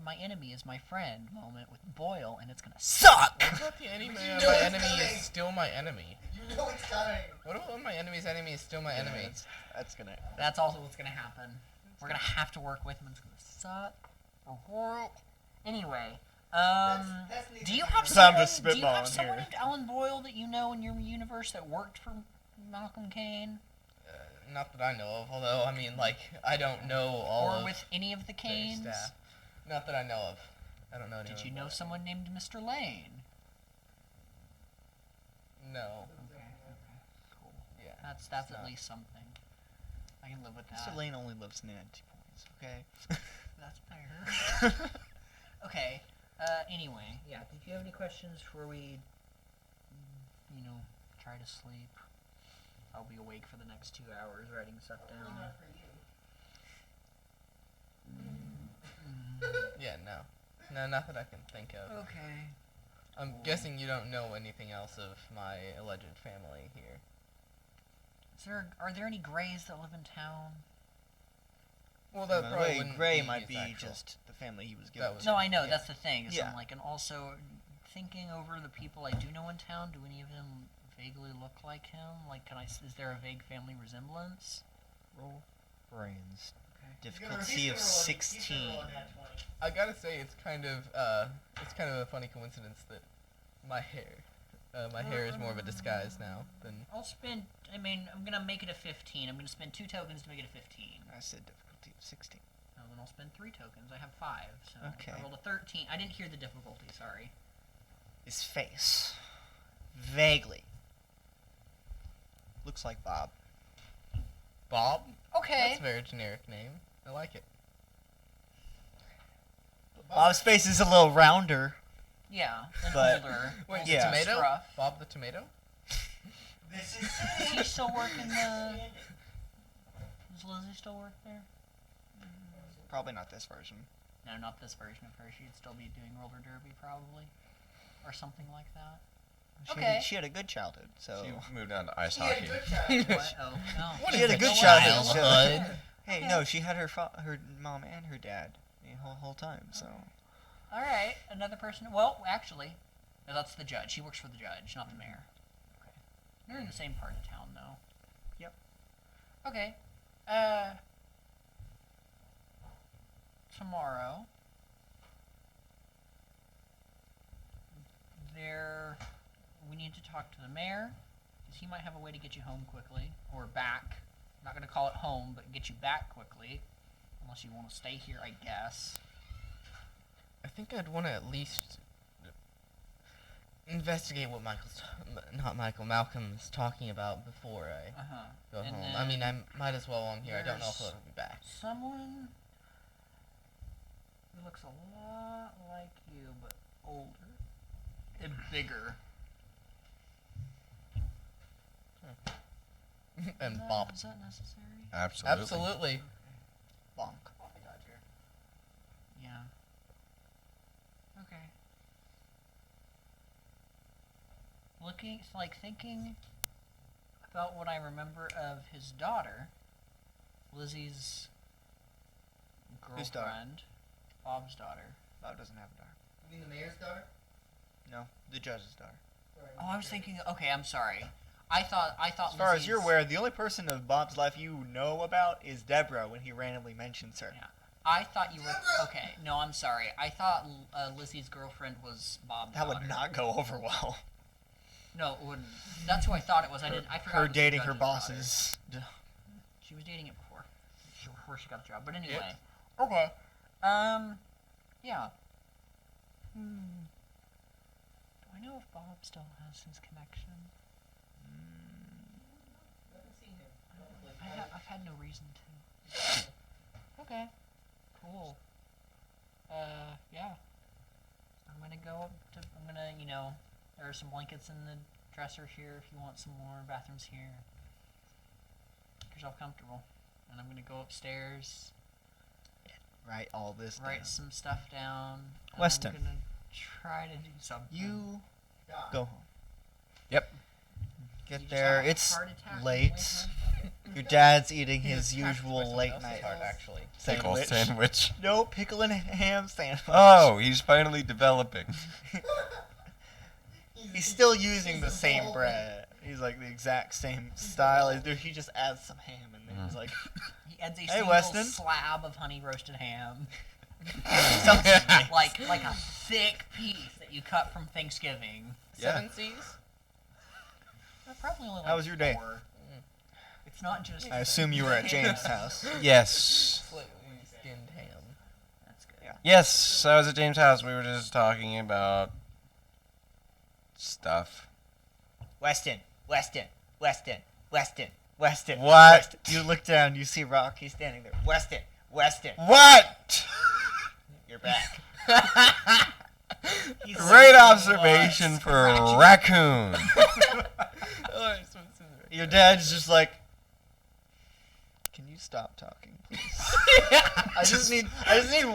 [SPEAKER 3] my enemy is my friend moment with Boyle, and it's gonna suck.
[SPEAKER 4] What about the enemy
[SPEAKER 5] You
[SPEAKER 4] of
[SPEAKER 5] know
[SPEAKER 4] my
[SPEAKER 5] it's
[SPEAKER 4] enemy
[SPEAKER 5] coming.
[SPEAKER 4] is still my enemy?
[SPEAKER 5] You know it's coming.
[SPEAKER 4] What about when my enemy's enemy is still my enemy?
[SPEAKER 2] That's gonna.
[SPEAKER 3] That's also what's gonna happen. We're gonna have to work with him. And it's gonna suck. Or what? Anyway,
[SPEAKER 5] That's
[SPEAKER 3] do you
[SPEAKER 5] neither
[SPEAKER 3] have
[SPEAKER 5] here
[SPEAKER 2] So I'm
[SPEAKER 3] someone?
[SPEAKER 2] just
[SPEAKER 3] Do you have
[SPEAKER 2] spitballing
[SPEAKER 3] someone
[SPEAKER 2] here.
[SPEAKER 3] named Alan Boyle that you know in your universe that worked for Malcolm Kane,
[SPEAKER 4] Not that I know of. Although I mean, like, I don't know all
[SPEAKER 3] or
[SPEAKER 4] of
[SPEAKER 3] with any of the
[SPEAKER 4] their
[SPEAKER 3] Canes?
[SPEAKER 4] staff. Not that I know of. I don't know anyone.
[SPEAKER 3] Did you know
[SPEAKER 4] about it.
[SPEAKER 3] someone named Mr. Lane?
[SPEAKER 4] No.
[SPEAKER 3] Cool.
[SPEAKER 4] Yeah.
[SPEAKER 3] That's
[SPEAKER 4] it's
[SPEAKER 3] at
[SPEAKER 4] not.
[SPEAKER 3] least something. I can live with that.
[SPEAKER 2] Mr. Lane only lives in 90 points. Okay.
[SPEAKER 3] That's fair. Okay. Anyway, yeah. Did you have any questions before we, try to sleep? I'll be awake for the next 2 hours writing stuff
[SPEAKER 5] Probably
[SPEAKER 3] down.
[SPEAKER 5] not for you.
[SPEAKER 4] Yeah. No. No, not that I can think of.
[SPEAKER 3] Okay.
[SPEAKER 4] I'm guessing you don't know anything else of my alleged family here.
[SPEAKER 3] Are there any Greys that live in town?
[SPEAKER 4] Well,
[SPEAKER 2] By
[SPEAKER 4] that
[SPEAKER 2] the
[SPEAKER 4] probably
[SPEAKER 2] way,
[SPEAKER 4] wouldn't
[SPEAKER 2] Gray
[SPEAKER 4] be
[SPEAKER 2] might
[SPEAKER 4] his
[SPEAKER 2] be
[SPEAKER 4] actual-
[SPEAKER 2] just the family he was
[SPEAKER 4] That
[SPEAKER 2] given.
[SPEAKER 4] was-
[SPEAKER 2] to.
[SPEAKER 3] No, I know
[SPEAKER 4] Yeah.
[SPEAKER 3] that's the thing. So
[SPEAKER 2] Yeah.
[SPEAKER 3] I'm like, and also thinking over the people I do know in town. Do any of them vaguely look like him? Like, is there a vague family resemblance?
[SPEAKER 2] Roll brains.
[SPEAKER 3] Okay.
[SPEAKER 2] Difficulty of 16.
[SPEAKER 4] I gotta say, it's kind of a funny coincidence that my hair is more of a disguise now than.
[SPEAKER 3] I'll spend. I mean, I'm gonna make it a 15. I'm gonna spend 2 tokens to make it a 15.
[SPEAKER 2] I said difficulty of 16.
[SPEAKER 3] Oh, then I'll spend 3 tokens. I have 5. So
[SPEAKER 2] Okay.
[SPEAKER 3] I rolled a 13. I didn't hear the difficulty. Sorry.
[SPEAKER 2] His face. Vaguely. Looks like Bob.
[SPEAKER 4] Bob?
[SPEAKER 3] Okay.
[SPEAKER 4] That's a very generic name. I like it.
[SPEAKER 2] Bob's face is a little rounder.
[SPEAKER 3] Yeah. And
[SPEAKER 2] But-
[SPEAKER 3] older.
[SPEAKER 4] Wait,
[SPEAKER 3] also
[SPEAKER 2] yeah.
[SPEAKER 4] tomato?
[SPEAKER 3] scruff.
[SPEAKER 4] Bob the tomato?
[SPEAKER 5] This is
[SPEAKER 3] Is he still working the? Does Lizzie still work there?
[SPEAKER 2] Probably not this version.
[SPEAKER 3] No, not this version of her. She'd still be doing roller derby probably, or something like that. Okay.
[SPEAKER 2] She had a good childhood, so.
[SPEAKER 1] She moved on to ice
[SPEAKER 5] She had a
[SPEAKER 1] hockey.
[SPEAKER 5] good childhood.
[SPEAKER 3] What? Oh no.
[SPEAKER 4] What
[SPEAKER 2] She
[SPEAKER 4] is
[SPEAKER 2] had a
[SPEAKER 4] it,
[SPEAKER 2] good childhood, so-
[SPEAKER 4] childhood?
[SPEAKER 2] Hey,
[SPEAKER 3] Okay.
[SPEAKER 2] no, she had her her mom and her dad the whole time, so.
[SPEAKER 3] All right, another person. Well, actually, no, that's the judge. He works for the judge, not the mayor. Okay. They're in the same part of town, though.
[SPEAKER 2] Yep.
[SPEAKER 3] Okay. Tomorrow. We need to talk to the mayor, because he might have a way to get you home quickly, or back. I'm not going to call it home, but get you back quickly. Unless you want to stay here, I guess.
[SPEAKER 4] I think I'd want to at least investigate what Malcolm's talking about before I
[SPEAKER 3] Uh-huh.
[SPEAKER 4] go
[SPEAKER 3] And
[SPEAKER 4] home. I mean, I might as well on here. I don't know if
[SPEAKER 3] there's-
[SPEAKER 4] he'll be back.
[SPEAKER 3] Someone who looks a lot like you, but older and bigger.
[SPEAKER 4] And Bob.
[SPEAKER 3] Is that necessary?
[SPEAKER 1] Absolutely.
[SPEAKER 4] Absolutely.
[SPEAKER 2] Bonk.
[SPEAKER 3] Yeah. Okay. Thinking about what I remember of his daughter, Lizzie's
[SPEAKER 2] Whose daughter?
[SPEAKER 3] girlfriend, Bob's daughter.
[SPEAKER 2] Bob doesn't have a daughter.
[SPEAKER 5] You mean the mayor's daughter?
[SPEAKER 2] No, the judge's daughter.
[SPEAKER 3] Oh, I was thinking. Okay, I'm sorry. I thought.
[SPEAKER 2] As far as you're
[SPEAKER 3] Lizzie's-
[SPEAKER 2] aware, the only person of Bob's life you know about is Deborah when he randomly mentions her.
[SPEAKER 3] Yeah. I thought you were.
[SPEAKER 5] Deborah!
[SPEAKER 3] Okay, no, I'm sorry. I thought Lizzie's girlfriend was Bob's
[SPEAKER 2] That
[SPEAKER 3] daughter.
[SPEAKER 2] would not go over well.
[SPEAKER 3] No, it wouldn't. That's who I thought it was. I didn't. I forgot.
[SPEAKER 2] Her
[SPEAKER 3] it was the
[SPEAKER 2] dating her
[SPEAKER 3] judge's daughter.
[SPEAKER 2] bosses.
[SPEAKER 3] She was dating it before she got the job. But anyway.
[SPEAKER 4] Yep.
[SPEAKER 3] Okay. Yeah. Do I know if Bob still has his connection? I've had no reason to. Okay. Cool. Yeah. I'm gonna go up to. I'm gonna, there are some blankets in the dresser here if you want some more. Bathrooms here. Make yourself comfortable. And I'm gonna go upstairs,
[SPEAKER 2] Write all this down.
[SPEAKER 3] write some stuff down. And
[SPEAKER 2] Weston.
[SPEAKER 3] I'm gonna try to do something.
[SPEAKER 2] You
[SPEAKER 5] God.
[SPEAKER 2] go home.
[SPEAKER 1] Yep.
[SPEAKER 3] You
[SPEAKER 2] Get
[SPEAKER 3] just
[SPEAKER 2] there.
[SPEAKER 3] have a
[SPEAKER 2] It's
[SPEAKER 3] heart attack on the
[SPEAKER 2] late.
[SPEAKER 3] way home?
[SPEAKER 2] Your dad's eating
[SPEAKER 4] He
[SPEAKER 2] his
[SPEAKER 4] was attacked by
[SPEAKER 2] usual
[SPEAKER 4] someone
[SPEAKER 2] late
[SPEAKER 4] else's
[SPEAKER 2] night
[SPEAKER 4] heart, actually.
[SPEAKER 1] Pickle
[SPEAKER 2] sandwich.
[SPEAKER 1] sandwich.
[SPEAKER 2] No, pickle and ham sandwich.
[SPEAKER 1] Oh, he's finally developing.
[SPEAKER 2] He's still using the same bread. He's like the exact same style. He just adds some ham in there. He's like,
[SPEAKER 3] He adds a
[SPEAKER 2] Hey,
[SPEAKER 3] single
[SPEAKER 2] Weston.
[SPEAKER 3] slab of honey roasted ham.
[SPEAKER 2] Sounds nice.
[SPEAKER 3] like a thick piece that you cut from Thanksgiving.
[SPEAKER 1] Yeah.
[SPEAKER 4] 7 C's?
[SPEAKER 3] Probably only like
[SPEAKER 2] How was your day?
[SPEAKER 3] 4. It's not just.
[SPEAKER 2] I assume you were at James' house.
[SPEAKER 1] Yes.
[SPEAKER 4] Slightly skinned ham.
[SPEAKER 3] That's good.
[SPEAKER 2] Yeah.
[SPEAKER 1] Yes, I was at James' house. We were just talking about stuff.
[SPEAKER 2] Weston, Weston, Weston, Weston, Weston.
[SPEAKER 1] What?
[SPEAKER 2] Weston. You look down, you see Rocky standing there. Weston, Weston,
[SPEAKER 1] What?
[SPEAKER 2] you're back.
[SPEAKER 3] He's
[SPEAKER 1] Great
[SPEAKER 3] like,
[SPEAKER 1] observation for a raccoon.
[SPEAKER 2] Your dad's just like, can you stop talking, please? I just need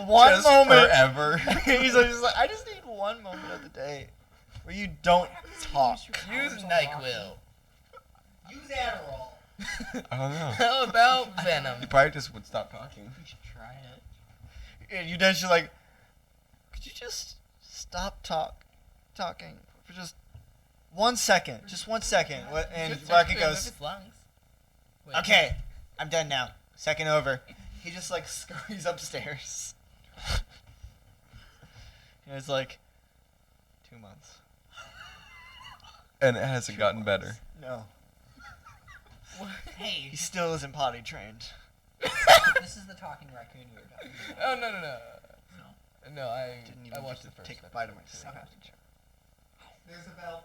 [SPEAKER 2] one
[SPEAKER 1] Just
[SPEAKER 2] moment.
[SPEAKER 1] forever.
[SPEAKER 2] He's just like, I just need one moment of the day where you don't talk.
[SPEAKER 4] Use NyQuil.
[SPEAKER 5] Use Adderall.
[SPEAKER 1] I don't know.
[SPEAKER 4] How about Venom?
[SPEAKER 1] He probably just would stop talking.
[SPEAKER 3] We should try it.
[SPEAKER 2] And you then she's like, could you just stop talking for just 1 second? Just 1 second. And
[SPEAKER 4] Just
[SPEAKER 2] Rocky
[SPEAKER 4] remove
[SPEAKER 2] goes,
[SPEAKER 4] his lungs. Wait.
[SPEAKER 2] okay, I'm done now. Second over. He just like scurries upstairs. And it's like 2 months.
[SPEAKER 1] And it hasn't gotten better.
[SPEAKER 2] No.
[SPEAKER 3] Hey,
[SPEAKER 2] He still isn't potty trained.
[SPEAKER 3] this is the talking raccoon you were talking about.
[SPEAKER 4] Oh no.
[SPEAKER 3] No.
[SPEAKER 4] No, I
[SPEAKER 2] Didn't even
[SPEAKER 4] watched
[SPEAKER 2] get
[SPEAKER 4] the
[SPEAKER 2] to
[SPEAKER 4] first
[SPEAKER 2] take a
[SPEAKER 4] episode.
[SPEAKER 2] bite of my
[SPEAKER 4] so-
[SPEAKER 2] sandwich.
[SPEAKER 5] There's about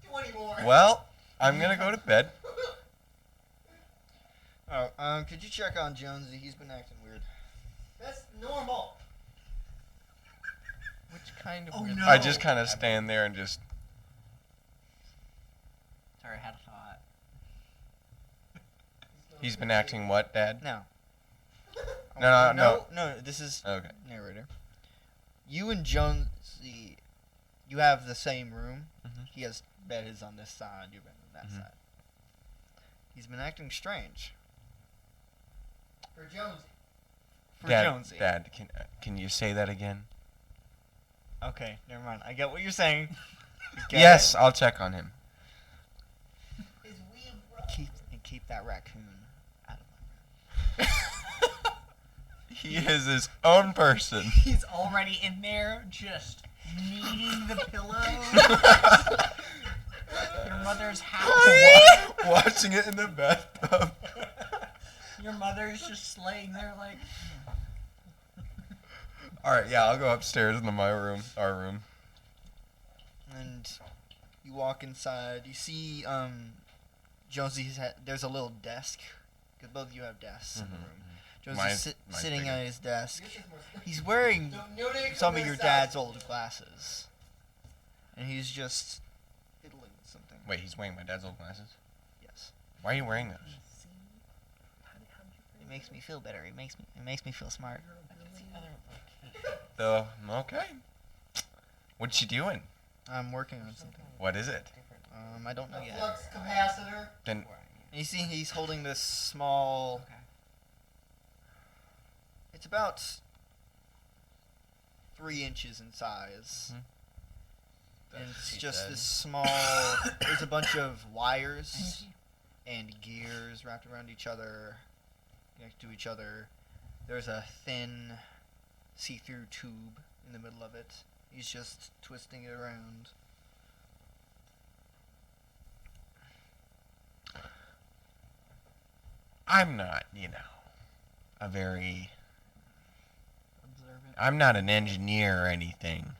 [SPEAKER 5] 20 more.
[SPEAKER 1] Well, I'm gonna go to bed.
[SPEAKER 2] Oh, could you check on Jonesy? He's been acting weird.
[SPEAKER 5] That's normal.
[SPEAKER 4] Which kind of
[SPEAKER 3] Oh,
[SPEAKER 4] weird?
[SPEAKER 3] no.
[SPEAKER 1] I just kind of stand there and just.
[SPEAKER 3] Sorry, I had a thought.
[SPEAKER 1] He's been acting what, Dad?
[SPEAKER 2] No.
[SPEAKER 1] No.
[SPEAKER 2] No, this is
[SPEAKER 1] Okay.
[SPEAKER 2] narrator. You and Jonesy, you have the same room.
[SPEAKER 1] Mhm.
[SPEAKER 2] He has bed is on this side, your bed on that
[SPEAKER 1] Mhm.
[SPEAKER 2] side. He's been acting strange.
[SPEAKER 5] For Jonesy.
[SPEAKER 2] For
[SPEAKER 1] Dad,
[SPEAKER 2] Jonesy.
[SPEAKER 1] Dad, can you say that again?
[SPEAKER 2] Okay, never mind. I get what you're saying. Get
[SPEAKER 1] Yes, I'll check on him.
[SPEAKER 5] His weird
[SPEAKER 2] it? Keep that raccoon out of my room.
[SPEAKER 1] He is his own person.
[SPEAKER 3] He's already in there, just kneading the pillows. Your mother's house.
[SPEAKER 1] Watching it in the bathtub.
[SPEAKER 3] Your mother's just laying there like.
[SPEAKER 1] All right, yeah, I'll go upstairs into my room, our room.
[SPEAKER 2] And you walk inside. You see, Jonesy's there's a little desk, because both of you have desks in the
[SPEAKER 1] Mhm.
[SPEAKER 2] room. Jonesy's
[SPEAKER 1] Mine's
[SPEAKER 2] sitting
[SPEAKER 1] bigger.
[SPEAKER 2] at his desk.
[SPEAKER 5] This is more
[SPEAKER 2] He's wearing
[SPEAKER 5] Donate
[SPEAKER 2] some
[SPEAKER 5] from
[SPEAKER 2] of your
[SPEAKER 5] this
[SPEAKER 2] dad's
[SPEAKER 5] side.
[SPEAKER 2] old glasses, and he's just fiddling with something.
[SPEAKER 1] Wait, he's wearing my dad's old glasses?
[SPEAKER 2] Yes.
[SPEAKER 1] Why are you wearing those?
[SPEAKER 2] It makes me feel better. It makes me feel smart.
[SPEAKER 1] Okay. What you doing?
[SPEAKER 2] I'm working on something.
[SPEAKER 1] What is it?
[SPEAKER 2] I don't know
[SPEAKER 5] A
[SPEAKER 2] yet.
[SPEAKER 5] flux capacitor.
[SPEAKER 1] Then
[SPEAKER 2] And you see, he's holding this small. It's about 3 inches in size. And it's just this small. There's a bunch of wires and gears wrapped around each other, next to each other. There's a thin, see-through tube in the middle of it. He's just twisting it around.
[SPEAKER 1] I'm not, a very.
[SPEAKER 3] Observant.
[SPEAKER 1] I'm not an engineer or anything.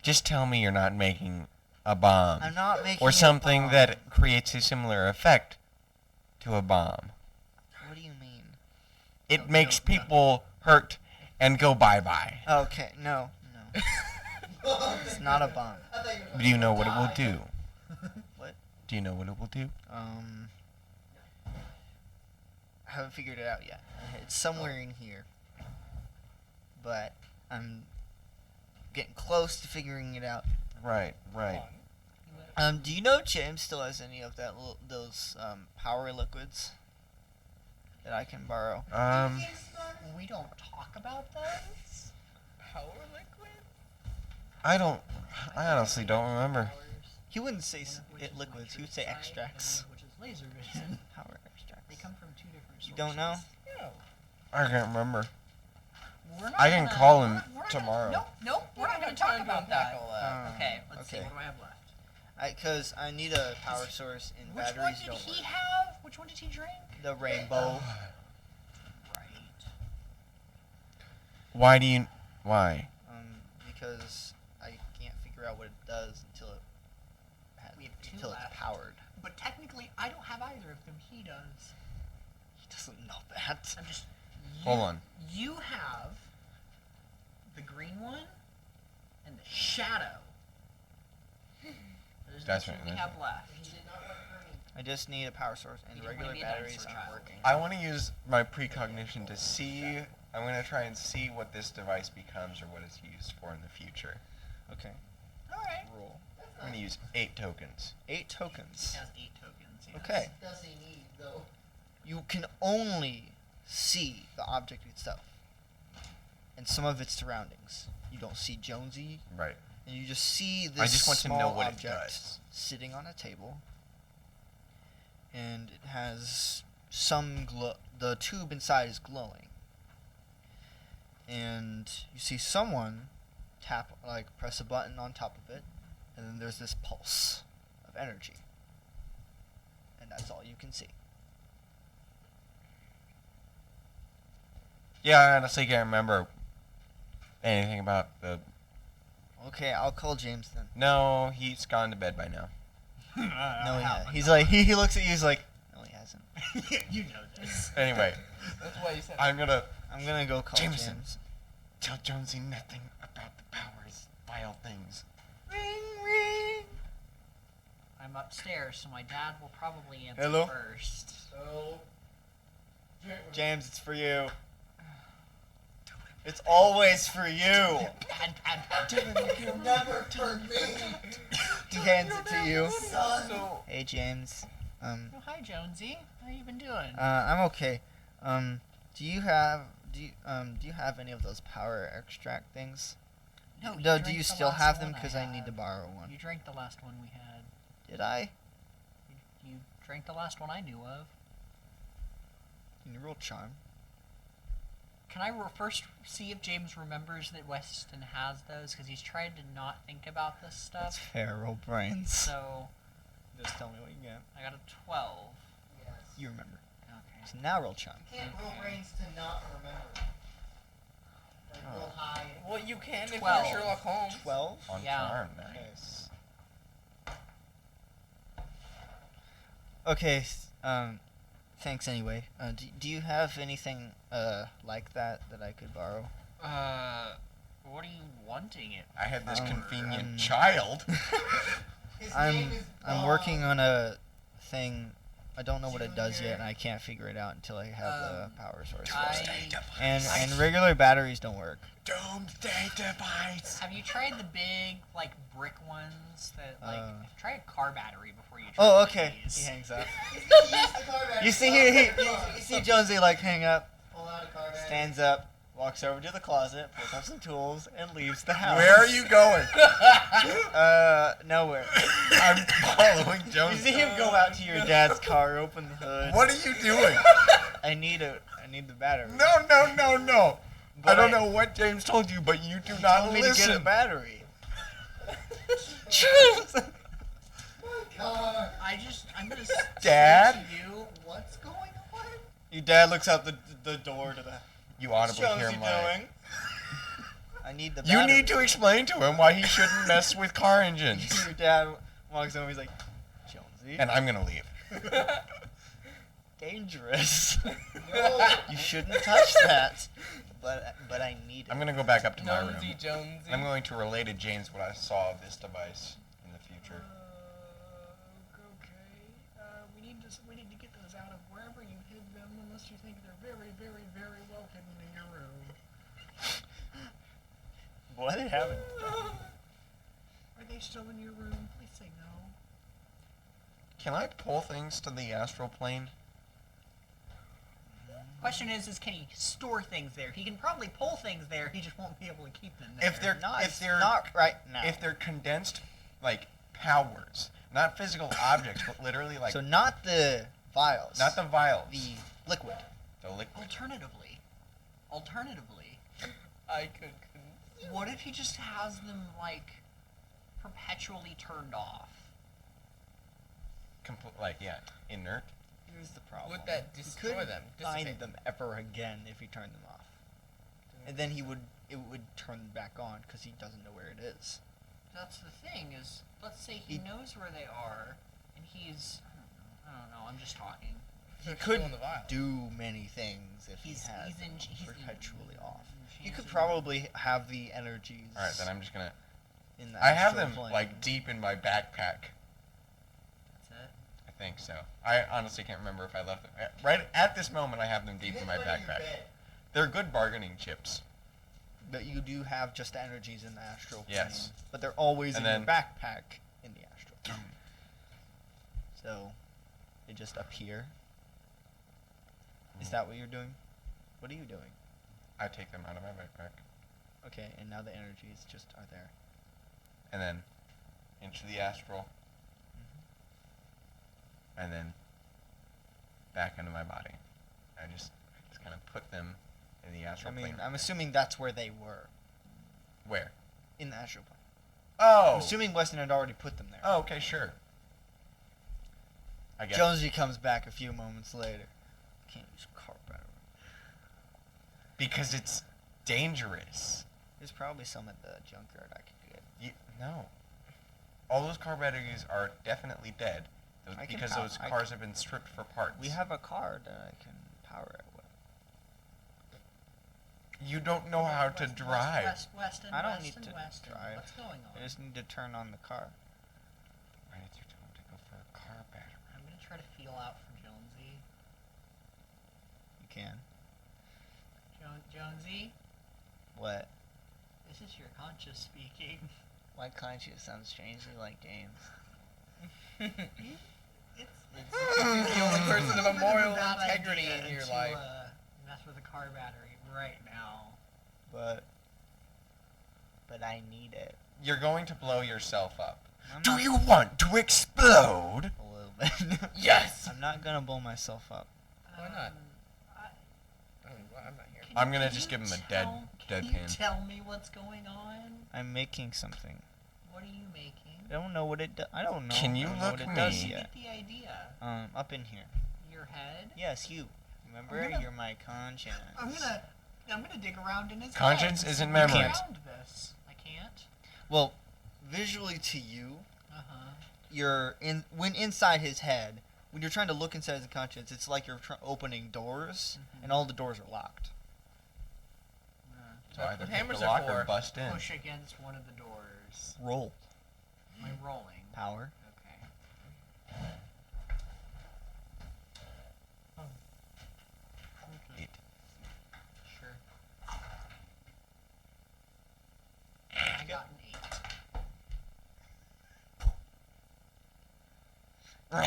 [SPEAKER 1] Just tell me you're not making a bomb.
[SPEAKER 2] I'm not making
[SPEAKER 1] Or
[SPEAKER 2] a
[SPEAKER 1] something
[SPEAKER 2] bomb.
[SPEAKER 1] that creates a similar effect to a bomb.
[SPEAKER 2] What do you mean?
[SPEAKER 1] It makes people hurt and go bye-bye.
[SPEAKER 2] Okay, no. It's not a bomb.
[SPEAKER 5] I thought you were
[SPEAKER 1] Do you know what it will do?
[SPEAKER 2] What?
[SPEAKER 1] Do you know what it will do?
[SPEAKER 2] I haven't figured it out yet. It's somewhere in here. But I'm getting close to figuring it out.
[SPEAKER 1] Right.
[SPEAKER 2] Do you know James still has any of those power liquids that I can borrow?
[SPEAKER 3] We don't talk about those.
[SPEAKER 4] Power liquid?
[SPEAKER 1] I honestly don't remember.
[SPEAKER 2] He wouldn't say liquids. He would say extracts.
[SPEAKER 3] Which is laser vision.
[SPEAKER 2] Power extracts.
[SPEAKER 3] They come from 2 different sources.
[SPEAKER 2] You don't know?
[SPEAKER 4] No.
[SPEAKER 1] I can't remember.
[SPEAKER 3] We're not
[SPEAKER 1] I can
[SPEAKER 3] gonna-
[SPEAKER 1] call him
[SPEAKER 3] we're not
[SPEAKER 1] tomorrow.
[SPEAKER 3] Nope. We're not going to talk about that. Okay, let's see.
[SPEAKER 2] Okay.
[SPEAKER 3] What do I have left?
[SPEAKER 2] Because I need a power source and
[SPEAKER 3] Which one
[SPEAKER 2] batteries
[SPEAKER 3] did
[SPEAKER 2] don't
[SPEAKER 3] he
[SPEAKER 2] work.
[SPEAKER 3] have? Which one did he drink?
[SPEAKER 2] The rainbow.
[SPEAKER 3] Right.
[SPEAKER 1] Why?
[SPEAKER 2] Because I can't figure out what it does until
[SPEAKER 3] We have 2
[SPEAKER 2] until
[SPEAKER 3] left.
[SPEAKER 2] it's powered.
[SPEAKER 3] But technically, I don't have either of them. He does.
[SPEAKER 2] He doesn't know that.
[SPEAKER 3] I'm just.
[SPEAKER 1] Hold on.
[SPEAKER 3] You have the green one and the shadow. Those are
[SPEAKER 1] That's
[SPEAKER 3] the 2
[SPEAKER 1] right,
[SPEAKER 3] we
[SPEAKER 1] that's
[SPEAKER 3] have
[SPEAKER 1] right.
[SPEAKER 3] left.
[SPEAKER 2] I just need a power source and
[SPEAKER 3] You
[SPEAKER 2] the
[SPEAKER 3] didn't wanna
[SPEAKER 2] regular
[SPEAKER 3] be a
[SPEAKER 2] batteries
[SPEAKER 3] dinosaur
[SPEAKER 2] aren't
[SPEAKER 3] child.
[SPEAKER 2] working.
[SPEAKER 1] I want to use my precognition to see. I'm going to try and see what this device becomes or what it's used for in the future.
[SPEAKER 2] Okay.
[SPEAKER 3] All right.
[SPEAKER 2] Roll.
[SPEAKER 1] I'm going to use 8 tokens.
[SPEAKER 2] 8 tokens.
[SPEAKER 3] He has 8 tokens.
[SPEAKER 2] Okay.
[SPEAKER 5] Does he need though?
[SPEAKER 2] You can only see the object itself and some of its surroundings. You don't see Jonesy,
[SPEAKER 1] Right.
[SPEAKER 2] and you just see this
[SPEAKER 1] I just want to
[SPEAKER 2] small
[SPEAKER 1] know what it
[SPEAKER 2] object
[SPEAKER 1] does.
[SPEAKER 2] sitting on a table, and it has some glow. The tube inside is glowing, and you see someone press a button on top of it, and then there's this pulse of energy, and that's all you can see.
[SPEAKER 1] Yeah, I honestly can't remember anything about the.
[SPEAKER 2] Okay, I'll call James then.
[SPEAKER 1] No, he's gone to bed by now.
[SPEAKER 2] No, he hasn't. He's like he looks at you. He's like, no, he hasn't.
[SPEAKER 3] You know this.
[SPEAKER 1] Anyway,
[SPEAKER 4] That's why you said.
[SPEAKER 1] I'm gonna
[SPEAKER 2] I'm gonna go call
[SPEAKER 1] Jameson.
[SPEAKER 2] James.
[SPEAKER 1] tell Jonesy nothing about the powers, vile things.
[SPEAKER 2] Ring, ring.
[SPEAKER 3] I'm upstairs, so my dad will probably answer
[SPEAKER 2] Hello?
[SPEAKER 3] first.
[SPEAKER 5] So,
[SPEAKER 2] James, it's for you. It's always for you.
[SPEAKER 3] Bad, bad, bad.
[SPEAKER 5] you never turned me.
[SPEAKER 2] He hands it to you.
[SPEAKER 5] Son.
[SPEAKER 4] So,
[SPEAKER 2] Hey, James.
[SPEAKER 3] Oh, hi, Jonesy. How you been doing?
[SPEAKER 2] I'm okay. Do you have any of those power extract things?
[SPEAKER 3] No,
[SPEAKER 2] Do
[SPEAKER 3] drank
[SPEAKER 2] you
[SPEAKER 3] the
[SPEAKER 2] still
[SPEAKER 3] last
[SPEAKER 2] have them?
[SPEAKER 3] one
[SPEAKER 2] Because I need
[SPEAKER 3] had.
[SPEAKER 2] to borrow one.
[SPEAKER 3] You drank the last one we had.
[SPEAKER 2] Did I?
[SPEAKER 3] You drank the last one I knew of.
[SPEAKER 2] Can you roll charm?
[SPEAKER 3] Can I first see if James remembers that Weston has those? Because he's tried to not think about this
[SPEAKER 2] That's
[SPEAKER 3] stuff.
[SPEAKER 2] fair. Roll brains.
[SPEAKER 3] So,
[SPEAKER 2] Just tell me what you get.
[SPEAKER 3] I got a 12.
[SPEAKER 5] Yes.
[SPEAKER 2] You remember.
[SPEAKER 3] Okay.
[SPEAKER 2] So now roll charm.
[SPEAKER 5] You can't roll brains to not remember. Like roll high.
[SPEAKER 4] well, you can if
[SPEAKER 3] 12.
[SPEAKER 4] you're Sherlock Holmes.
[SPEAKER 2] 12.
[SPEAKER 1] On
[SPEAKER 3] Yeah.
[SPEAKER 1] charm, nice.
[SPEAKER 2] Okay. Thanks anyway. Do you have anything like that I could borrow?
[SPEAKER 3] What are you wanting it?
[SPEAKER 1] I had this
[SPEAKER 2] Um,
[SPEAKER 1] convenient child.
[SPEAKER 5] His name
[SPEAKER 2] I'm
[SPEAKER 5] is
[SPEAKER 2] I'm
[SPEAKER 5] Bob.
[SPEAKER 2] working on a thing. I don't know what it does yet, and I can't figure it out until I have the power source. for it. And regular batteries don't work.
[SPEAKER 1] Doomsday device.
[SPEAKER 3] Have you tried the big, like, brick ones that, like, try a car battery before you try
[SPEAKER 2] Oh, okay.
[SPEAKER 3] these.
[SPEAKER 2] He hangs up.
[SPEAKER 5] He's gonna use the car battery.
[SPEAKER 2] You see you see Jonesy like hang up,
[SPEAKER 5] Pull out a car battery.
[SPEAKER 2] stands up, walks over to the closet, pulls up some tools, and leaves the house.
[SPEAKER 1] Where are you going?
[SPEAKER 2] Nowhere.
[SPEAKER 1] I'm following
[SPEAKER 2] You
[SPEAKER 1] Jonesy.
[SPEAKER 2] see him go out to your dad's car, open the hood.
[SPEAKER 1] What are you doing?
[SPEAKER 2] I need the battery.
[SPEAKER 1] No.
[SPEAKER 2] But
[SPEAKER 1] I don't know what James told you, but you do
[SPEAKER 2] He
[SPEAKER 1] not
[SPEAKER 2] told me to get a
[SPEAKER 1] listen.
[SPEAKER 2] battery.
[SPEAKER 5] Car.
[SPEAKER 3] I'm gonna
[SPEAKER 1] Dad?
[SPEAKER 3] say to you, what's going on?
[SPEAKER 2] Your dad looks out the door to the.
[SPEAKER 1] You
[SPEAKER 2] What's
[SPEAKER 1] audibly
[SPEAKER 2] Jonesy
[SPEAKER 1] hear my.
[SPEAKER 2] doing? I need the
[SPEAKER 1] You
[SPEAKER 2] battery.
[SPEAKER 1] need to explain to him why he shouldn't mess with car engines.
[SPEAKER 2] Your dad walks over. He's like, Jonesy,
[SPEAKER 1] And I'm gonna leave.
[SPEAKER 2] dangerous.
[SPEAKER 5] No.
[SPEAKER 2] You shouldn't touch that. But I need it.
[SPEAKER 1] I'm gonna go back up to my room.
[SPEAKER 4] Jonesy.
[SPEAKER 1] I'm going to relay to James what I saw of this device in the future.
[SPEAKER 3] Okay. We need to get those out of wherever you hid them, unless you think they're very, very, very well hidden in your room.
[SPEAKER 2] What happened?
[SPEAKER 3] Are they still in your room? Please say no.
[SPEAKER 1] Can I pull things to the astral plane?
[SPEAKER 3] Question is can he store things there? He can probably pull things there. He just won't be able to keep them there.
[SPEAKER 1] If they're
[SPEAKER 2] Not right now.
[SPEAKER 1] if they're condensed like powers, not physical objects, but literally like
[SPEAKER 2] So not the vials.
[SPEAKER 1] not the vials,
[SPEAKER 2] the liquid.
[SPEAKER 1] the liquid.
[SPEAKER 3] Alternatively,
[SPEAKER 4] I could.
[SPEAKER 3] what if he just has them like perpetually turned off?
[SPEAKER 1] Like yeah, inert.
[SPEAKER 2] Here's the problem.
[SPEAKER 4] Would that
[SPEAKER 2] He
[SPEAKER 4] destroy
[SPEAKER 2] couldn't
[SPEAKER 4] them?
[SPEAKER 2] find
[SPEAKER 4] Dissipate
[SPEAKER 2] them ever again if he turned them off. And then it would turn them back on because he doesn't know where it is.
[SPEAKER 3] That's the thing is, let's say he knows where they are, and he's I don't know. I'm just talking.
[SPEAKER 2] He
[SPEAKER 4] They're
[SPEAKER 2] could
[SPEAKER 4] still in the vial.
[SPEAKER 2] do many things if
[SPEAKER 3] He's
[SPEAKER 2] he had
[SPEAKER 3] in-
[SPEAKER 2] them
[SPEAKER 3] he's in-
[SPEAKER 2] perpetually off. He
[SPEAKER 3] he's
[SPEAKER 2] could
[SPEAKER 3] in-
[SPEAKER 2] probably have the energies.
[SPEAKER 1] All right, then I'm just gonna.
[SPEAKER 2] In the
[SPEAKER 1] I have
[SPEAKER 2] astral
[SPEAKER 1] them
[SPEAKER 2] plane.
[SPEAKER 1] like deep in my backpack.
[SPEAKER 3] That's it.
[SPEAKER 1] I think so. I honestly can't remember if I left them. Right at this moment, I have them deep in my backpack. They're good bargaining chips.
[SPEAKER 2] But you do have just energies in the astral plane.
[SPEAKER 1] Yes.
[SPEAKER 2] But they're always
[SPEAKER 1] And
[SPEAKER 2] in your
[SPEAKER 1] then-
[SPEAKER 2] backpack in the astral plane. So, They just appear. Is that what you're doing? What are you doing?
[SPEAKER 1] I take them out of my backpack.
[SPEAKER 2] Okay, and now the energies just are there.
[SPEAKER 1] And then into the astral. And then back into my body. I just kind of put them in the
[SPEAKER 2] I
[SPEAKER 1] astral
[SPEAKER 2] mean,
[SPEAKER 1] plane.
[SPEAKER 2] I'm assuming that's where they were.
[SPEAKER 1] Where?
[SPEAKER 2] In the astral plane.
[SPEAKER 1] Oh!
[SPEAKER 2] I'm assuming Weston had already put them there.
[SPEAKER 1] Oh, okay, sure. I guess.
[SPEAKER 2] Jonesy comes back a few moments later. Can't use car battery.
[SPEAKER 1] Because it's dangerous.
[SPEAKER 2] There's probably some at the junkyard I could get.
[SPEAKER 1] No. All those car batteries are definitely dead.
[SPEAKER 2] I can
[SPEAKER 1] Because
[SPEAKER 2] pow-
[SPEAKER 1] those
[SPEAKER 2] I
[SPEAKER 1] cars have been stripped for parts.
[SPEAKER 2] We have a car that I can power it with.
[SPEAKER 1] You don't know how to drive.
[SPEAKER 3] Weston,
[SPEAKER 2] I don't
[SPEAKER 3] Weston,
[SPEAKER 2] need to
[SPEAKER 3] Weston.
[SPEAKER 2] drive.
[SPEAKER 3] What's going on?
[SPEAKER 2] I just need to turn on the car.
[SPEAKER 1] Why did you tell him to go for a car battery?
[SPEAKER 3] I'm gonna try to feel out for Jonesy.
[SPEAKER 2] You can.
[SPEAKER 3] Jonesy,
[SPEAKER 2] What?
[SPEAKER 3] this is your conscious speaking.
[SPEAKER 2] My conscience sounds strangely like James.
[SPEAKER 3] It's
[SPEAKER 4] the only person of a moral
[SPEAKER 3] bad
[SPEAKER 4] integrity
[SPEAKER 3] idea
[SPEAKER 4] in your
[SPEAKER 3] to,
[SPEAKER 4] life.
[SPEAKER 3] Mess with a car battery right now.
[SPEAKER 2] But I need it.
[SPEAKER 1] You're going to blow yourself up.
[SPEAKER 2] I'm
[SPEAKER 1] Do
[SPEAKER 2] not-
[SPEAKER 1] you want to explode?
[SPEAKER 2] A little bit.
[SPEAKER 1] Yes!
[SPEAKER 2] I'm not gonna blow myself up.
[SPEAKER 4] Why not?
[SPEAKER 3] I
[SPEAKER 4] I mean, well, I'm not here.
[SPEAKER 3] Can
[SPEAKER 1] I'm
[SPEAKER 3] you-
[SPEAKER 1] gonna
[SPEAKER 3] can
[SPEAKER 1] just
[SPEAKER 3] you
[SPEAKER 1] give him a dead
[SPEAKER 3] Can you
[SPEAKER 1] pin.
[SPEAKER 3] tell me what's going on?
[SPEAKER 2] I'm making something.
[SPEAKER 3] What are you making?
[SPEAKER 2] I don't know what it does. I don't know.
[SPEAKER 1] Can you
[SPEAKER 2] I don't know
[SPEAKER 1] look
[SPEAKER 2] what it
[SPEAKER 1] me?
[SPEAKER 2] does
[SPEAKER 3] You
[SPEAKER 2] yet.
[SPEAKER 3] get the idea.
[SPEAKER 2] Up in here.
[SPEAKER 3] Your head.
[SPEAKER 2] Yes, you. Remember,
[SPEAKER 3] I'm gonna-
[SPEAKER 2] you're my conscience.
[SPEAKER 3] I'm gonna dig around in his
[SPEAKER 1] Conscience
[SPEAKER 3] head.
[SPEAKER 1] isn't
[SPEAKER 3] Dig
[SPEAKER 1] memory.
[SPEAKER 3] around this. I can't.
[SPEAKER 2] Well, visually to you,
[SPEAKER 3] Uh-huh.
[SPEAKER 2] you're when inside his head. When you're trying to look inside his conscience, it's like you're opening doors, and all the doors are locked.
[SPEAKER 1] So either
[SPEAKER 4] That's what
[SPEAKER 1] pick
[SPEAKER 4] hammers
[SPEAKER 1] the
[SPEAKER 4] are
[SPEAKER 1] lock or
[SPEAKER 4] for.
[SPEAKER 1] bust in.
[SPEAKER 3] Push against one of the doors.
[SPEAKER 2] Roll.
[SPEAKER 3] Am I rolling?
[SPEAKER 2] Power.
[SPEAKER 3] Okay. Oh. Okay.
[SPEAKER 1] 8.
[SPEAKER 3] Sure. I got an 8.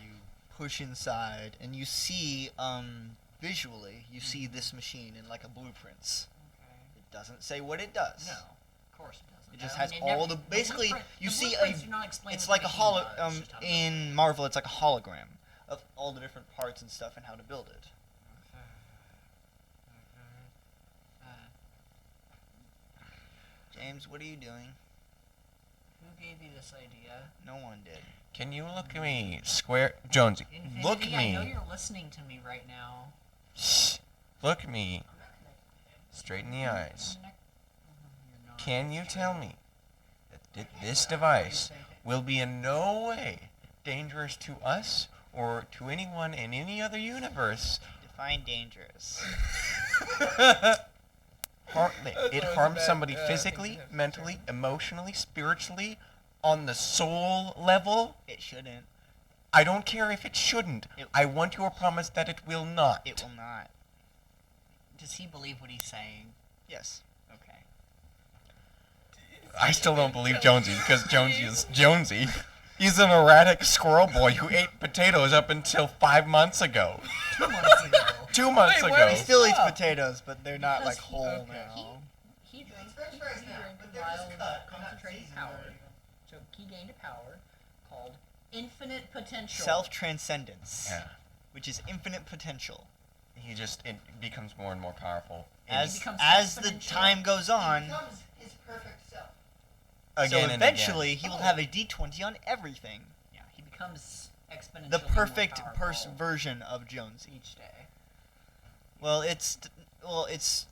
[SPEAKER 2] You push inside, and you see, visually, you see this machine in like a blueprints.
[SPEAKER 3] Okay.
[SPEAKER 2] It doesn't say what it does.
[SPEAKER 3] No, of course it doesn't.
[SPEAKER 2] It just
[SPEAKER 3] I
[SPEAKER 2] has
[SPEAKER 3] mean,
[SPEAKER 2] all the basically
[SPEAKER 3] blueprint-
[SPEAKER 2] you
[SPEAKER 3] the
[SPEAKER 2] see
[SPEAKER 3] blueprints do not explain
[SPEAKER 2] it's
[SPEAKER 3] what
[SPEAKER 2] like a
[SPEAKER 3] the machine
[SPEAKER 2] holo
[SPEAKER 3] does, just how to build
[SPEAKER 2] in Marvel it's like a hologram of all the different parts and stuff and how to build it.
[SPEAKER 3] Uh,
[SPEAKER 2] James, what are you doing?
[SPEAKER 3] who gave you this idea?
[SPEAKER 2] No one did.
[SPEAKER 1] Can you look at me square? Jonesy,
[SPEAKER 3] Infinity,
[SPEAKER 1] look at
[SPEAKER 3] I know
[SPEAKER 1] me.
[SPEAKER 3] you're listening to me right now.
[SPEAKER 1] Shh. Look at me straight in the eyes.
[SPEAKER 3] You're not.
[SPEAKER 1] Can you tell me that this device will be in no way dangerous to us or to anyone in any other universe?
[SPEAKER 2] Define dangerous.
[SPEAKER 1] It
[SPEAKER 4] always a
[SPEAKER 1] harms
[SPEAKER 4] bad,
[SPEAKER 1] somebody
[SPEAKER 4] thing to
[SPEAKER 1] physically,
[SPEAKER 4] have to
[SPEAKER 1] mentally,
[SPEAKER 4] say.
[SPEAKER 1] emotionally, spiritually, on the soul level.
[SPEAKER 2] It shouldn't.
[SPEAKER 1] I don't care if it shouldn't.
[SPEAKER 2] It-
[SPEAKER 1] I want your promise that it will not.
[SPEAKER 2] It will not.
[SPEAKER 3] Does he believe what he's saying?
[SPEAKER 2] Yes.
[SPEAKER 3] Okay.
[SPEAKER 1] I still don't believe Jonesy because Jonesy is Jonesy. He's an erratic squirrel boy who ate potatoes up until 5 months ago.
[SPEAKER 3] 2 months ago.
[SPEAKER 1] 2 months
[SPEAKER 4] Wait, where
[SPEAKER 1] ago.
[SPEAKER 2] He still eats
[SPEAKER 4] Stop.
[SPEAKER 2] potatoes, but they're not like
[SPEAKER 3] Because he-
[SPEAKER 2] whole
[SPEAKER 4] okay.
[SPEAKER 2] now.
[SPEAKER 3] He drank
[SPEAKER 5] French fries now, but they're just
[SPEAKER 3] wild
[SPEAKER 5] cut. They're not
[SPEAKER 3] concentrated
[SPEAKER 5] seasoned
[SPEAKER 3] power.
[SPEAKER 5] or anything.
[SPEAKER 3] So he gained a power called infinite potential.
[SPEAKER 2] Self-transcendence,
[SPEAKER 1] Yeah.
[SPEAKER 2] which is infinite potential.
[SPEAKER 1] It becomes more and more powerful.
[SPEAKER 3] And
[SPEAKER 2] As
[SPEAKER 3] he becomes
[SPEAKER 2] the
[SPEAKER 3] exponential.
[SPEAKER 2] time goes
[SPEAKER 5] He
[SPEAKER 2] on,
[SPEAKER 5] becomes his perfect self.
[SPEAKER 1] Again
[SPEAKER 2] so
[SPEAKER 1] and
[SPEAKER 2] eventually
[SPEAKER 1] again.
[SPEAKER 2] he will have a D20 on everything.
[SPEAKER 3] Yeah, he becomes exponentially
[SPEAKER 2] The perfect
[SPEAKER 3] more powerful
[SPEAKER 2] version of Jonesy.
[SPEAKER 3] each day.
[SPEAKER 2] Well, it's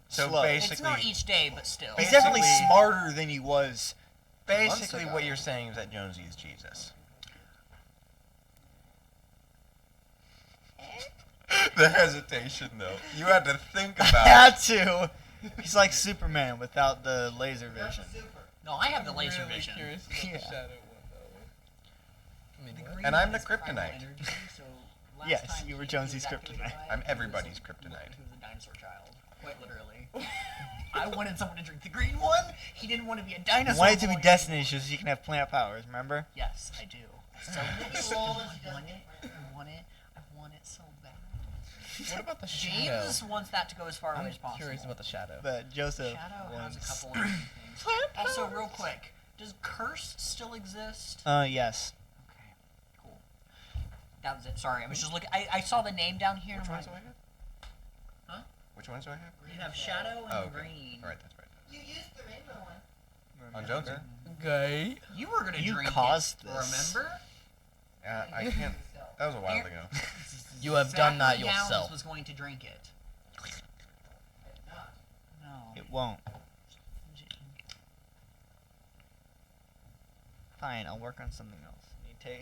[SPEAKER 1] So
[SPEAKER 2] slow.
[SPEAKER 1] basically-
[SPEAKER 3] It's not each day, but still.
[SPEAKER 2] He's definitely
[SPEAKER 1] basically-
[SPEAKER 2] smarter than he was. months
[SPEAKER 1] Basically,
[SPEAKER 2] ago.
[SPEAKER 1] what you're saying is that Jonesy is Jesus. The hesitation, though. You had to think about
[SPEAKER 2] Had to. He's like Superman without the laser
[SPEAKER 5] That's
[SPEAKER 2] vision.
[SPEAKER 5] super.
[SPEAKER 3] No, I have the laser
[SPEAKER 4] really
[SPEAKER 3] vision.
[SPEAKER 4] Curious about
[SPEAKER 2] Yeah.
[SPEAKER 4] the shadow one though. I mean,
[SPEAKER 3] The
[SPEAKER 4] what?
[SPEAKER 3] green
[SPEAKER 1] And I'm
[SPEAKER 3] one
[SPEAKER 1] the
[SPEAKER 3] is primal
[SPEAKER 1] kryptonite.
[SPEAKER 3] energy, so last
[SPEAKER 2] Yes,
[SPEAKER 3] time
[SPEAKER 2] you were
[SPEAKER 3] he
[SPEAKER 2] Jonesy's
[SPEAKER 3] was activated
[SPEAKER 2] kryptonite.
[SPEAKER 3] by it,
[SPEAKER 1] I'm
[SPEAKER 3] he was
[SPEAKER 1] everybody's
[SPEAKER 3] a-
[SPEAKER 1] kryptonite.
[SPEAKER 3] He was a dinosaur child, quite literally. I wanted someone to drink the green one. He didn't want to be a
[SPEAKER 2] You
[SPEAKER 3] dinosaur.
[SPEAKER 2] want it to be
[SPEAKER 3] boy
[SPEAKER 2] Destiny
[SPEAKER 3] anymore.
[SPEAKER 2] so you can have plant powers, remember?
[SPEAKER 3] Yes, I do. I so I want it. I want it. I want it so bad.
[SPEAKER 4] What about the shadow?
[SPEAKER 3] James wants that to go as far away as
[SPEAKER 4] I'm
[SPEAKER 3] possible.
[SPEAKER 4] curious about the shadow.
[SPEAKER 2] But Joseph
[SPEAKER 3] Shadow has a
[SPEAKER 2] wants.
[SPEAKER 3] couple of different things. Also, real quick, does curse still exist?
[SPEAKER 2] Yes.
[SPEAKER 3] Okay, cool. That was it. Sorry, I was just looking. I saw the name down here.
[SPEAKER 1] Which
[SPEAKER 3] and I'm
[SPEAKER 1] ones do I
[SPEAKER 3] like,
[SPEAKER 1] have?
[SPEAKER 3] Huh?
[SPEAKER 1] Which ones do I have?
[SPEAKER 3] You have shadow and
[SPEAKER 1] Oh, okay.
[SPEAKER 3] green.
[SPEAKER 1] All right, that's right.
[SPEAKER 5] You used the rainbow one.
[SPEAKER 1] On Jonesy.
[SPEAKER 4] Okay.
[SPEAKER 3] You were gonna
[SPEAKER 2] You
[SPEAKER 3] drink
[SPEAKER 2] caused
[SPEAKER 3] it.
[SPEAKER 2] this.
[SPEAKER 3] Remember?
[SPEAKER 1] I can't. That was a while ago.
[SPEAKER 4] You have done that
[SPEAKER 3] Exactly Downs
[SPEAKER 4] yourself.
[SPEAKER 3] was going to drink it. No.
[SPEAKER 2] It won't. Fine, I'll work on something else.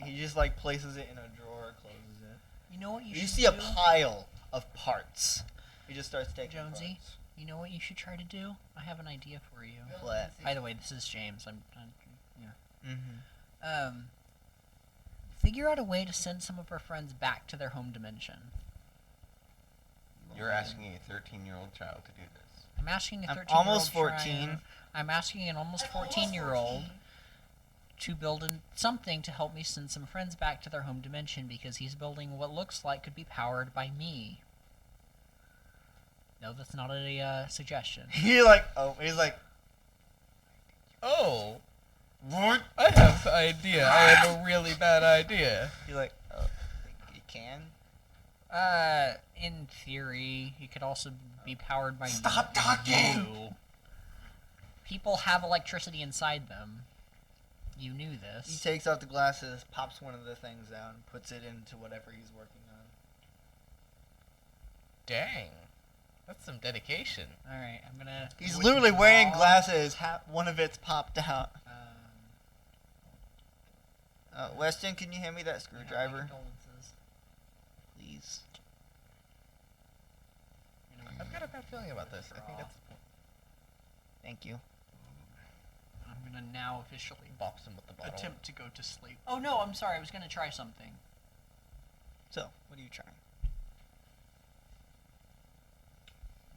[SPEAKER 2] He just like places it in a drawer, closes it.
[SPEAKER 3] You know what you
[SPEAKER 2] You
[SPEAKER 3] should
[SPEAKER 2] see
[SPEAKER 3] do?
[SPEAKER 2] a pile of parts. He just starts taking
[SPEAKER 3] Jonesy,
[SPEAKER 2] parts.
[SPEAKER 3] you know what you should try to do? I have an idea for you.
[SPEAKER 2] What?
[SPEAKER 3] By the way, this is James. I'm yeah.
[SPEAKER 2] Mm-hmm.
[SPEAKER 3] Figure out a way to send some of our friends back to their home dimension.
[SPEAKER 1] You're asking a 13-year-old child to do this.
[SPEAKER 3] I'm asking a
[SPEAKER 2] I'm
[SPEAKER 3] 13-year-old.
[SPEAKER 2] almost 14.
[SPEAKER 3] I'm asking an almost 14-year-old to build something to help me send some friends back to their home dimension because he's building what looks like could be powered by me. No, that's not a suggestion.
[SPEAKER 2] He's like,
[SPEAKER 4] Oh. What? I have an idea. I have a really bad idea.
[SPEAKER 2] he's like, oh, you can?
[SPEAKER 3] In theory, he could also be powered by
[SPEAKER 1] Stop talking!
[SPEAKER 3] you. People have electricity inside them. You knew
[SPEAKER 2] He
[SPEAKER 3] this.
[SPEAKER 2] takes out the glasses, pops one of the things out, and puts it into whatever he's working on.
[SPEAKER 4] Dang. That's some dedication.
[SPEAKER 3] All right, I'm gonna.
[SPEAKER 2] He's literally
[SPEAKER 3] withdraw,
[SPEAKER 2] wearing glasses. One of it's popped out. Weston, can you hand me that
[SPEAKER 3] my
[SPEAKER 2] screwdriver,
[SPEAKER 3] condolences.
[SPEAKER 2] please?
[SPEAKER 3] You know,
[SPEAKER 4] I've got a bad feeling about this. I think that's the point.
[SPEAKER 2] Thank you.
[SPEAKER 3] I'm gonna now officially
[SPEAKER 4] Bops him with the bottle.
[SPEAKER 3] attempt to go to sleep. Oh no, I'm sorry. I was gonna try something.
[SPEAKER 2] So, what are you trying?
[SPEAKER 3] I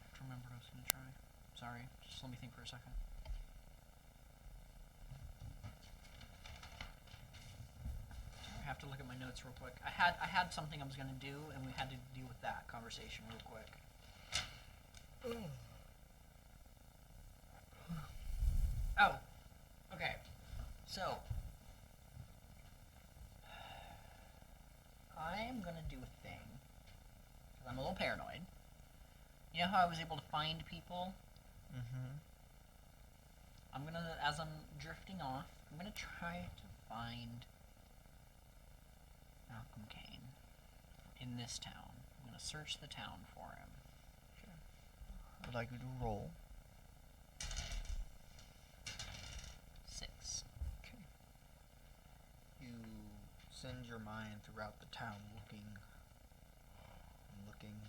[SPEAKER 3] have to remember what I was gonna try. Sorry, just let me think for a second. I have to look at my notes real quick. I had something I was gonna do, and we had to deal with that conversation real quick. Oh, okay. So, I'm gonna do a thing. 'Cause I'm a little paranoid. You know how I was able to find people?
[SPEAKER 2] Mm-hmm.
[SPEAKER 3] I'm gonna, as I'm drifting off, I'm gonna try to find Malcolm Kane in this town. I'm gonna search the town for him.
[SPEAKER 2] I would like you to roll.
[SPEAKER 3] 6.
[SPEAKER 2] Okay. You send your mind throughout the town looking and looking.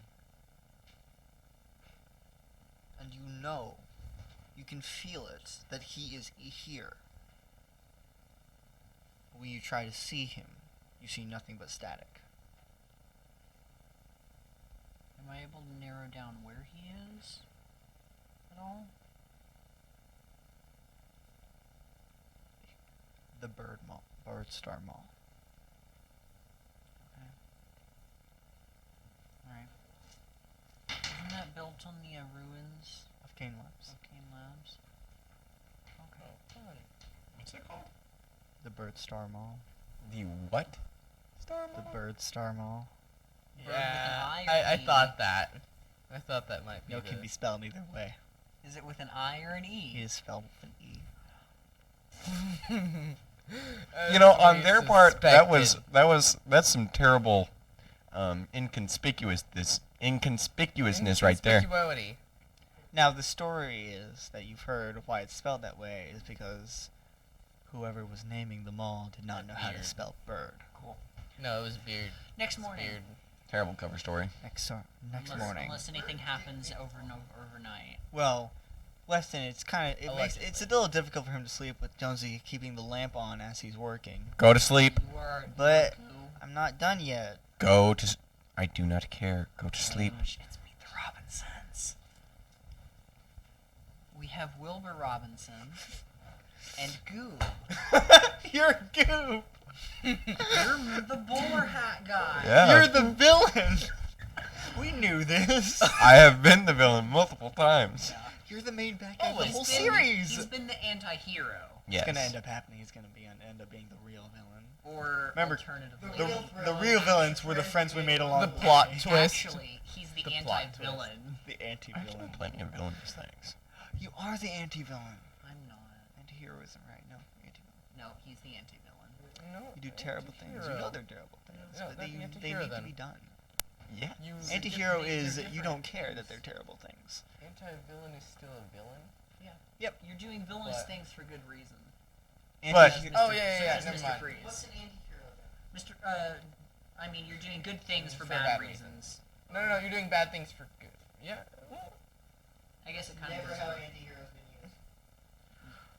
[SPEAKER 2] And you know, you can feel it, that he is here. But when you try to see him, you see nothing but static.
[SPEAKER 3] Am I able to narrow down where he is at all?
[SPEAKER 2] The Bird Star Mall.
[SPEAKER 3] Okay. Alright. Isn't that built on the ruins
[SPEAKER 2] Of Kane Labs.
[SPEAKER 3] of Kane Labs? Okay.
[SPEAKER 1] What's it called?
[SPEAKER 2] The Bird Star Mall.
[SPEAKER 1] The what? Star
[SPEAKER 2] The
[SPEAKER 1] Mall?
[SPEAKER 2] Bird Star Mall.
[SPEAKER 3] Bird with an I or
[SPEAKER 4] I
[SPEAKER 3] an E?
[SPEAKER 4] thought that. I thought that might be
[SPEAKER 2] No, it can be spelled either way.
[SPEAKER 3] Is it with an I or an E?
[SPEAKER 2] It is spelled with an E.
[SPEAKER 1] You know, on their part, that's some terrible inconspicuousness right there.
[SPEAKER 4] Inconspicuity.
[SPEAKER 2] Now, the story is that you've heard why it's spelled that way is because whoever was naming the mall did not know how to
[SPEAKER 4] Beard.
[SPEAKER 2] spell bird.
[SPEAKER 3] Cool.
[SPEAKER 4] No, it was beard.
[SPEAKER 3] Next morning.
[SPEAKER 4] Beard.
[SPEAKER 1] Terrible cover story.
[SPEAKER 2] Next
[SPEAKER 3] Unless,
[SPEAKER 2] morning.
[SPEAKER 3] Unless anything happens overnight.
[SPEAKER 2] Well, Weston, it's kind of it's
[SPEAKER 4] Allegedly.
[SPEAKER 2] a little difficult for him to sleep with Jonesy keeping the lamp on as he's working.
[SPEAKER 1] Go to sleep.
[SPEAKER 2] But
[SPEAKER 3] you
[SPEAKER 2] I'm not done yet.
[SPEAKER 1] Go to. I do not care. Go to sleep.
[SPEAKER 3] Gosh, it's Meet the Robinsons. We have Wilbur Robinson. And Goob.
[SPEAKER 2] You're Goop.
[SPEAKER 3] You're the bowler hat guy.
[SPEAKER 1] Yeah.
[SPEAKER 2] You're the villain. We knew this.
[SPEAKER 1] I have been the villain multiple times.
[SPEAKER 3] Yeah.
[SPEAKER 2] You're the main bad guy of
[SPEAKER 3] Oh,
[SPEAKER 2] the
[SPEAKER 3] he's
[SPEAKER 2] whole
[SPEAKER 3] been,
[SPEAKER 2] series.
[SPEAKER 3] He's been the anti-hero.
[SPEAKER 1] Yes.
[SPEAKER 2] It's gonna end up happening. He's gonna end up being the real villain.
[SPEAKER 3] Or
[SPEAKER 2] Remember,
[SPEAKER 3] alternatively.
[SPEAKER 2] The real villains were the friends we made along
[SPEAKER 4] The
[SPEAKER 2] the
[SPEAKER 4] plot
[SPEAKER 2] way.
[SPEAKER 4] twist.
[SPEAKER 3] Actually, he's the,
[SPEAKER 4] The plot
[SPEAKER 3] anti-villain.
[SPEAKER 2] The
[SPEAKER 1] I've
[SPEAKER 2] anti-villain.
[SPEAKER 1] done plenty of villainous things.
[SPEAKER 2] You are the anti-villain.
[SPEAKER 3] I'm not.
[SPEAKER 2] Anti-hero isn't right. No, anti-villain.
[SPEAKER 3] No, he's the anti-villain.
[SPEAKER 4] No,
[SPEAKER 2] You do terrible things. You
[SPEAKER 4] anti-hero.
[SPEAKER 2] know they're terrible things,
[SPEAKER 4] Yeah,
[SPEAKER 2] but
[SPEAKER 4] that's
[SPEAKER 2] they
[SPEAKER 4] an
[SPEAKER 2] need
[SPEAKER 4] anti-hero
[SPEAKER 2] to
[SPEAKER 4] then.
[SPEAKER 2] be done.
[SPEAKER 1] Yeah.
[SPEAKER 4] You
[SPEAKER 2] Anti-hero
[SPEAKER 3] they're
[SPEAKER 2] is you
[SPEAKER 3] different
[SPEAKER 2] don't care that
[SPEAKER 3] things.
[SPEAKER 2] they're terrible things.
[SPEAKER 4] Anti-villain is still a villain.
[SPEAKER 3] Yep, you're doing villainous
[SPEAKER 4] But-
[SPEAKER 3] things for good reason.
[SPEAKER 1] But-
[SPEAKER 3] Such as
[SPEAKER 4] Oh,
[SPEAKER 3] Mr.
[SPEAKER 4] yeah,
[SPEAKER 3] such as
[SPEAKER 4] never
[SPEAKER 3] Mr.
[SPEAKER 4] mind.
[SPEAKER 3] Freeze.
[SPEAKER 5] What's an anti-hero then?
[SPEAKER 3] Mr. I mean, you're doing good things for
[SPEAKER 4] For
[SPEAKER 3] bad
[SPEAKER 4] bad
[SPEAKER 3] reasons.
[SPEAKER 4] No, you're doing bad things for good. Yeah.
[SPEAKER 3] I guess it kind of
[SPEAKER 5] Never
[SPEAKER 3] is.
[SPEAKER 5] have anti-heroes been used.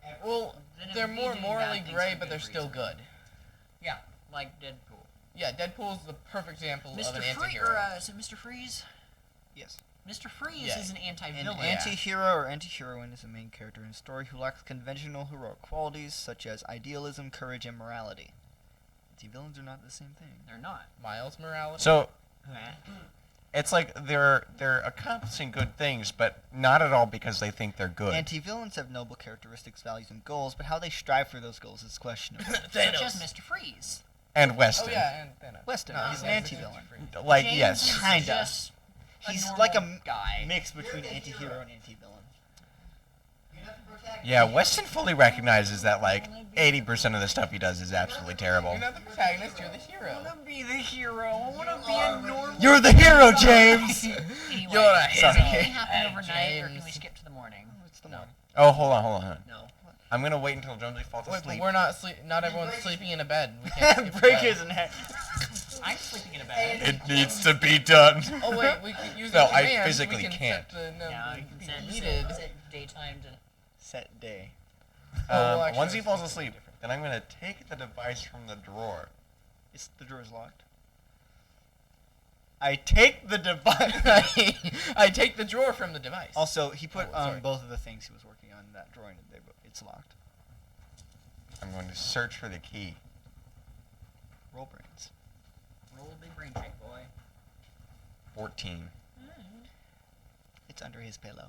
[SPEAKER 5] Ever.
[SPEAKER 4] Well,
[SPEAKER 3] Then it
[SPEAKER 4] they're
[SPEAKER 3] would be
[SPEAKER 4] more
[SPEAKER 3] doing
[SPEAKER 4] morally
[SPEAKER 3] bad things
[SPEAKER 4] gray,
[SPEAKER 3] for
[SPEAKER 4] but they're
[SPEAKER 3] good
[SPEAKER 4] still
[SPEAKER 3] reason.
[SPEAKER 4] good.
[SPEAKER 3] Yeah, like Deadpool.
[SPEAKER 4] Yeah, Deadpool is the perfect example of
[SPEAKER 3] Mr.
[SPEAKER 4] an
[SPEAKER 3] Freeze,
[SPEAKER 4] anti-hero.
[SPEAKER 3] is it Mr. Freeze?
[SPEAKER 2] Yes.
[SPEAKER 3] Mr. Freeze
[SPEAKER 4] Yeah.
[SPEAKER 3] is an
[SPEAKER 2] An
[SPEAKER 3] anti-villain.
[SPEAKER 2] anti-hero or anti-heroine is a main character in a story who lacks conventional heroic qualities such as idealism, courage, and morality. Anti-villains are not the same thing.
[SPEAKER 3] They're not.
[SPEAKER 4] Miles Morales.
[SPEAKER 1] So it's like they're accomplishing good things, but not at all because they think they're good.
[SPEAKER 2] Anti-villains have noble characteristics, values, and goals, but how they strive for those goals is questionable.
[SPEAKER 3] Such as Mr. Freeze.
[SPEAKER 1] And
[SPEAKER 4] Oh
[SPEAKER 1] Weston.
[SPEAKER 4] yeah, and Thanos.
[SPEAKER 2] Weston,
[SPEAKER 4] No,
[SPEAKER 2] he's an
[SPEAKER 4] Weston's
[SPEAKER 2] anti-villain.
[SPEAKER 4] anti-free.
[SPEAKER 1] Like
[SPEAKER 3] James
[SPEAKER 1] yes.
[SPEAKER 3] is
[SPEAKER 2] Kinda.
[SPEAKER 3] just
[SPEAKER 2] He's
[SPEAKER 3] normal
[SPEAKER 2] like a
[SPEAKER 3] guy.
[SPEAKER 2] mix between anti-hero and anti-villain.
[SPEAKER 5] You have to protect
[SPEAKER 1] Yeah, Weston fully recognizes that like 80% of the stuff he does is absolutely terrible.
[SPEAKER 4] You're not the protagonist. You're the
[SPEAKER 3] I
[SPEAKER 4] hero.
[SPEAKER 3] want to be the hero. I want to be a normal.
[SPEAKER 2] You're the hero, James!
[SPEAKER 3] Anyway,
[SPEAKER 4] You're a
[SPEAKER 3] does
[SPEAKER 4] hero.
[SPEAKER 3] anything happen overnight, or can
[SPEAKER 4] James.
[SPEAKER 3] we skip to the morning?
[SPEAKER 2] It's the
[SPEAKER 4] No.
[SPEAKER 2] one.
[SPEAKER 1] Oh, hold on.
[SPEAKER 3] No.
[SPEAKER 1] I'm gonna wait until Jonesy falls
[SPEAKER 4] Wait, but
[SPEAKER 1] asleep.
[SPEAKER 4] we're not sleep. Not everyone's sleeping in a bed. We can't skip
[SPEAKER 2] Break
[SPEAKER 4] bed.
[SPEAKER 2] his neck.
[SPEAKER 3] I'm sleeping in a bed.
[SPEAKER 1] It needs to be done.
[SPEAKER 4] Oh wait, we can use
[SPEAKER 1] No,
[SPEAKER 4] the
[SPEAKER 1] I
[SPEAKER 4] command.
[SPEAKER 1] physically
[SPEAKER 4] we can
[SPEAKER 1] can't.
[SPEAKER 4] Set the number
[SPEAKER 3] Yeah, I can set,
[SPEAKER 4] needed.
[SPEAKER 3] set daytime to.
[SPEAKER 2] Set day.
[SPEAKER 4] well, actually,
[SPEAKER 1] Once he
[SPEAKER 4] it's
[SPEAKER 1] falls
[SPEAKER 4] something
[SPEAKER 1] asleep,
[SPEAKER 4] different.
[SPEAKER 1] then I'm gonna take the device from the drawer.
[SPEAKER 2] The door's locked. I take the device.
[SPEAKER 4] I take the drawer from the device.
[SPEAKER 2] Also, he put
[SPEAKER 4] Oh, sorry.
[SPEAKER 2] both of the things he was working on in that drawer, and it's locked.
[SPEAKER 1] I'm going to search for the key.
[SPEAKER 2] Roll brains.
[SPEAKER 3] Roll a big brain check, boy.
[SPEAKER 1] 14.
[SPEAKER 2] It's under his pillow.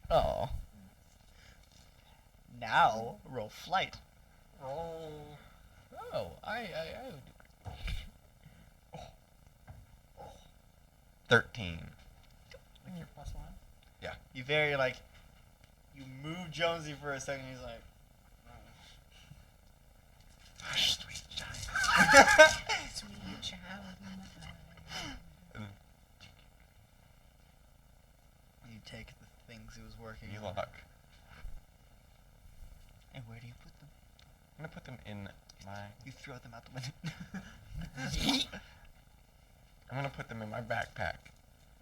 [SPEAKER 4] Oh.
[SPEAKER 2] Now, roll flight.
[SPEAKER 3] Roll.
[SPEAKER 4] Oh, I would.
[SPEAKER 1] 13.
[SPEAKER 3] Like your +1.
[SPEAKER 2] You you move Jonesy for a second, he's like,
[SPEAKER 1] Hush, sweet child.
[SPEAKER 3] Sweet child.
[SPEAKER 2] you take the things he was working
[SPEAKER 1] You
[SPEAKER 2] on.
[SPEAKER 1] look.
[SPEAKER 2] And where do you put them?
[SPEAKER 1] I'm gonna put them in my.
[SPEAKER 2] You throw them out the window.
[SPEAKER 1] I'm gonna put them in my backpack.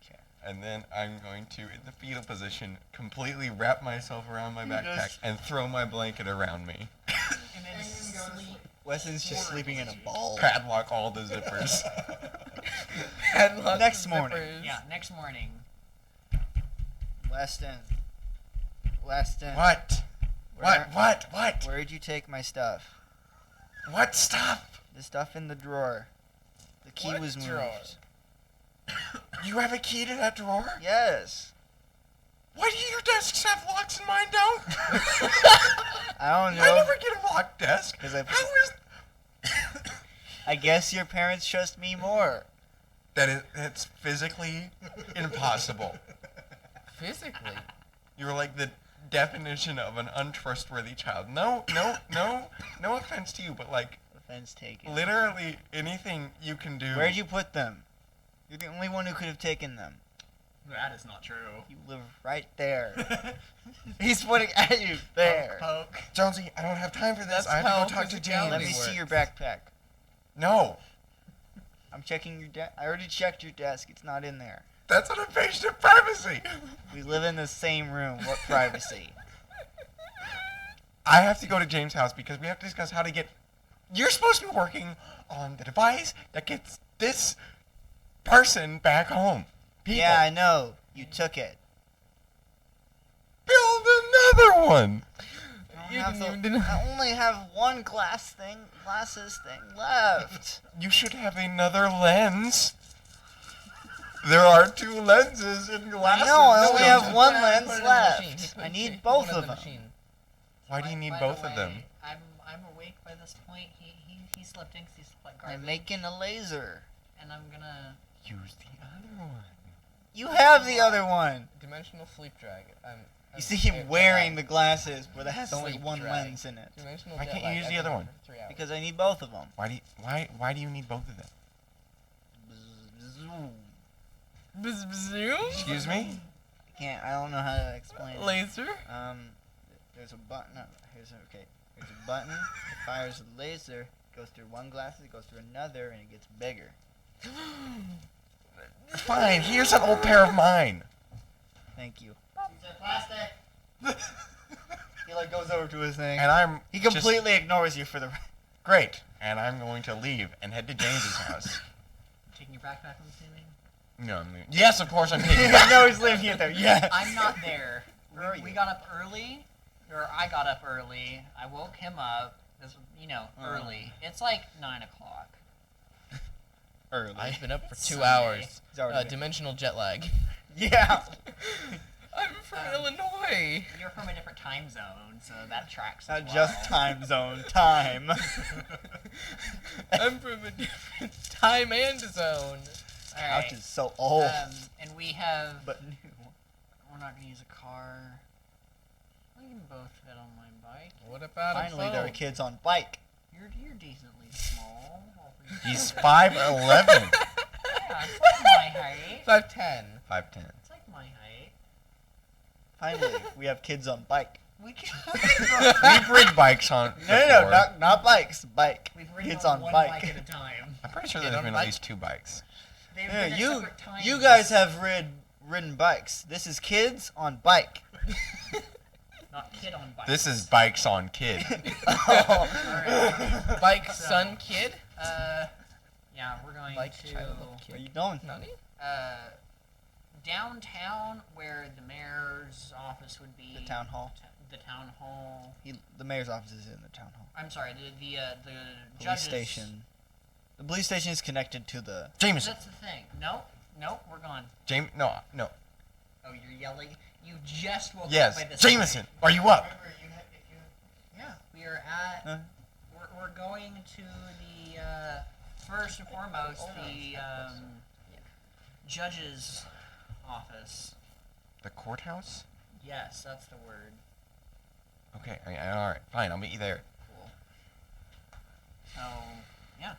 [SPEAKER 2] Okay.
[SPEAKER 1] And then I'm going to, in the fetal position, completely wrap myself around my backpack
[SPEAKER 2] Just-
[SPEAKER 1] and throw my blanket around me.
[SPEAKER 3] And then sleep.
[SPEAKER 2] Weston's just sleeping in a ball.
[SPEAKER 1] Padlock all the zippers.
[SPEAKER 4] Padlock
[SPEAKER 2] Next
[SPEAKER 4] the
[SPEAKER 2] morning.
[SPEAKER 4] zippers.
[SPEAKER 3] Yeah, next morning.
[SPEAKER 2] Weston.
[SPEAKER 1] What?
[SPEAKER 2] Where-
[SPEAKER 1] What?
[SPEAKER 2] Where'd you take my stuff?
[SPEAKER 1] What stuff?
[SPEAKER 2] The stuff in the drawer. The key
[SPEAKER 4] What
[SPEAKER 2] was moved.
[SPEAKER 4] drawer?
[SPEAKER 1] You have a key to that drawer?
[SPEAKER 2] Yes.
[SPEAKER 1] Why do your desks have locks and mine don't?
[SPEAKER 2] I don't
[SPEAKER 1] I
[SPEAKER 2] know.
[SPEAKER 1] never get a locked desk.
[SPEAKER 2] 'Cause
[SPEAKER 1] How is...
[SPEAKER 2] I guess your parents trust me more.
[SPEAKER 1] It's physically impossible.
[SPEAKER 4] Physically.
[SPEAKER 1] You're like the definition of an untrustworthy child. No offense to you, but like
[SPEAKER 2] Offense taken.
[SPEAKER 1] literally anything you can do.
[SPEAKER 2] Where'd you put them? You're the only one who could have taken them.
[SPEAKER 3] That is not true.
[SPEAKER 2] You live right there. He's pointing at you there.
[SPEAKER 3] Poke.
[SPEAKER 1] Jonesy, I don't have time for this.
[SPEAKER 4] That's
[SPEAKER 1] I have to
[SPEAKER 4] how
[SPEAKER 1] go talk to
[SPEAKER 4] physicality
[SPEAKER 1] James.
[SPEAKER 2] Let me see your
[SPEAKER 4] works.
[SPEAKER 2] backpack.
[SPEAKER 1] No,
[SPEAKER 2] I'm checking your desk. I already checked your desk. It's not in there.
[SPEAKER 1] that's an invasion of privacy.
[SPEAKER 2] We live in the same room. What privacy?
[SPEAKER 1] I have to go to James' house because we have to discuss how to get. You're supposed to be working on the device that gets this person back home. People.
[SPEAKER 2] Yeah, I know. You took it.
[SPEAKER 1] Build another one.
[SPEAKER 4] You
[SPEAKER 2] have
[SPEAKER 4] didn't even
[SPEAKER 2] the,
[SPEAKER 4] deny.
[SPEAKER 2] I only have one glasses thing left.
[SPEAKER 1] You should have another lens. There are 2 lenses in glasses.
[SPEAKER 2] know, I only
[SPEAKER 1] don't
[SPEAKER 2] have
[SPEAKER 1] you?
[SPEAKER 2] one
[SPEAKER 4] Put it
[SPEAKER 2] lens
[SPEAKER 4] in the
[SPEAKER 2] left.
[SPEAKER 4] machine. Just put
[SPEAKER 2] I
[SPEAKER 4] it-
[SPEAKER 2] need
[SPEAKER 4] put
[SPEAKER 2] both
[SPEAKER 4] one in
[SPEAKER 2] of
[SPEAKER 4] the
[SPEAKER 2] them.
[SPEAKER 4] machine.
[SPEAKER 1] Why do you need
[SPEAKER 3] By
[SPEAKER 1] both
[SPEAKER 3] the
[SPEAKER 1] of them?
[SPEAKER 3] way, I'm awake by this point. He slept in 'cause he slept like garbage.
[SPEAKER 2] I'm making a laser.
[SPEAKER 3] And I'm gonna.
[SPEAKER 1] Use the other one.
[SPEAKER 2] You have the other one.
[SPEAKER 4] Dimensional sleep drag.
[SPEAKER 2] You see him wearing the glasses where that has only
[SPEAKER 4] Sleep
[SPEAKER 2] one
[SPEAKER 4] drag.
[SPEAKER 2] lens in it.
[SPEAKER 4] Dimensional
[SPEAKER 1] Why
[SPEAKER 4] jet
[SPEAKER 1] can't you
[SPEAKER 4] lag.
[SPEAKER 1] use
[SPEAKER 4] I've
[SPEAKER 1] the other
[SPEAKER 4] been
[SPEAKER 1] one?
[SPEAKER 4] up for 3 hours.
[SPEAKER 2] Because I need both of them.
[SPEAKER 1] Why do you need both of them? Excuse me?
[SPEAKER 2] I don't know how to explain it.
[SPEAKER 4] Laser.
[SPEAKER 2] There's a button. No, here's a button. It fires a laser. It goes through one glass. It goes through another, and it gets bigger.
[SPEAKER 1] Fine, here's an old pair of mine.
[SPEAKER 2] Thank you.
[SPEAKER 5] These are plastic.
[SPEAKER 2] He like goes over to his thing.
[SPEAKER 1] And I'm
[SPEAKER 2] He
[SPEAKER 1] just-
[SPEAKER 2] completely ignores you for the.
[SPEAKER 1] great. And I'm going to leave and head to James's house.
[SPEAKER 3] Taking your backpack, I'm assuming.
[SPEAKER 1] No, I'm leaving. Yes, of course I'm taking it.
[SPEAKER 2] No, he's leaving it there. Yes.
[SPEAKER 3] I'm not there.
[SPEAKER 2] Where are
[SPEAKER 3] We
[SPEAKER 2] you?
[SPEAKER 3] got up early, or I got up early. I woke him up. This,
[SPEAKER 2] Uh.
[SPEAKER 3] early. It's like 9 o'clock.
[SPEAKER 2] Early.
[SPEAKER 4] I've been up for
[SPEAKER 3] It's
[SPEAKER 4] 2
[SPEAKER 3] Sunday.
[SPEAKER 4] hours.
[SPEAKER 2] He's already
[SPEAKER 4] Dimensional jet lag.
[SPEAKER 2] Yeah.
[SPEAKER 4] I'm from
[SPEAKER 3] Um,
[SPEAKER 4] Illinois.
[SPEAKER 3] You're from a different time zone, so that tracks
[SPEAKER 2] Not
[SPEAKER 3] as well.
[SPEAKER 2] just time zone. Time.
[SPEAKER 4] I'm from a different time and zone.
[SPEAKER 3] All
[SPEAKER 2] Couch
[SPEAKER 3] right.
[SPEAKER 2] is so old.
[SPEAKER 3] And we have.
[SPEAKER 2] But new.
[SPEAKER 3] We're not gonna use a car. We can both fit on my bike.
[SPEAKER 4] What about
[SPEAKER 2] Finally,
[SPEAKER 4] a
[SPEAKER 2] there are
[SPEAKER 4] phone?
[SPEAKER 2] kids on bike.
[SPEAKER 3] You're decently small.
[SPEAKER 1] He's 5'11".
[SPEAKER 3] Yeah, it's like my height.
[SPEAKER 4] 5'10".
[SPEAKER 1] 5'10".
[SPEAKER 3] It's like my height.
[SPEAKER 2] Finally, we have kids on bike.
[SPEAKER 3] We can.
[SPEAKER 1] We've ridden bikes on
[SPEAKER 2] No,
[SPEAKER 1] before.
[SPEAKER 2] not bikes. Bike.
[SPEAKER 3] We've ridden
[SPEAKER 2] Kids
[SPEAKER 3] on
[SPEAKER 2] on
[SPEAKER 3] one
[SPEAKER 2] bike.
[SPEAKER 3] bike at a time.
[SPEAKER 1] I'm pretty sure
[SPEAKER 4] Kid
[SPEAKER 1] there's
[SPEAKER 4] on
[SPEAKER 1] been
[SPEAKER 4] bike?
[SPEAKER 1] at least 2 bikes.
[SPEAKER 3] They've
[SPEAKER 2] Yeah,
[SPEAKER 3] been at
[SPEAKER 2] you
[SPEAKER 3] separate times.
[SPEAKER 2] you guys have ridden bikes. This is kids on bike.
[SPEAKER 3] Not kid on bike.
[SPEAKER 1] This is bikes on kid.
[SPEAKER 2] Oh.
[SPEAKER 4] Bike
[SPEAKER 3] So-
[SPEAKER 4] son kid?
[SPEAKER 3] Yeah, we're going
[SPEAKER 4] Bike
[SPEAKER 3] to
[SPEAKER 4] child
[SPEAKER 2] Where are you
[SPEAKER 4] kid.
[SPEAKER 2] going?
[SPEAKER 4] Nani?
[SPEAKER 3] downtown where the mayor's office would be.
[SPEAKER 2] The town hall.
[SPEAKER 3] The town hall.
[SPEAKER 2] The mayor's office is in the town hall.
[SPEAKER 3] I'm sorry, the
[SPEAKER 2] Police
[SPEAKER 3] judge's
[SPEAKER 2] station. The police station is connected to the.
[SPEAKER 1] Jameson.
[SPEAKER 3] That's the thing. Nope, we're gone.
[SPEAKER 1] No.
[SPEAKER 3] Oh, you're yelling. You just woke
[SPEAKER 1] Yes.
[SPEAKER 3] up by this
[SPEAKER 1] Jameson,
[SPEAKER 3] point.
[SPEAKER 1] are you up?
[SPEAKER 5] Remember, if you
[SPEAKER 3] Yeah, we are at.
[SPEAKER 2] Huh?
[SPEAKER 3] We're going to the first and foremost the judge's office.
[SPEAKER 1] The courthouse?
[SPEAKER 3] Yes, that's the word.
[SPEAKER 1] Okay, all right, fine, I'll meet you there.
[SPEAKER 3] Cool. So, yeah.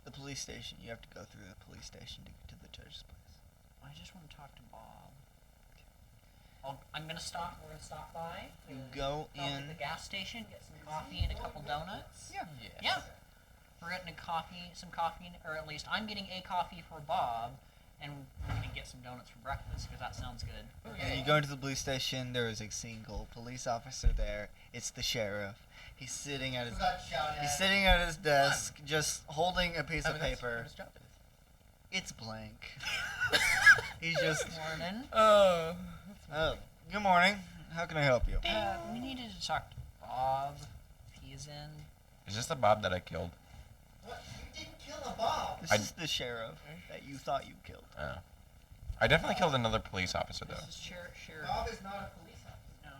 [SPEAKER 2] The police station. You have to go through the police station to get to the judge's place.
[SPEAKER 3] I just want to talk to Bob. I'm gonna stop. We're gonna stop by.
[SPEAKER 2] You go
[SPEAKER 3] Stop at
[SPEAKER 2] in.
[SPEAKER 3] the gas station, get some coffee and a couple donuts.
[SPEAKER 2] Yeah.
[SPEAKER 3] Yeah. We're getting some coffee, or at least I'm getting a coffee for Bob, and we're gonna get some donuts for breakfast because that sounds good.
[SPEAKER 2] Yeah, you go into the police station. There is a single police officer there. It's the sheriff. He's sitting at his.
[SPEAKER 5] forgot to shout
[SPEAKER 2] He's
[SPEAKER 5] at.
[SPEAKER 2] sitting at his desk, just holding a piece
[SPEAKER 4] I
[SPEAKER 2] of
[SPEAKER 4] mean, that's
[SPEAKER 2] paper.
[SPEAKER 4] what his job is.
[SPEAKER 2] It's blank. He's just.
[SPEAKER 3] Morning.
[SPEAKER 4] Oh.
[SPEAKER 2] Oh, good morning. How can I help you?
[SPEAKER 3] We needed to talk to Bob. If he's in.
[SPEAKER 1] Is this the Bob that I killed?
[SPEAKER 5] What? You didn't kill a Bob.
[SPEAKER 2] This is the sheriff that you thought you killed.
[SPEAKER 1] Oh. I definitely killed another police officer, though.
[SPEAKER 3] This is Sheriff.
[SPEAKER 5] Bob is not a police officer.
[SPEAKER 3] No.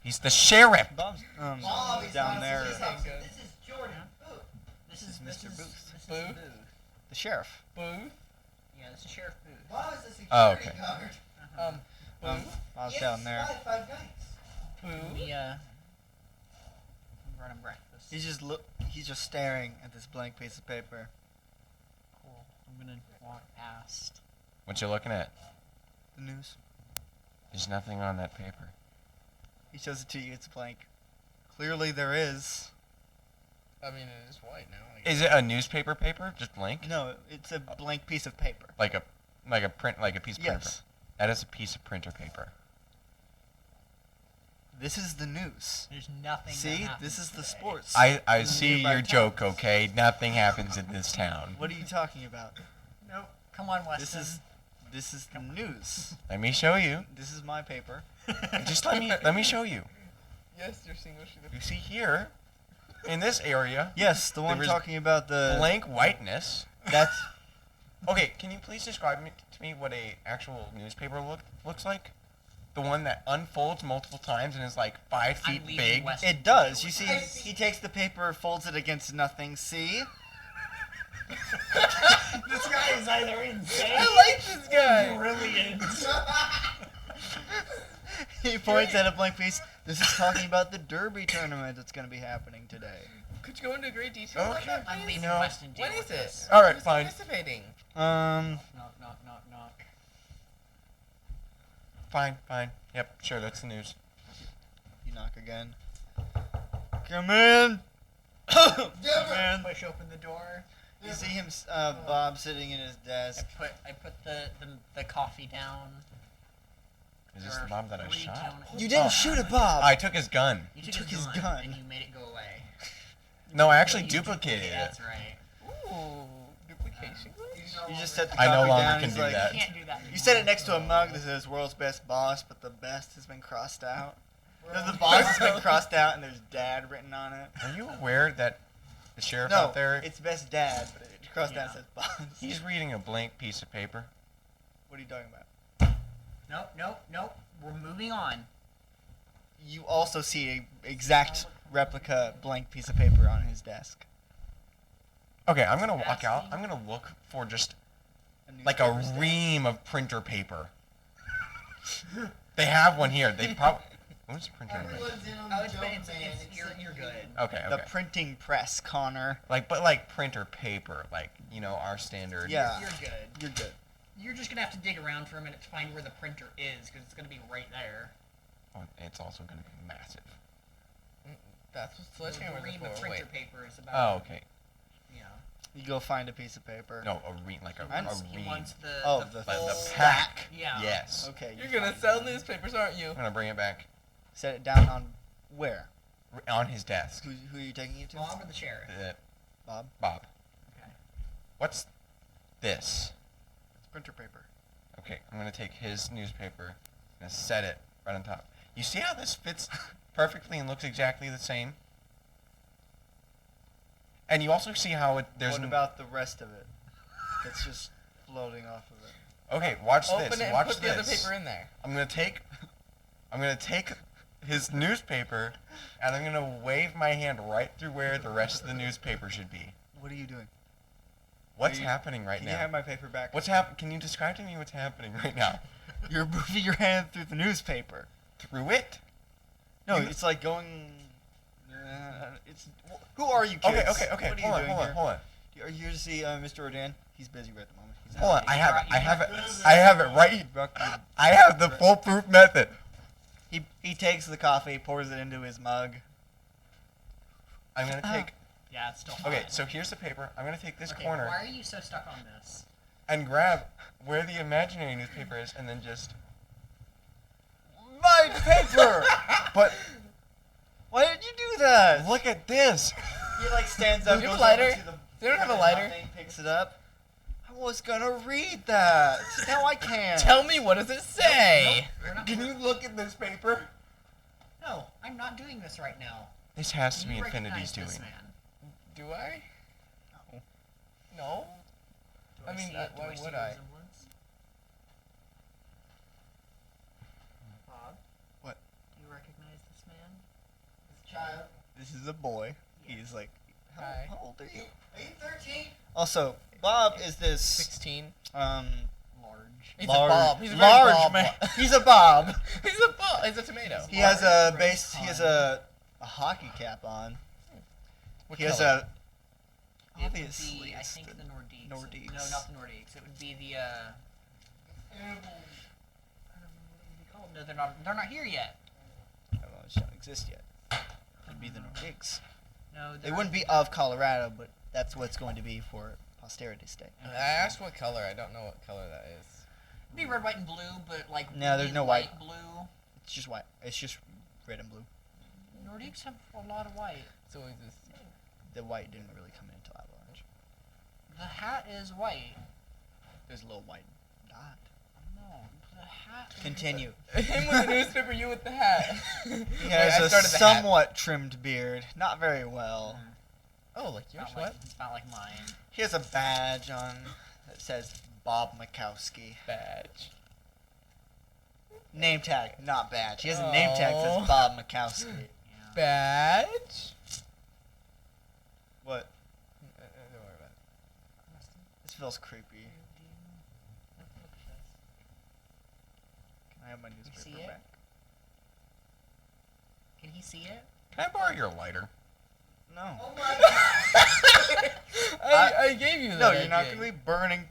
[SPEAKER 1] He's the sheriff!
[SPEAKER 2] Bob's
[SPEAKER 5] Bob is
[SPEAKER 2] down
[SPEAKER 5] not
[SPEAKER 2] there.
[SPEAKER 5] a police officer.
[SPEAKER 4] Good.
[SPEAKER 5] This is Jordan Booth.
[SPEAKER 3] This is
[SPEAKER 2] Mr.
[SPEAKER 3] Booth.
[SPEAKER 2] Booth.
[SPEAKER 3] This is
[SPEAKER 4] Booth?
[SPEAKER 3] Booth.
[SPEAKER 2] The sheriff.
[SPEAKER 4] Booth?
[SPEAKER 3] Yeah, this is Sheriff Booth.
[SPEAKER 5] Bob is a security
[SPEAKER 1] Oh, okay.
[SPEAKER 5] guard.
[SPEAKER 3] Uh-huh.
[SPEAKER 4] Booth?
[SPEAKER 2] Bob's
[SPEAKER 5] Yes,
[SPEAKER 2] down there.
[SPEAKER 5] Five nights.
[SPEAKER 4] Booth?
[SPEAKER 3] We brought him breakfast.
[SPEAKER 2] He's just staring at this blank piece of paper.
[SPEAKER 3] Cool. I'm gonna walk past.
[SPEAKER 1] What you looking at?
[SPEAKER 2] The news.
[SPEAKER 1] There's nothing on that paper.
[SPEAKER 2] He shows it to you. It's blank. Clearly there is.
[SPEAKER 4] I mean, it is white now. I guess.
[SPEAKER 1] Is it a newspaper paper? Just blank?
[SPEAKER 2] No, it's a blank piece of paper.
[SPEAKER 1] Like a piece of printer.
[SPEAKER 2] Yes.
[SPEAKER 1] That is a piece of printer paper.
[SPEAKER 2] This is the news.
[SPEAKER 3] There's nothing. that
[SPEAKER 2] See,
[SPEAKER 3] happens
[SPEAKER 2] this is the
[SPEAKER 3] today.
[SPEAKER 2] sports.
[SPEAKER 1] I
[SPEAKER 2] in the
[SPEAKER 1] see
[SPEAKER 2] nearby
[SPEAKER 1] your joke,
[SPEAKER 2] towns.
[SPEAKER 1] okay? Nothing happens in this town.
[SPEAKER 2] What are you talking about?
[SPEAKER 3] Nope. Come on, Weston.
[SPEAKER 2] This is the news.
[SPEAKER 1] Let me show you.
[SPEAKER 2] This is my paper.
[SPEAKER 1] Just let me show you.
[SPEAKER 4] Yes, your single sheet
[SPEAKER 1] You
[SPEAKER 4] of
[SPEAKER 1] see here, in this area,
[SPEAKER 2] Yes, the one
[SPEAKER 1] was
[SPEAKER 2] talking about the...
[SPEAKER 1] blank whiteness.
[SPEAKER 2] That's...
[SPEAKER 1] Okay, can you please describe to me what a actual newspaper looks like? The one that unfolds multiple times and is like 5
[SPEAKER 3] I'm
[SPEAKER 1] feet
[SPEAKER 3] leaving
[SPEAKER 1] big.
[SPEAKER 3] West
[SPEAKER 2] It does.
[SPEAKER 3] to
[SPEAKER 2] You
[SPEAKER 3] deal
[SPEAKER 2] see,
[SPEAKER 3] with
[SPEAKER 2] he takes the paper, folds it against nothing. See?
[SPEAKER 3] This guy is either insane
[SPEAKER 4] I like this guy.
[SPEAKER 3] or brilliant.
[SPEAKER 2] He points at a blank piece. This is talking about the Derby tournament that's going to be happening today.
[SPEAKER 4] Could you go into great detail about
[SPEAKER 1] Okay.
[SPEAKER 4] that,
[SPEAKER 3] I'm
[SPEAKER 4] please?
[SPEAKER 3] leaving
[SPEAKER 1] No.
[SPEAKER 3] West and deal
[SPEAKER 4] What
[SPEAKER 3] with
[SPEAKER 4] is it?
[SPEAKER 3] this.
[SPEAKER 1] All right,
[SPEAKER 4] Who's
[SPEAKER 1] fine.
[SPEAKER 4] participating?
[SPEAKER 3] Knock, knock, knock, knock.
[SPEAKER 1] Fine. Yep, sure, that's the news.
[SPEAKER 2] You knock again. Come in. Come in.
[SPEAKER 3] Push open the door.
[SPEAKER 2] You see him, Bob, sitting in his desk.
[SPEAKER 3] I put the coffee down.
[SPEAKER 1] Is this the bomb that I
[SPEAKER 3] Three
[SPEAKER 1] shot?
[SPEAKER 3] count-
[SPEAKER 2] You didn't shoot at Bob.
[SPEAKER 1] I took his gun.
[SPEAKER 3] You
[SPEAKER 2] took his gun.
[SPEAKER 3] and you made it go away.
[SPEAKER 1] No, I actually
[SPEAKER 3] You
[SPEAKER 1] duplicated it.
[SPEAKER 3] That's right.
[SPEAKER 4] Ooh, duplication.
[SPEAKER 2] You just set the
[SPEAKER 1] I
[SPEAKER 2] coffee
[SPEAKER 1] no longer
[SPEAKER 2] down.
[SPEAKER 1] can
[SPEAKER 2] He's
[SPEAKER 1] do
[SPEAKER 2] like,
[SPEAKER 1] that.
[SPEAKER 3] You can't do that.
[SPEAKER 2] You set it next to a mug that says "World's Best Boss," but the "best" has been crossed out. No, the "boss" has been crossed out, and there's "Dad" written on it.
[SPEAKER 1] Are you aware that the sheriff
[SPEAKER 2] No,
[SPEAKER 1] out there,
[SPEAKER 2] it's "Best Dad," but it crossed out
[SPEAKER 3] Yeah.
[SPEAKER 2] says "Boss."
[SPEAKER 1] he's reading a blank piece of paper?
[SPEAKER 2] What are you talking about?
[SPEAKER 3] Nope. We're moving on.
[SPEAKER 2] You also see a exact replica blank piece of paper on his desk.
[SPEAKER 1] Okay, I'm gonna walk out. I'm gonna look for just like a
[SPEAKER 2] newspaper stand.
[SPEAKER 1] ream of printer paper. They have one here. They probably. What's printer paper?
[SPEAKER 5] Everyone's in on
[SPEAKER 3] Oh,
[SPEAKER 5] the
[SPEAKER 3] it's,
[SPEAKER 5] joke,
[SPEAKER 3] it's,
[SPEAKER 5] man.
[SPEAKER 3] it's you're good.
[SPEAKER 1] Okay.
[SPEAKER 2] The printing press, Connor.
[SPEAKER 1] Like printer paper, like our standard.
[SPEAKER 2] Yeah.
[SPEAKER 3] You're good.
[SPEAKER 2] You're good.
[SPEAKER 3] You're just gonna have to dig around for a minute to find where the printer is, because it's gonna be right there.
[SPEAKER 1] Oh, it's also gonna be massive.
[SPEAKER 4] That's what
[SPEAKER 3] The
[SPEAKER 4] sledgehammer
[SPEAKER 3] ream
[SPEAKER 4] is
[SPEAKER 3] of
[SPEAKER 4] for.
[SPEAKER 3] printer
[SPEAKER 4] Wait.
[SPEAKER 3] paper is about.
[SPEAKER 1] Oh, okay.
[SPEAKER 3] You know.
[SPEAKER 2] You go find a piece of paper.
[SPEAKER 1] No, a ream, like a
[SPEAKER 3] He
[SPEAKER 1] ream.
[SPEAKER 3] wants the.
[SPEAKER 2] Oh,
[SPEAKER 3] the,
[SPEAKER 2] the
[SPEAKER 1] Like the
[SPEAKER 3] full-
[SPEAKER 1] pack.
[SPEAKER 3] Yeah.
[SPEAKER 1] Yes.
[SPEAKER 2] Okay.
[SPEAKER 4] You're
[SPEAKER 2] you
[SPEAKER 4] gonna
[SPEAKER 2] find
[SPEAKER 4] sell
[SPEAKER 2] it.
[SPEAKER 4] newspapers, aren't you?
[SPEAKER 1] I'm gonna bring it back
[SPEAKER 2] Set it down on where?
[SPEAKER 1] on his desk.
[SPEAKER 2] Who are you taking it to?
[SPEAKER 3] Bob or the sheriff?
[SPEAKER 2] Bob.
[SPEAKER 1] Bob.
[SPEAKER 3] Okay.
[SPEAKER 1] What's this?
[SPEAKER 2] It's printer paper.
[SPEAKER 1] Okay, I'm gonna take his newspaper and set it right on top. You see how this fits perfectly and looks exactly the same? And you also see how there's
[SPEAKER 2] What about the rest of it? It's just floating off of it.
[SPEAKER 1] Okay, watch
[SPEAKER 4] Open
[SPEAKER 1] this.
[SPEAKER 4] it and
[SPEAKER 1] Watch
[SPEAKER 4] put the other
[SPEAKER 1] this.
[SPEAKER 4] paper in there.
[SPEAKER 1] I'm gonna take his newspaper and I'm gonna wave my hand right through where the rest of the newspaper should be.
[SPEAKER 2] What are you doing?
[SPEAKER 1] What's
[SPEAKER 2] you-
[SPEAKER 1] happening right
[SPEAKER 2] Can
[SPEAKER 1] now?
[SPEAKER 2] you have my paper back?
[SPEAKER 1] Can you describe to me what's happening right now?
[SPEAKER 2] You're moving your hand through the newspaper.
[SPEAKER 1] Through it?
[SPEAKER 2] No,
[SPEAKER 1] You-
[SPEAKER 2] it's like going. It's. Who are you, kids?
[SPEAKER 1] Okay.
[SPEAKER 2] What are you
[SPEAKER 1] Hold on,
[SPEAKER 2] doing
[SPEAKER 1] hold on,
[SPEAKER 2] here?
[SPEAKER 1] hold on.
[SPEAKER 2] Are you here to see Mr. Ordan? He's busy right at the moment. He's
[SPEAKER 1] Hold on.
[SPEAKER 2] out.
[SPEAKER 1] I have it.
[SPEAKER 3] You
[SPEAKER 1] I have it right. I have the foolproof method.
[SPEAKER 2] He takes the coffee, pours it into his mug.
[SPEAKER 1] I'm gonna take.
[SPEAKER 3] Yeah, it's still.
[SPEAKER 1] Okay,
[SPEAKER 3] fine.
[SPEAKER 1] so here's the paper. I'm gonna take this
[SPEAKER 3] Okay,
[SPEAKER 1] corner
[SPEAKER 3] Why are you so stuck on this?
[SPEAKER 1] and grab where the imaginary newspaper is, and then just.
[SPEAKER 2] My paper!
[SPEAKER 1] But
[SPEAKER 2] Why did you do that?
[SPEAKER 1] look at this.
[SPEAKER 2] He like stands up,
[SPEAKER 4] Do you have
[SPEAKER 2] goes
[SPEAKER 4] a lighter?
[SPEAKER 2] over to the.
[SPEAKER 4] They don't have a
[SPEAKER 2] and
[SPEAKER 4] lighter.
[SPEAKER 2] nothing, picks it up. I was gonna read that. Now I can't.
[SPEAKER 4] Tell me, what does it say?
[SPEAKER 3] We're not,
[SPEAKER 1] Can you look at this paper?
[SPEAKER 3] no, I'm not doing this right now.
[SPEAKER 1] This has to be
[SPEAKER 3] You
[SPEAKER 1] Infinity's
[SPEAKER 3] recognize
[SPEAKER 1] doing.
[SPEAKER 3] this man.
[SPEAKER 4] Do I?
[SPEAKER 2] No.
[SPEAKER 4] No?
[SPEAKER 3] Do
[SPEAKER 4] I mean,
[SPEAKER 3] see,
[SPEAKER 4] why
[SPEAKER 3] do see
[SPEAKER 4] would
[SPEAKER 3] a
[SPEAKER 4] I?
[SPEAKER 3] resemblance? Bob?
[SPEAKER 2] What?
[SPEAKER 3] Do you recognize this man?
[SPEAKER 5] This child.
[SPEAKER 2] This is a boy. He's like,
[SPEAKER 4] Hi.
[SPEAKER 2] how old are you?
[SPEAKER 5] Are you 13?
[SPEAKER 2] Also, Bob is this
[SPEAKER 4] 16.
[SPEAKER 3] Large.
[SPEAKER 4] He's
[SPEAKER 2] large,
[SPEAKER 4] a Bob. He's a very
[SPEAKER 2] large
[SPEAKER 4] Bob
[SPEAKER 2] man.
[SPEAKER 4] boy.
[SPEAKER 2] He's a Bob.
[SPEAKER 4] He's a Bob. He's a tomato.
[SPEAKER 2] He has a
[SPEAKER 3] Large,
[SPEAKER 2] base.
[SPEAKER 3] red
[SPEAKER 2] He has
[SPEAKER 3] pine.
[SPEAKER 2] a hockey cap on.
[SPEAKER 4] What
[SPEAKER 2] He has
[SPEAKER 4] color?
[SPEAKER 2] a.
[SPEAKER 3] It would
[SPEAKER 2] Obviously,
[SPEAKER 3] be, I
[SPEAKER 2] it's
[SPEAKER 3] think,
[SPEAKER 2] the
[SPEAKER 3] the Nordiques.
[SPEAKER 2] Nordiques.
[SPEAKER 3] No, not the Nordiques. It would be the,
[SPEAKER 5] Animal.
[SPEAKER 3] no, they're not here yet.
[SPEAKER 2] I don't know, it don't exist yet. It'd be the Nordiques.
[SPEAKER 3] No,
[SPEAKER 2] They wouldn't be of Colorado, but that's what it's going to be for posterity's sake.
[SPEAKER 4] I asked what color. I don't know what color that is.
[SPEAKER 3] It'd be red, white, and blue, but like
[SPEAKER 2] No, there's
[SPEAKER 3] really
[SPEAKER 2] no
[SPEAKER 3] light
[SPEAKER 2] white.
[SPEAKER 3] blue.
[SPEAKER 2] It's just white. It's just red and blue.
[SPEAKER 3] Nordiques have a lot of white.
[SPEAKER 4] So is this?
[SPEAKER 2] The white didn't really come in until Avalanche.
[SPEAKER 3] The hat is white.
[SPEAKER 2] There's a little white dot.
[SPEAKER 3] No, Oh, the hat.
[SPEAKER 2] Continue.
[SPEAKER 4] Him with the newspaper, you with the hat.
[SPEAKER 2] He has a somewhat trimmed beard. Not very well.
[SPEAKER 4] Oh, like yours?
[SPEAKER 3] Not
[SPEAKER 4] What?
[SPEAKER 3] like, it's not like mine.
[SPEAKER 2] He has a badge on that says Bob Mikowski.
[SPEAKER 4] Badge.
[SPEAKER 2] Name tag, not badge. He has a name tag that
[SPEAKER 4] Oh.
[SPEAKER 2] says Bob Mikowski.
[SPEAKER 3] Yeah.
[SPEAKER 4] Badge?
[SPEAKER 2] What?
[SPEAKER 4] Don't worry about it.
[SPEAKER 2] This feels creepy. Can I have my
[SPEAKER 3] see
[SPEAKER 2] newspaper
[SPEAKER 3] it?
[SPEAKER 2] back?
[SPEAKER 3] Can he see it?
[SPEAKER 1] Can I borrow your lighter?
[SPEAKER 2] No.
[SPEAKER 5] Oh my god.
[SPEAKER 4] I gave you that.
[SPEAKER 2] No, you're not
[SPEAKER 4] idea.
[SPEAKER 2] going to be burning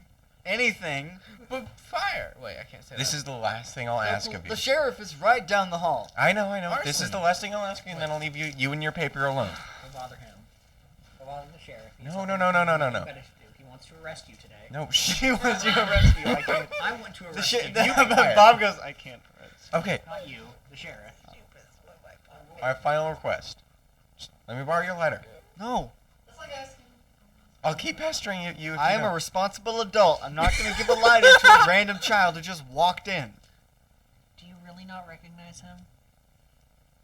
[SPEAKER 2] anything.
[SPEAKER 4] But fire. Wait, I can't say
[SPEAKER 1] This
[SPEAKER 4] that.
[SPEAKER 1] is the last thing I'll ask of you.
[SPEAKER 2] The sheriff is right down the hall.
[SPEAKER 1] I know. This is
[SPEAKER 4] Arson.
[SPEAKER 1] the last thing I'll ask you, and then I'll leave you and your paper alone.
[SPEAKER 3] Don't bother him. Don't bother the sheriff. He's
[SPEAKER 1] No,
[SPEAKER 3] got
[SPEAKER 1] no,
[SPEAKER 3] nothing
[SPEAKER 1] no.
[SPEAKER 3] better to do. He wants to arrest you today.
[SPEAKER 1] No,
[SPEAKER 2] She wants you to arrest you. I can't.
[SPEAKER 3] I want to
[SPEAKER 2] The
[SPEAKER 3] arrest you.
[SPEAKER 2] Bob goes, I can't arrest you.
[SPEAKER 1] Okay,
[SPEAKER 3] Not you, the sheriff.
[SPEAKER 1] my final request. Just let me borrow your lighter.
[SPEAKER 2] No.
[SPEAKER 5] That's like asking.
[SPEAKER 1] I'll keep pestering you if
[SPEAKER 2] I
[SPEAKER 1] you
[SPEAKER 2] am
[SPEAKER 1] don't.
[SPEAKER 2] a responsible adult. I'm not going to give a lighter to a random child who just walked in.
[SPEAKER 3] Do you really not recognize him?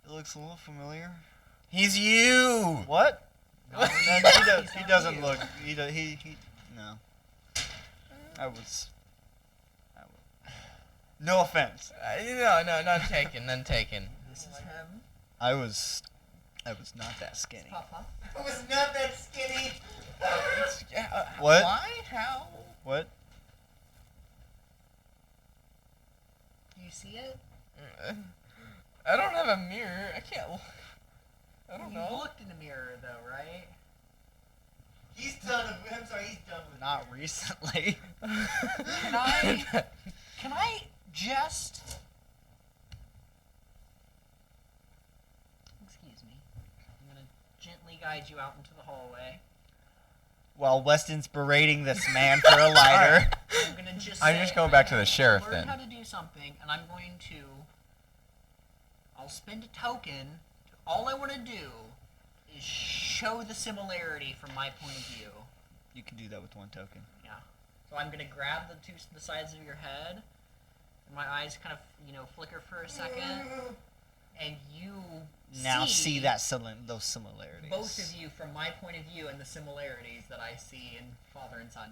[SPEAKER 2] It looks a little familiar.
[SPEAKER 1] He's you.
[SPEAKER 2] What?
[SPEAKER 3] No,
[SPEAKER 2] No,
[SPEAKER 3] he's
[SPEAKER 2] he
[SPEAKER 3] not
[SPEAKER 2] doesn't
[SPEAKER 3] you.
[SPEAKER 2] look. He no. I was. No offense.
[SPEAKER 4] No, none taken, none taken.
[SPEAKER 3] This is him.
[SPEAKER 2] I was not that skinny.
[SPEAKER 3] Papa.
[SPEAKER 5] I was not that skinny.
[SPEAKER 2] What?
[SPEAKER 4] Why? How?
[SPEAKER 2] What?
[SPEAKER 3] Do you see it?
[SPEAKER 4] I don't have a mirror. I can't look. I don't
[SPEAKER 3] You
[SPEAKER 4] know.
[SPEAKER 3] looked in the mirror though, right?
[SPEAKER 5] He's done. I'm sorry. He's done with.
[SPEAKER 2] Not recently.
[SPEAKER 3] Can I just... Excuse me. I'm gonna gently guide you out into the hallway.
[SPEAKER 2] While Weston's berating this man for a lighter.
[SPEAKER 3] I'm gonna just
[SPEAKER 1] I'm
[SPEAKER 3] say,
[SPEAKER 1] just going back to the
[SPEAKER 3] I'm
[SPEAKER 1] sheriff
[SPEAKER 3] gonna learn
[SPEAKER 1] then.
[SPEAKER 3] how to do something, and I'm going to... I'll spend a token. All I want to do is show the similarity from my point of view.
[SPEAKER 2] You can do that with one token.
[SPEAKER 3] Yeah. So I'm gonna grab the sides of your head, and my eyes kind of flicker for a second, and you
[SPEAKER 2] Now see that those similarities.
[SPEAKER 3] both of you from my point of view and the similarities that I see in father and son.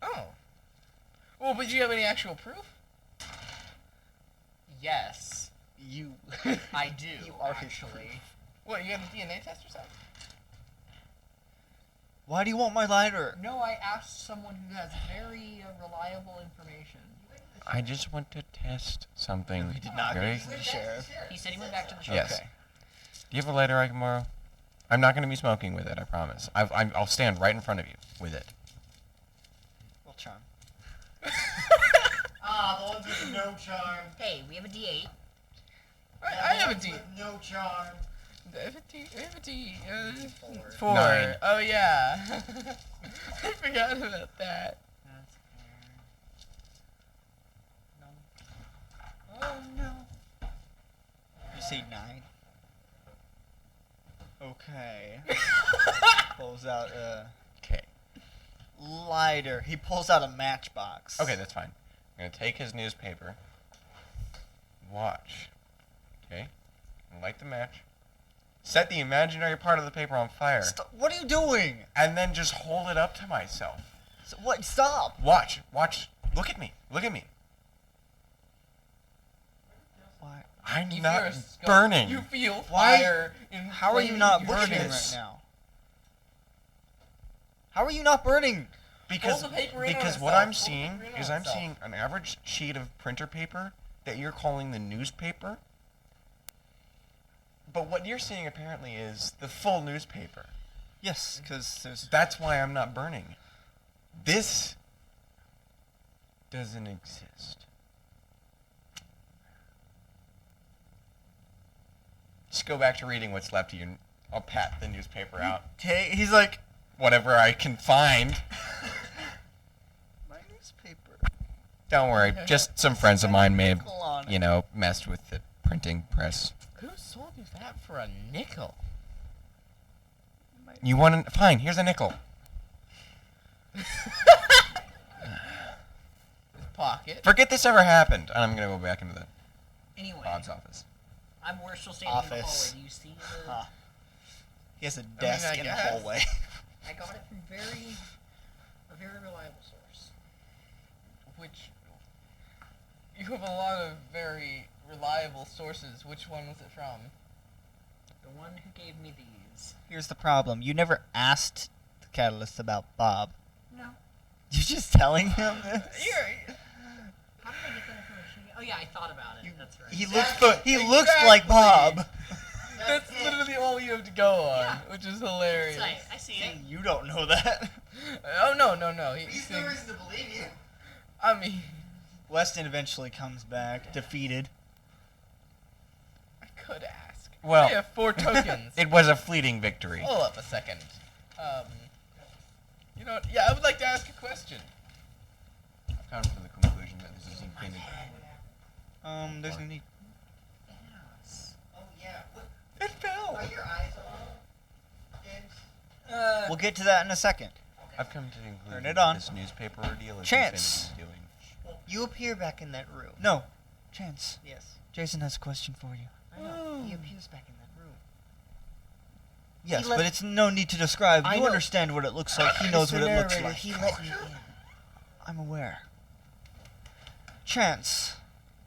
[SPEAKER 4] Oh. Well, but do you have any actual proof?
[SPEAKER 3] Yes,
[SPEAKER 2] You.
[SPEAKER 3] I do.
[SPEAKER 2] You are his
[SPEAKER 3] actually.
[SPEAKER 2] proof.
[SPEAKER 4] What, you have a DNA test or something?
[SPEAKER 2] Why do you want my lighter?
[SPEAKER 3] No, I asked someone who has very reliable information.
[SPEAKER 1] I just want to test something.
[SPEAKER 2] We did not
[SPEAKER 1] very.
[SPEAKER 2] get to the sheriff.
[SPEAKER 3] He said he went back to the sheriff.
[SPEAKER 1] Yes.
[SPEAKER 2] Okay.
[SPEAKER 1] Do you have a lighter I can borrow? I'm not going to be smoking with it. I promise. I'll stand right in front of you with it.
[SPEAKER 2] Well, charm.
[SPEAKER 5] Ah, the ones with no charm.
[SPEAKER 3] Hey, we have a D8.
[SPEAKER 4] I have a
[SPEAKER 5] ones
[SPEAKER 4] D.
[SPEAKER 5] with no charm.
[SPEAKER 4] I have a D.
[SPEAKER 3] Four.
[SPEAKER 4] 4.
[SPEAKER 1] 9.
[SPEAKER 4] Oh, yeah. I forgot about that.
[SPEAKER 3] That's fair. No.
[SPEAKER 4] Oh, no.
[SPEAKER 2] You say 9. Okay. Pulls out a
[SPEAKER 1] Okay.
[SPEAKER 2] lighter. He pulls out a matchbox.
[SPEAKER 1] Okay, that's fine. I'm going to take his newspaper. Watch. Okay. Light the match. Set the imaginary part of the paper on fire.
[SPEAKER 2] What are you doing?
[SPEAKER 1] And then just hold it up to myself.
[SPEAKER 2] What? Stop.
[SPEAKER 1] Watch. Look at me.
[SPEAKER 2] Why?
[SPEAKER 1] I'm
[SPEAKER 4] You
[SPEAKER 1] not
[SPEAKER 4] feel a skull-
[SPEAKER 1] burning.
[SPEAKER 4] You feel
[SPEAKER 2] Why-
[SPEAKER 4] fire.
[SPEAKER 2] How are you not burning
[SPEAKER 1] Bushes.
[SPEAKER 2] right now? How are you not burning?
[SPEAKER 1] Because
[SPEAKER 4] Fold the paper in on
[SPEAKER 1] what
[SPEAKER 4] itself.
[SPEAKER 1] I'm
[SPEAKER 4] Fold the
[SPEAKER 1] seeing
[SPEAKER 4] paper in
[SPEAKER 1] is
[SPEAKER 4] on
[SPEAKER 1] I'm
[SPEAKER 4] itself.
[SPEAKER 1] seeing an average sheet of printer paper that you're calling the newspaper. But what you're seeing apparently is the full newspaper.
[SPEAKER 2] Yes, because there's.
[SPEAKER 1] That's why I'm not burning. This doesn't exist. Just go back to reading what's left of you. I'll pat the newspaper out.
[SPEAKER 2] He's like.
[SPEAKER 1] Whatever I can find.
[SPEAKER 2] My newspaper.
[SPEAKER 1] Don't worry. Just some friends of mine may have,
[SPEAKER 2] Nickel on it.
[SPEAKER 1] messed with the printing press.
[SPEAKER 4] Who sold you that for a nickel?
[SPEAKER 1] You want fine, here's a nickel.
[SPEAKER 4] pocket.
[SPEAKER 1] Forget this ever happened. And I'm gonna go back into the
[SPEAKER 3] Anyway,
[SPEAKER 1] Bob's office.
[SPEAKER 3] we're still standing in the hallway.
[SPEAKER 2] Office.
[SPEAKER 3] Do you see the?
[SPEAKER 2] Huh. He has a desk
[SPEAKER 4] I
[SPEAKER 2] in the
[SPEAKER 4] guess.
[SPEAKER 2] hallway.
[SPEAKER 3] I got it from a very reliable source.
[SPEAKER 4] Which you have a lot of very reliable sources. Which one was it from?
[SPEAKER 3] The one who gave me these.
[SPEAKER 2] Here's the problem. You never asked the Catalyst about Bob.
[SPEAKER 3] No.
[SPEAKER 2] You're just telling him this?
[SPEAKER 3] How did I get that information? Oh yeah, I thought about it. That's right.
[SPEAKER 2] He looks like Bob.
[SPEAKER 4] That's literally all you have to go on,
[SPEAKER 3] Yeah.
[SPEAKER 4] which is hilarious.
[SPEAKER 3] I see it.
[SPEAKER 2] You don't know that.
[SPEAKER 4] Oh no.
[SPEAKER 5] He's no reason to believe you.
[SPEAKER 4] I mean,
[SPEAKER 2] Weston eventually comes back, defeated.
[SPEAKER 4] I could ask.
[SPEAKER 1] Well-
[SPEAKER 4] I have 4 tokens.
[SPEAKER 1] It was a fleeting victory.
[SPEAKER 4] Hold up a second. You know what? Yeah, I would like to ask a question.
[SPEAKER 1] I've come to the conclusion that this is infinity.
[SPEAKER 2] There's no need.
[SPEAKER 3] Yes.
[SPEAKER 5] Oh yeah. What,
[SPEAKER 2] It fell.
[SPEAKER 5] are your eyes on, James?
[SPEAKER 2] We'll get to that in a second.
[SPEAKER 1] I've come to the conclusion
[SPEAKER 2] Turn it
[SPEAKER 1] that
[SPEAKER 2] on.
[SPEAKER 1] this newspaper ordeal is
[SPEAKER 2] Chance.
[SPEAKER 1] infinity's doing.
[SPEAKER 5] You appear back in that room.
[SPEAKER 2] No. Chance.
[SPEAKER 5] Yes.
[SPEAKER 2] Jason has a question for you.
[SPEAKER 5] I know. He appears back in that room.
[SPEAKER 2] Yes,
[SPEAKER 5] He let-
[SPEAKER 2] but it's no need to describe.
[SPEAKER 5] I
[SPEAKER 2] You
[SPEAKER 5] know.
[SPEAKER 2] understand what it looks like. He knows
[SPEAKER 5] Mr.
[SPEAKER 2] what it looks
[SPEAKER 5] Narrator,
[SPEAKER 2] like.
[SPEAKER 5] He let me in.
[SPEAKER 2] I'm aware. Chance.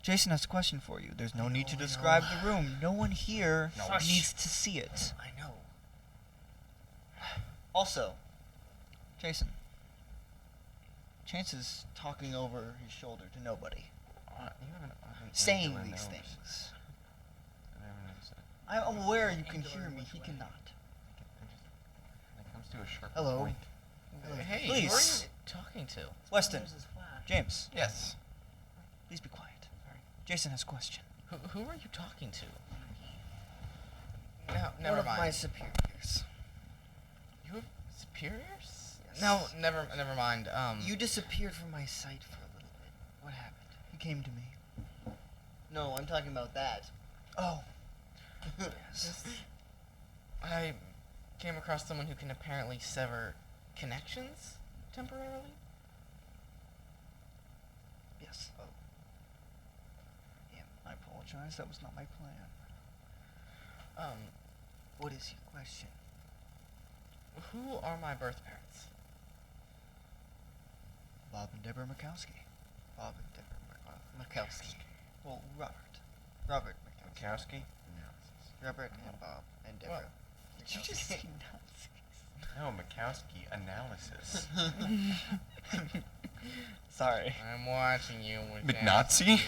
[SPEAKER 2] Jason has a question for you. There's no need to
[SPEAKER 5] I know.
[SPEAKER 2] describe the room. No one here
[SPEAKER 1] No.
[SPEAKER 2] needs to see it.
[SPEAKER 5] I know.
[SPEAKER 2] Also, Jason. Chance is talking over his shoulder to nobody,
[SPEAKER 1] You have an
[SPEAKER 2] saying
[SPEAKER 1] angular
[SPEAKER 2] these
[SPEAKER 1] nose.
[SPEAKER 2] things.
[SPEAKER 1] I never noticed that.
[SPEAKER 2] I'm aware you can hear me. He cannot.
[SPEAKER 1] When it comes to a sharp
[SPEAKER 5] Hello.
[SPEAKER 1] point.
[SPEAKER 4] Hey,
[SPEAKER 2] Please.
[SPEAKER 4] who are you talking to?
[SPEAKER 2] Weston.
[SPEAKER 3] There's his flash.
[SPEAKER 2] James.
[SPEAKER 1] Yes.
[SPEAKER 2] Please be quiet. Jason has a question.
[SPEAKER 4] Who are you talking to? No,
[SPEAKER 5] One
[SPEAKER 4] never
[SPEAKER 5] of my
[SPEAKER 4] mind.
[SPEAKER 5] superiors.
[SPEAKER 4] You have superiors?
[SPEAKER 5] Yes.
[SPEAKER 4] No, never mind.
[SPEAKER 5] You disappeared from my sight for a little bit. What happened?
[SPEAKER 2] He came to me.
[SPEAKER 5] No, I'm talking about that.
[SPEAKER 2] Oh.
[SPEAKER 4] I came across someone who can apparently sever connections temporarily.
[SPEAKER 2] Yes. Oh. Yeah, I apologize. That was not my plan.
[SPEAKER 5] What is your question?
[SPEAKER 4] Who are my birth parents?
[SPEAKER 2] Bob and Deborah Mikowski.
[SPEAKER 5] Bob and Deborah Mikowski.
[SPEAKER 2] Well, Robert.
[SPEAKER 5] Robert Mikowski.
[SPEAKER 1] Mikowski?
[SPEAKER 5] Robert and Bob and Deborah.
[SPEAKER 2] Did you just say
[SPEAKER 1] No, Mikowski analysis.
[SPEAKER 2] Sorry.
[SPEAKER 4] I'm watching you.
[SPEAKER 1] McNazi?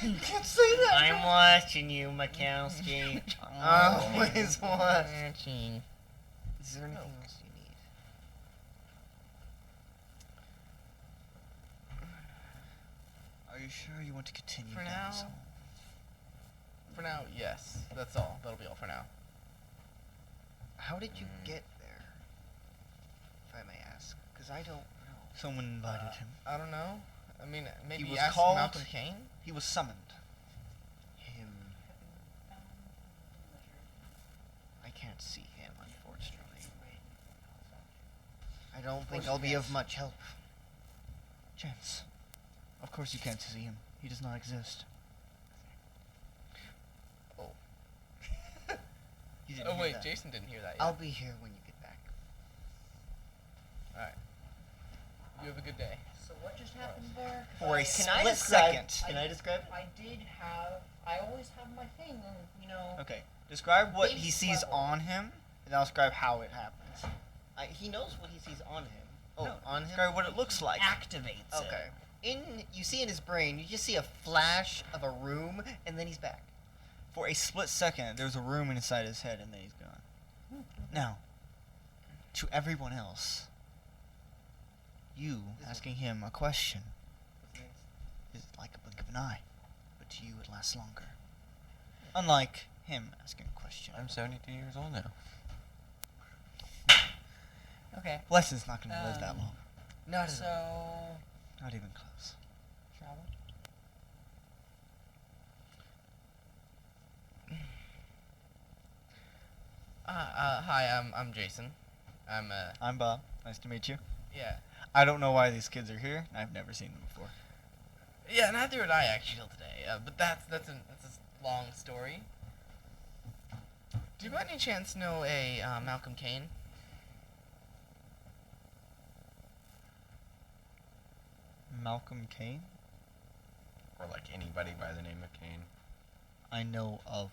[SPEAKER 2] You can't say that.
[SPEAKER 5] I'm watching you, Mikowski. Always watch.
[SPEAKER 4] Watching.
[SPEAKER 5] Is there anything else you need?
[SPEAKER 2] Are you sure you want to continue
[SPEAKER 4] For
[SPEAKER 2] down this
[SPEAKER 4] now.
[SPEAKER 2] hole?
[SPEAKER 4] For now, yes. That's all. That'll be all for now.
[SPEAKER 5] How did you get there? If I may ask. Because I don't know.
[SPEAKER 2] Someone invited him.
[SPEAKER 4] I don't know. I mean, maybe
[SPEAKER 2] was
[SPEAKER 4] ask
[SPEAKER 2] called-
[SPEAKER 4] Malcolm Kane.
[SPEAKER 2] He was summoned.
[SPEAKER 5] Him. I can't see him, unfortunately. I don't think I'll be of much help.
[SPEAKER 2] Chance. Of course you can't see him. He does not exist.
[SPEAKER 4] Oh.
[SPEAKER 2] You didn't
[SPEAKER 4] Oh
[SPEAKER 2] hear
[SPEAKER 4] wait,
[SPEAKER 2] that.
[SPEAKER 4] Jason didn't hear that yet.
[SPEAKER 5] I'll be here when you get back.
[SPEAKER 4] All right. You have a good day.
[SPEAKER 3] So what just happened there?
[SPEAKER 2] For a
[SPEAKER 5] Can I
[SPEAKER 2] split
[SPEAKER 5] describe?
[SPEAKER 2] second.
[SPEAKER 5] Can I describe?
[SPEAKER 3] I always have my thing, you know.
[SPEAKER 2] Okay. Describe what
[SPEAKER 3] Base
[SPEAKER 2] he sees
[SPEAKER 3] level.
[SPEAKER 2] on him, and I'll describe how it happens.
[SPEAKER 5] He knows what he sees on him. Oh,
[SPEAKER 2] No,
[SPEAKER 5] on him.
[SPEAKER 2] Describe what it looks like.
[SPEAKER 3] Activates it.
[SPEAKER 5] Okay. You see in his brain, you just see a flash of a room, and then he's back.
[SPEAKER 2] For a split second, there's a room inside his head, and then he's gone. Now, to everyone else, you asking him a question is like a blink of an eye, but to you it lasts longer. Unlike him asking a question.
[SPEAKER 1] I'm 72 years old now.
[SPEAKER 3] Okay.
[SPEAKER 2] Weston's not going to live that long.
[SPEAKER 5] Not at all.
[SPEAKER 3] So
[SPEAKER 2] Not even close.
[SPEAKER 3] travel.
[SPEAKER 4] Hi, I'm Jason.
[SPEAKER 2] I'm Bob. Nice to meet you.
[SPEAKER 4] Yeah.
[SPEAKER 2] I don't know why these kids are here. I've never seen them before.
[SPEAKER 4] Yeah, neither would I actually till today. But that's a long story. Do you by any chance know a Malcolm Kane?
[SPEAKER 2] Malcolm Kane?
[SPEAKER 1] Or like anybody by the name of Kane.
[SPEAKER 2] I know of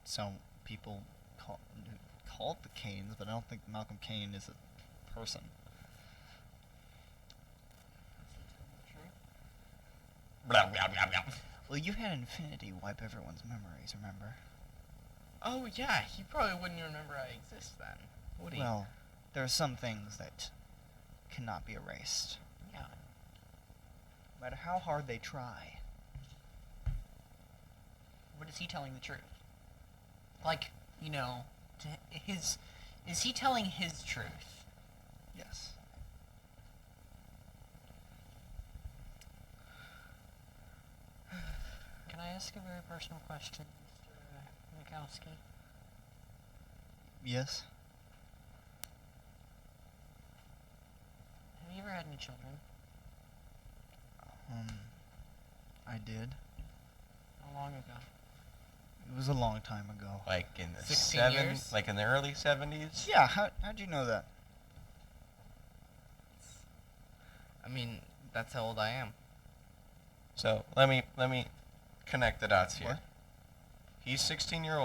[SPEAKER 2] some people called the Canes, but I don't think Malcolm Kane is a person.
[SPEAKER 1] Blah, blah, blah, blah.
[SPEAKER 2] Well, you had Infinity wipe everyone's memories, remember?
[SPEAKER 4] Oh yeah, he probably wouldn't remember I exist then, would he?
[SPEAKER 2] Well, there are some things that cannot be erased,
[SPEAKER 3] Yeah.
[SPEAKER 2] no matter how hard they try.
[SPEAKER 3] But is he telling the truth? Like, you know, is he telling his truth?
[SPEAKER 2] Yes.
[SPEAKER 3] Can I ask a very personal question, Mr. Mikowski?
[SPEAKER 2] Yes?
[SPEAKER 3] Have you ever had any children?
[SPEAKER 2] I did.
[SPEAKER 3] How long ago?
[SPEAKER 2] It was a long time ago.
[SPEAKER 1] Like in the
[SPEAKER 4] 16 years?
[SPEAKER 1] like in the early 70s?
[SPEAKER 2] Yeah, how'd you know that?
[SPEAKER 4] I mean, that's how old I am.
[SPEAKER 1] So let me connect the dots here.
[SPEAKER 2] What?
[SPEAKER 1] He's 16 years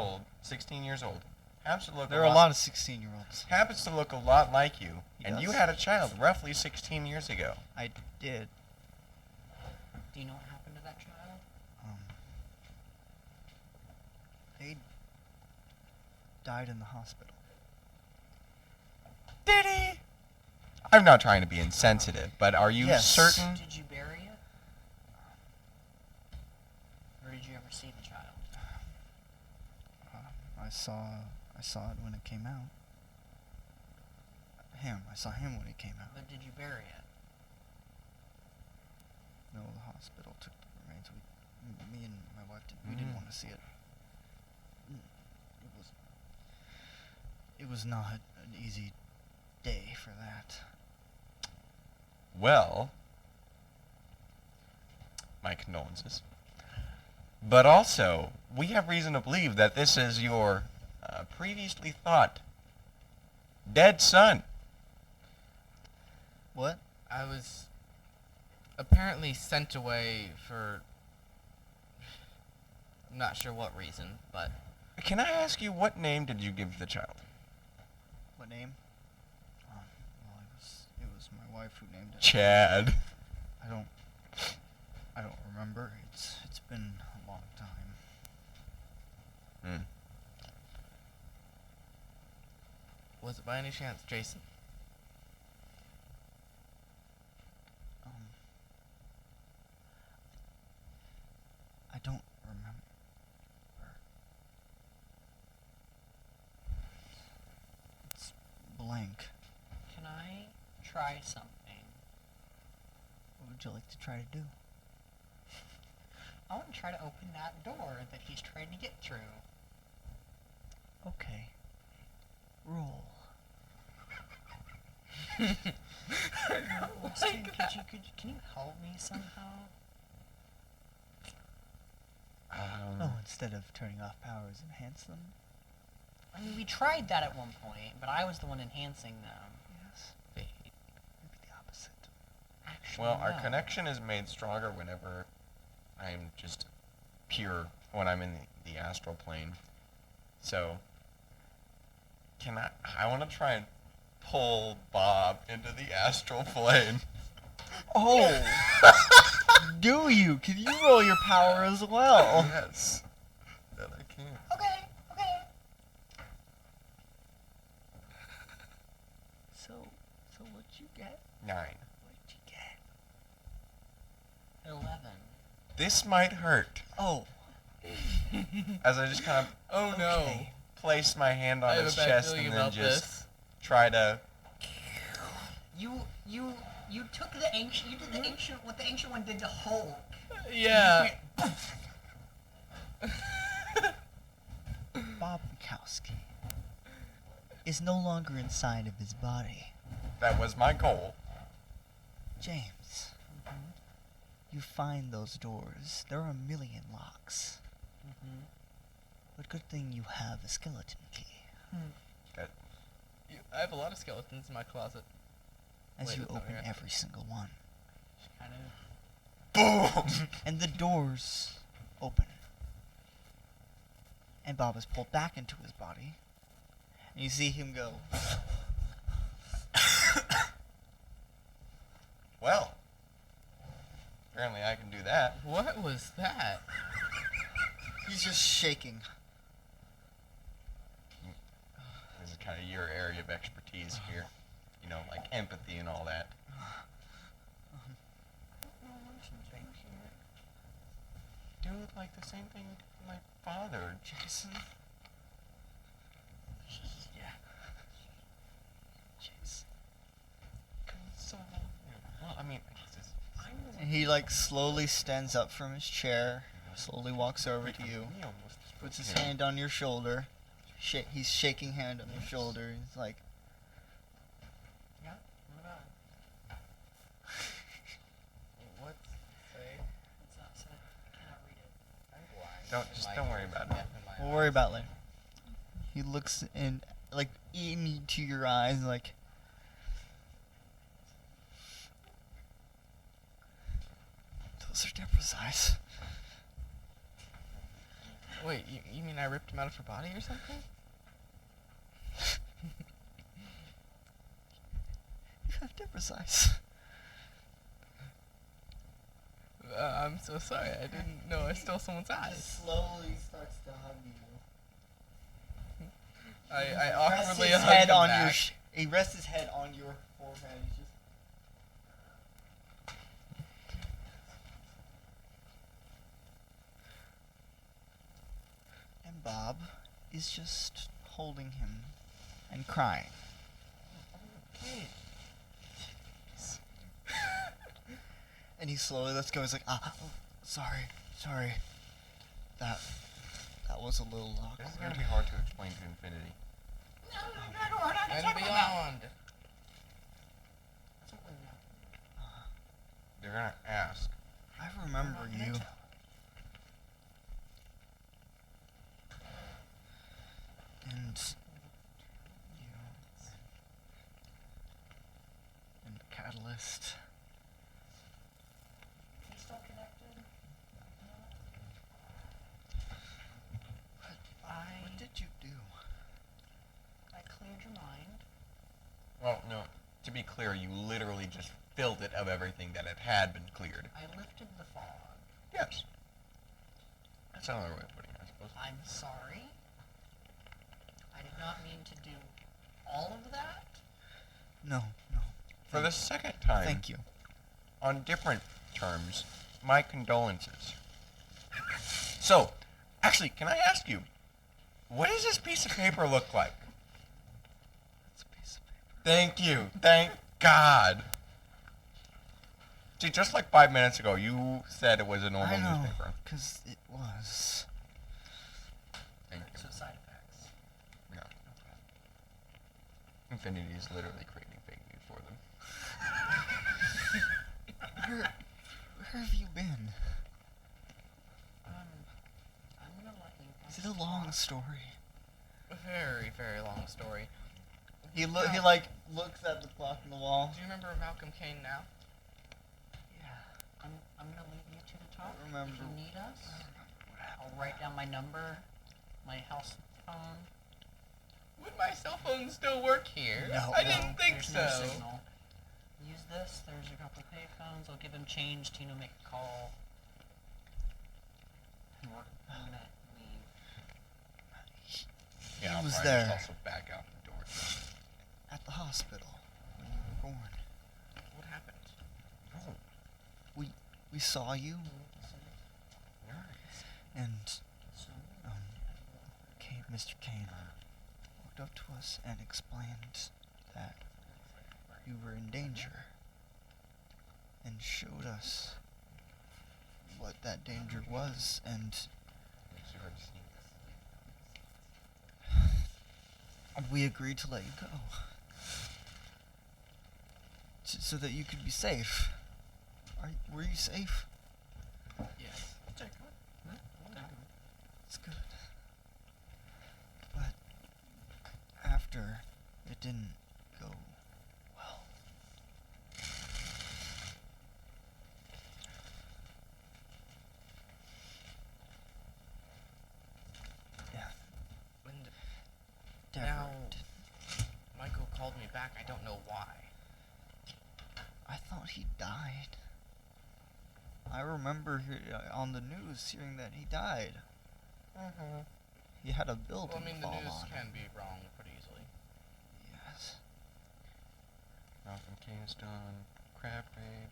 [SPEAKER 1] old. Happens to look
[SPEAKER 2] There are a lot of 16-year-olds.
[SPEAKER 1] happens to look a lot like you,
[SPEAKER 2] He
[SPEAKER 1] and you
[SPEAKER 2] does.
[SPEAKER 1] had a child roughly 16 years ago.
[SPEAKER 2] I did.
[SPEAKER 3] Do you know what happened to that child?
[SPEAKER 2] They died in the hospital.
[SPEAKER 1] Did he? I'm not trying to be insensitive, but are you
[SPEAKER 2] Yes.
[SPEAKER 1] certain?
[SPEAKER 3] Did you bury it? Or did you ever see the child?
[SPEAKER 2] I saw it when it came out. I saw him when he came out.
[SPEAKER 3] But did you bury it?
[SPEAKER 2] No, the hospital took the remains. Me and my wife we didn't want to see it. It was not an easy day for that.
[SPEAKER 1] Well, my condolences. But also, we have reason to believe that this is your previously thought dead son.
[SPEAKER 2] What?
[SPEAKER 4] I was apparently sent away for I'm not sure what reason, but
[SPEAKER 1] Can I ask you, what name did you give the child?
[SPEAKER 2] What name? Well, it was my wife who named it.
[SPEAKER 1] Chad.
[SPEAKER 2] I don't remember. It's been a long time.
[SPEAKER 1] Hmm.
[SPEAKER 4] was it by any chance Jason?
[SPEAKER 2] I don't remember. It's blank.
[SPEAKER 3] Can I try something?
[SPEAKER 2] What would you like to try to do?
[SPEAKER 3] I want to try to open that door that he's trying to get through.
[SPEAKER 2] Okay. Roll.
[SPEAKER 3] Austin, can you help me somehow?
[SPEAKER 2] Oh, instead of turning off powers, enhance them?
[SPEAKER 3] I mean, we tried that at one point, but I was the one enhancing them.
[SPEAKER 2] Yes. Maybe the opposite.
[SPEAKER 3] Actually,
[SPEAKER 1] Well, our
[SPEAKER 3] no.
[SPEAKER 1] connection is made stronger whenever I'm just pure, when I'm in the astral plane. So, I want to try and pull Bob into the astral plane.
[SPEAKER 2] Oh! Do you? Can you roll your power as well?
[SPEAKER 1] Yes. That I can.
[SPEAKER 3] Okay.
[SPEAKER 2] So what'd you get?
[SPEAKER 1] 9.
[SPEAKER 2] What'd you get?
[SPEAKER 3] 11.
[SPEAKER 1] This might hurt.
[SPEAKER 2] Oh.
[SPEAKER 1] As I just kind of
[SPEAKER 4] Oh no.
[SPEAKER 2] Okay.
[SPEAKER 1] place my hand on
[SPEAKER 4] I have
[SPEAKER 1] his
[SPEAKER 4] a bad
[SPEAKER 1] chest
[SPEAKER 4] feeling
[SPEAKER 1] and then
[SPEAKER 4] about
[SPEAKER 1] just
[SPEAKER 4] this.
[SPEAKER 1] try to.
[SPEAKER 3] You took the ancient. You did the ancient. What the ancient one did to Hulk.
[SPEAKER 4] Yeah.
[SPEAKER 2] Bob Mikowski is no longer inside of his body.
[SPEAKER 1] That was my goal.
[SPEAKER 2] James, you find those doors, there are a million locks.
[SPEAKER 3] Mm-hmm.
[SPEAKER 2] But good thing you have a skeleton key.
[SPEAKER 4] I have a lot of skeletons in my closet.
[SPEAKER 2] As
[SPEAKER 4] Wait,
[SPEAKER 2] you
[SPEAKER 4] that's not
[SPEAKER 2] open
[SPEAKER 4] right.
[SPEAKER 2] every single one.
[SPEAKER 3] Kind of.
[SPEAKER 1] Boom!
[SPEAKER 2] And the doors open. And Bob is pulled back into his body. And you see him go.
[SPEAKER 1] Well, apparently I can do that.
[SPEAKER 4] What was that?
[SPEAKER 2] He's just shaking.
[SPEAKER 1] This is kind of your area of expertise here. You know, like empathy and all that. Do like the same thing to my father, Jason.
[SPEAKER 3] Yeah.
[SPEAKER 1] Jason. Console him. Well, I mean, I guess it's...
[SPEAKER 2] And he like slowly stands up from his chair, slowly walks over to you,
[SPEAKER 1] He almost
[SPEAKER 2] puts his
[SPEAKER 1] spoke here.
[SPEAKER 2] hand on your shoulder. He's shaking hand on your shoulder. He's like,
[SPEAKER 3] Yeah. What about it?
[SPEAKER 4] What's say?
[SPEAKER 3] It's not said. I cannot read it.
[SPEAKER 4] I'm blind.
[SPEAKER 1] Don't worry about it.
[SPEAKER 2] we'll worry about it later. He looks in, like, into your eyes, like, those are Deborah's eyes.
[SPEAKER 4] Wait, you mean I ripped him out of her body or something?
[SPEAKER 2] You have Deborah's eyes.
[SPEAKER 4] I'm so sorry. I didn't know I stole someone's eyes.
[SPEAKER 2] Slowly starts to hug you.
[SPEAKER 4] I awkwardly
[SPEAKER 2] his
[SPEAKER 4] hugged
[SPEAKER 2] head
[SPEAKER 4] him
[SPEAKER 2] on
[SPEAKER 4] back.
[SPEAKER 2] your. He rests his head on your forehead. He's just. And Bob is just holding him and crying. And he slowly lets go. He's like, oh, sorry. That was a little
[SPEAKER 1] This is
[SPEAKER 2] awkward.
[SPEAKER 1] going to be hard to explain to Infinity.
[SPEAKER 4] And beyond.
[SPEAKER 1] They're going to ask.
[SPEAKER 2] I remember you. And you. And the catalyst.
[SPEAKER 3] You still connected?
[SPEAKER 2] What did you do?
[SPEAKER 3] I cleared your mind.
[SPEAKER 1] Well, no. To be clear, you literally just filled it of everything that had been cleared.
[SPEAKER 3] I lifted the fog.
[SPEAKER 1] Yes. That's another way of putting it, I suppose.
[SPEAKER 3] I'm sorry. I did not mean to do all of that.
[SPEAKER 2] No.
[SPEAKER 1] For the second time,
[SPEAKER 2] Thank you.
[SPEAKER 1] on different terms, my condolences. So, actually, can I ask you, what does this piece of paper look like?
[SPEAKER 2] It's a piece of paper.
[SPEAKER 1] Thank you. Thank God. See, just like 5 minutes ago, you said it was a normal
[SPEAKER 2] I know,
[SPEAKER 1] newspaper.
[SPEAKER 2] because it was.
[SPEAKER 1] Thank you.
[SPEAKER 3] So side effects.
[SPEAKER 1] Yeah. Infinity is literally creating fake news for them.
[SPEAKER 2] Where have you been?
[SPEAKER 3] I'm gonna let you.
[SPEAKER 2] Is it a long story?
[SPEAKER 4] A very, very long story.
[SPEAKER 2] He like looks at the clock on the wall.
[SPEAKER 4] Do you remember Malcolm Kane now?
[SPEAKER 3] Yeah. I'm gonna leave you two to talk.
[SPEAKER 2] Remember-
[SPEAKER 3] If you need us, I'll write down my number, my house phone.
[SPEAKER 4] Would my cell phone still work here?
[SPEAKER 2] No.
[SPEAKER 4] I didn't think
[SPEAKER 3] There's
[SPEAKER 4] so.
[SPEAKER 3] no signal. Use this. There's a couple pay phones. I'll give him change. Tino make a call. And I'm gonna leave.
[SPEAKER 1] Yeah, I'll
[SPEAKER 2] was
[SPEAKER 1] probably
[SPEAKER 2] there.
[SPEAKER 1] just also back out the door.
[SPEAKER 2] At the hospital when you were born.
[SPEAKER 4] What happened?
[SPEAKER 1] Oh,
[SPEAKER 2] We saw you,
[SPEAKER 1] nice.
[SPEAKER 2] and
[SPEAKER 3] So,
[SPEAKER 2] Mr. Kane walked up to us and explained that you were in danger, and showed us what that danger was, and
[SPEAKER 1] Makes you hard to see.
[SPEAKER 2] we agreed to let you go. So that you could be safe. Were you safe?
[SPEAKER 4] Yes.
[SPEAKER 1] Check it.
[SPEAKER 2] It's good. But after it didn't go well. Yeah,
[SPEAKER 5] And
[SPEAKER 2] Deborah
[SPEAKER 5] now
[SPEAKER 2] did-
[SPEAKER 5] Michael called me back. I don't know why.
[SPEAKER 2] I thought he died. I remember on the news hearing that he died.
[SPEAKER 5] Mm-hmm.
[SPEAKER 2] He had a building
[SPEAKER 5] Well, I mean, the
[SPEAKER 2] fall
[SPEAKER 5] news
[SPEAKER 2] on him.
[SPEAKER 5] can be wrong pretty easily.
[SPEAKER 2] Yes.
[SPEAKER 1] Malcolm Kane's done. Crab rape.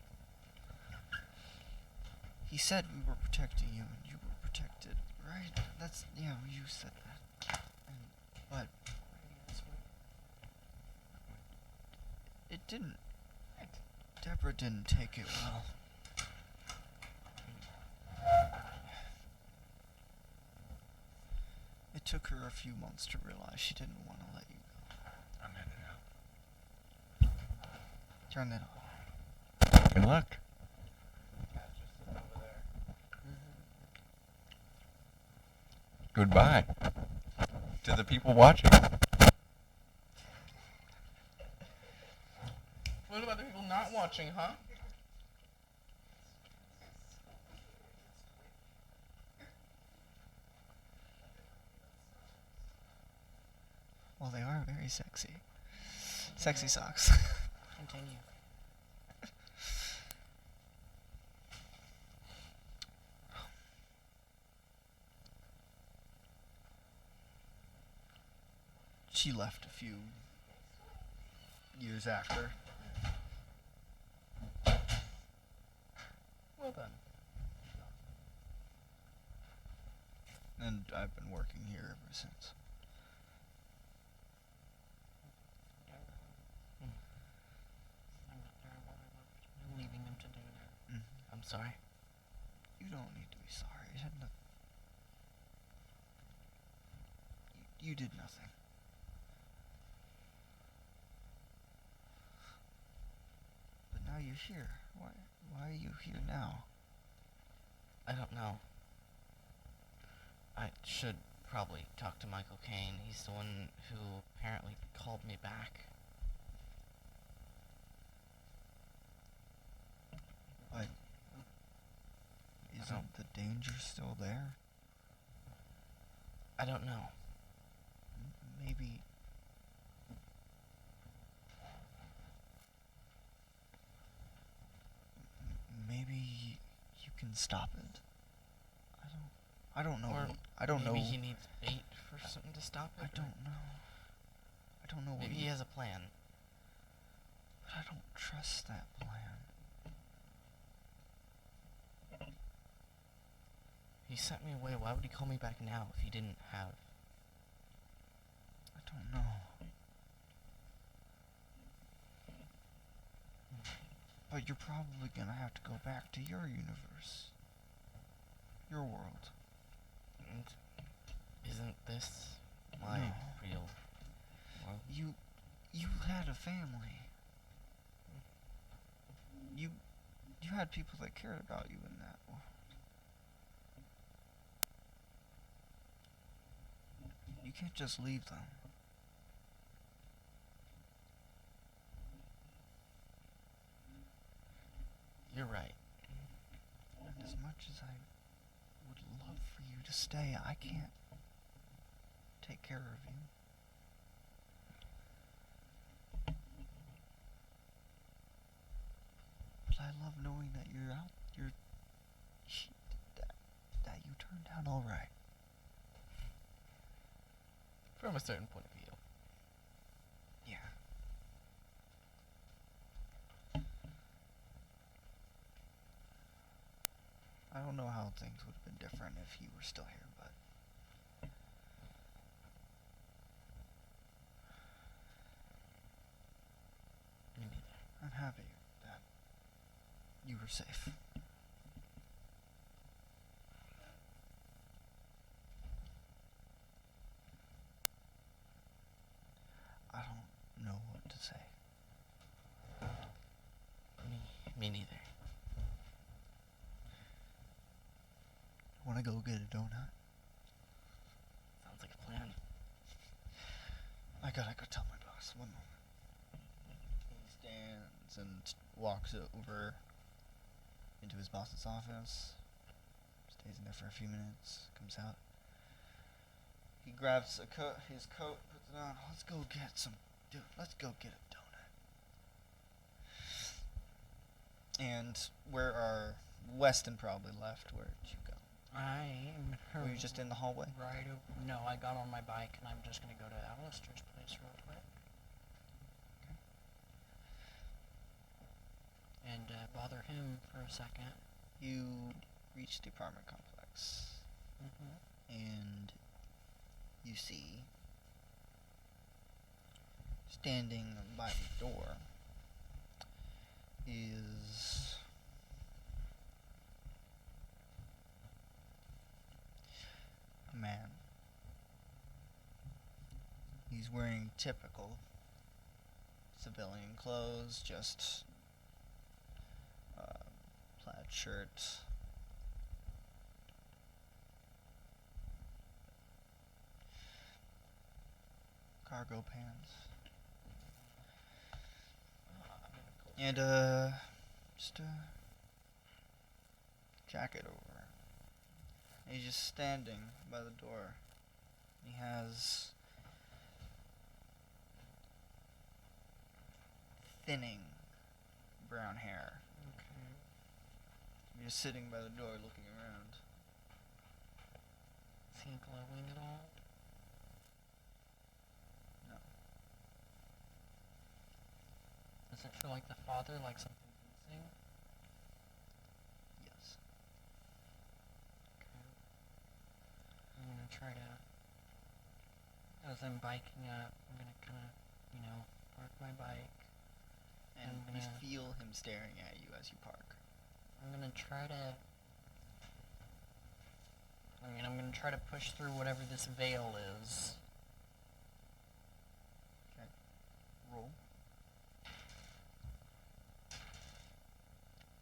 [SPEAKER 2] He said we were protecting you and you were protected, right? That's, yeah, you said that. But it didn't. Deborah didn't take it well. It took her a few months to realize she didn't want to let you go.
[SPEAKER 1] I'm headed out.
[SPEAKER 2] Turn that off.
[SPEAKER 1] Good luck. Goodbye to the people watching.
[SPEAKER 4] What about the people not watching, huh?
[SPEAKER 2] Well, they are very sexy. Sexy socks.
[SPEAKER 5] Continue.
[SPEAKER 2] She left a few years after.
[SPEAKER 4] Well done.
[SPEAKER 2] And I've been working here ever since.
[SPEAKER 3] I'm leaving them to do that.
[SPEAKER 2] Mm-hmm.
[SPEAKER 5] I'm sorry.
[SPEAKER 2] You don't need to be sorry. It had nothing. You did nothing. But now you're here. Why are you here now?
[SPEAKER 5] I don't know. I should probably talk to Michael Kane. He's the one who apparently called me back.
[SPEAKER 2] But isn't the danger still there?
[SPEAKER 5] I don't know.
[SPEAKER 2] Maybe. Maybe you can stop it. I don't know.
[SPEAKER 5] Or
[SPEAKER 2] I don't know.
[SPEAKER 5] maybe he needs bait for something to stop it.
[SPEAKER 2] I don't know. I don't know what
[SPEAKER 5] Maybe he has a plan.
[SPEAKER 2] But I don't trust that plan.
[SPEAKER 5] He sent me away. Why would he call me back now if he didn't have...
[SPEAKER 2] I don't know. But you're probably gonna have to go back to your universe. Your world.
[SPEAKER 5] And isn't this my
[SPEAKER 2] No.
[SPEAKER 5] real world?
[SPEAKER 2] You had a family. You had people that cared about you in that world. You can't just leave them.
[SPEAKER 5] You're right.
[SPEAKER 2] And as much as I would love for you to stay, I can't take care of you. But I love knowing that you're out. That you turned out all right.
[SPEAKER 5] From a certain point of view.
[SPEAKER 2] Yeah. I don't know how things would have been different if you were still here, but
[SPEAKER 5] Me neither.
[SPEAKER 2] I'm happy that you were safe. I don't know what to say.
[SPEAKER 5] Me neither.
[SPEAKER 2] wanna go get a donut?
[SPEAKER 3] Sounds like a plan.
[SPEAKER 2] I gotta go tell my boss. One moment. He stands and walks over into his boss's office. Stays in there for a few minutes. Comes out. He grabs his coat, puts it on. Let's go get a donut. And where are Weston probably left? Where did you go?
[SPEAKER 3] I am.
[SPEAKER 2] Were you just in the hallway?
[SPEAKER 3] Right. No, I got on my bike and I'm just gonna go to Alistair's place real quick. And bother him for a second.
[SPEAKER 2] You reach the apartment complex, and you see, standing by the door, is a man. He's wearing typical civilian clothes, just plaid shirt, cargo pants, and just a jacket over. And he's just standing by the door. He has thinning brown hair.
[SPEAKER 3] Okay.
[SPEAKER 2] He's just sitting by the door looking around.
[SPEAKER 3] Is he glowing at all?
[SPEAKER 2] No.
[SPEAKER 3] Does it feel like the father, like something's missing?
[SPEAKER 2] Yes.
[SPEAKER 3] Okay. I'm gonna try to, as I'm biking up, I'm gonna kind of, park my bike.
[SPEAKER 2] And
[SPEAKER 3] I'm
[SPEAKER 2] you
[SPEAKER 3] gonna-
[SPEAKER 2] feel him staring at you as you park.
[SPEAKER 3] I'm gonna try to. I'm gonna try to push through whatever this veil is.
[SPEAKER 2] Okay. Roll.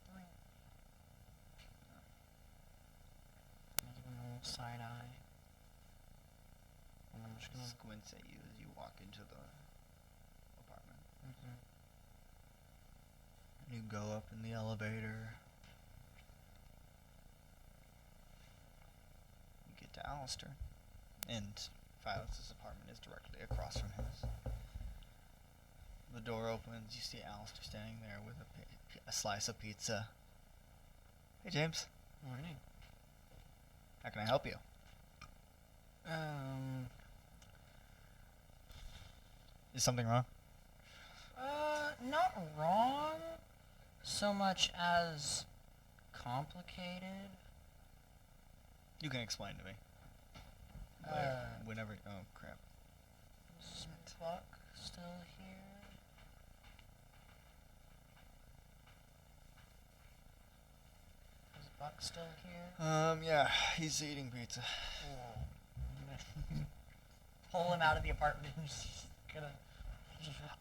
[SPEAKER 3] I'm gonna give him a little side eye. And I'm just gonna.
[SPEAKER 2] Squints at you as you walk into the apartment.
[SPEAKER 3] Mhm.
[SPEAKER 2] You go up in the elevator. You get to Alistair. And Violet's apartment is directly across from his. The door opens. You see Alistair standing there with a slice of pizza. Hey, James.
[SPEAKER 3] Morning.
[SPEAKER 2] How can I help you? Is something wrong?
[SPEAKER 3] Not wrong so much as complicated.
[SPEAKER 2] You can explain to me. Whenever. Oh, crap.
[SPEAKER 3] Is Buck still here? Is Buck still here?
[SPEAKER 2] Yeah, he's eating pizza.
[SPEAKER 3] Cool. I'm gonna pull him out of the apartment and just gonna.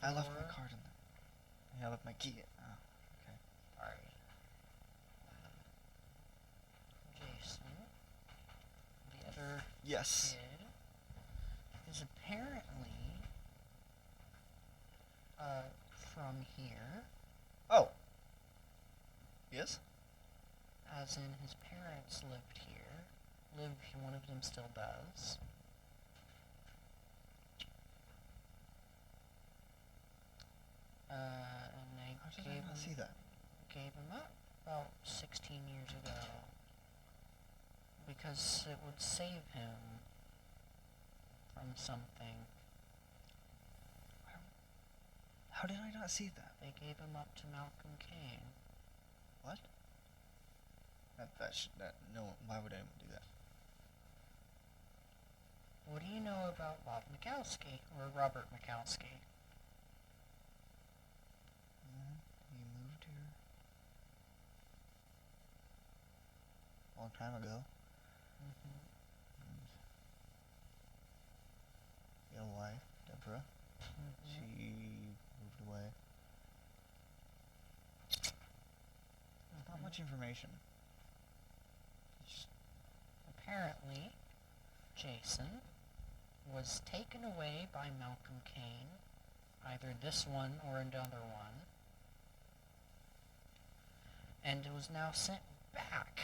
[SPEAKER 2] I left my card in there. I left my key. Oh, okay.
[SPEAKER 3] Alright. Jason, the other
[SPEAKER 2] Yes.
[SPEAKER 3] kid, is apparently from here,
[SPEAKER 2] Oh. Yes?
[SPEAKER 3] as in his parents lived here. One of them still does. And they
[SPEAKER 2] How did
[SPEAKER 3] gave
[SPEAKER 2] I not
[SPEAKER 3] him,
[SPEAKER 2] see that?
[SPEAKER 3] gave him up about 16 years ago because it would save him from something.
[SPEAKER 2] How did I not see that?
[SPEAKER 3] They gave him up to Malcolm Kane.
[SPEAKER 2] What? No, why would anyone do that?
[SPEAKER 3] What do you know about Bob Mikowski, or Robert Mikowski?
[SPEAKER 2] He moved here a long time ago.
[SPEAKER 3] Mm-hmm.
[SPEAKER 2] He had a wife, Deborah. She moved away. There's not much information. It's just a
[SPEAKER 3] apparently Jason was taken away by Malcolm Kane, either this one or another one, and was now sent back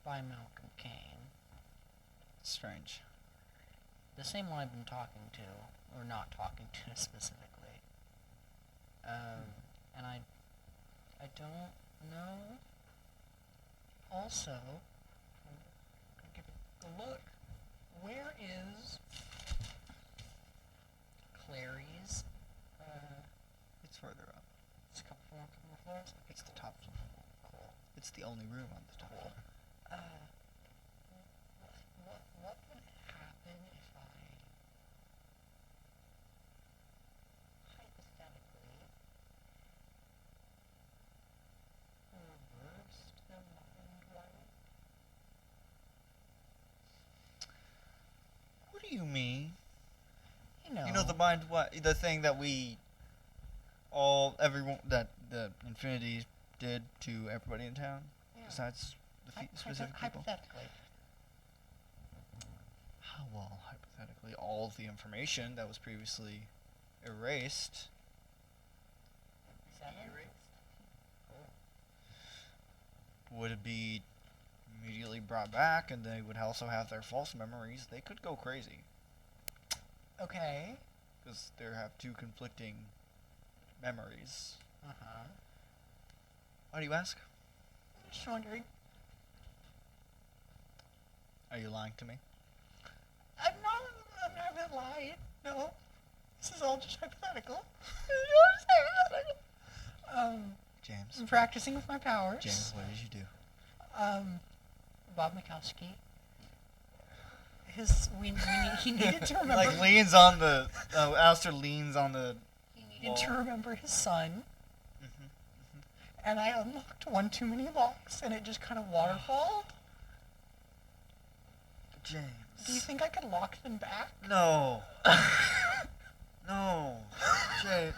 [SPEAKER 3] by Malcolm Kane.
[SPEAKER 2] Strange.
[SPEAKER 3] The same one I've been talking to, or not talking to specifically. And I don't know. Also, I'm gonna give it a look. Where is Clary's?
[SPEAKER 2] It's further up.
[SPEAKER 3] It's a couple more floors.
[SPEAKER 2] It's the top floor.
[SPEAKER 3] Cool.
[SPEAKER 2] It's the only room on the top floor.
[SPEAKER 3] What would happen if I hypothetically reversed the mind light?
[SPEAKER 2] What do you mean?
[SPEAKER 3] You know.
[SPEAKER 2] You know the thing that everyone that the Infinity did to everybody in town,
[SPEAKER 3] Yeah.
[SPEAKER 2] besides the specific people.
[SPEAKER 3] Hypothetically.
[SPEAKER 2] Well, hypothetically, all of the information that was previously erased. Would it be immediately brought back, and they would also have their false memories? They could go crazy.
[SPEAKER 3] Okay.
[SPEAKER 2] Because they have two conflicting memories.
[SPEAKER 3] Uh-huh.
[SPEAKER 2] Why do you ask?
[SPEAKER 3] Just wondering.
[SPEAKER 2] Are you lying to me?
[SPEAKER 3] I'm not gonna lie. No. This is all just hypothetical.
[SPEAKER 2] James.
[SPEAKER 3] I'm practicing with my powers.
[SPEAKER 2] James, what did you do?
[SPEAKER 3] Bob Mikowski. He needed to remember.
[SPEAKER 2] Like leans on the. Alistair leans on the.
[SPEAKER 3] He needed to remember his son.
[SPEAKER 2] Mm-hmm.
[SPEAKER 3] And I unlocked one too many locks, and it just kind of waterfalled.
[SPEAKER 2] James.
[SPEAKER 3] Do you think I could lock them back?
[SPEAKER 2] No. No.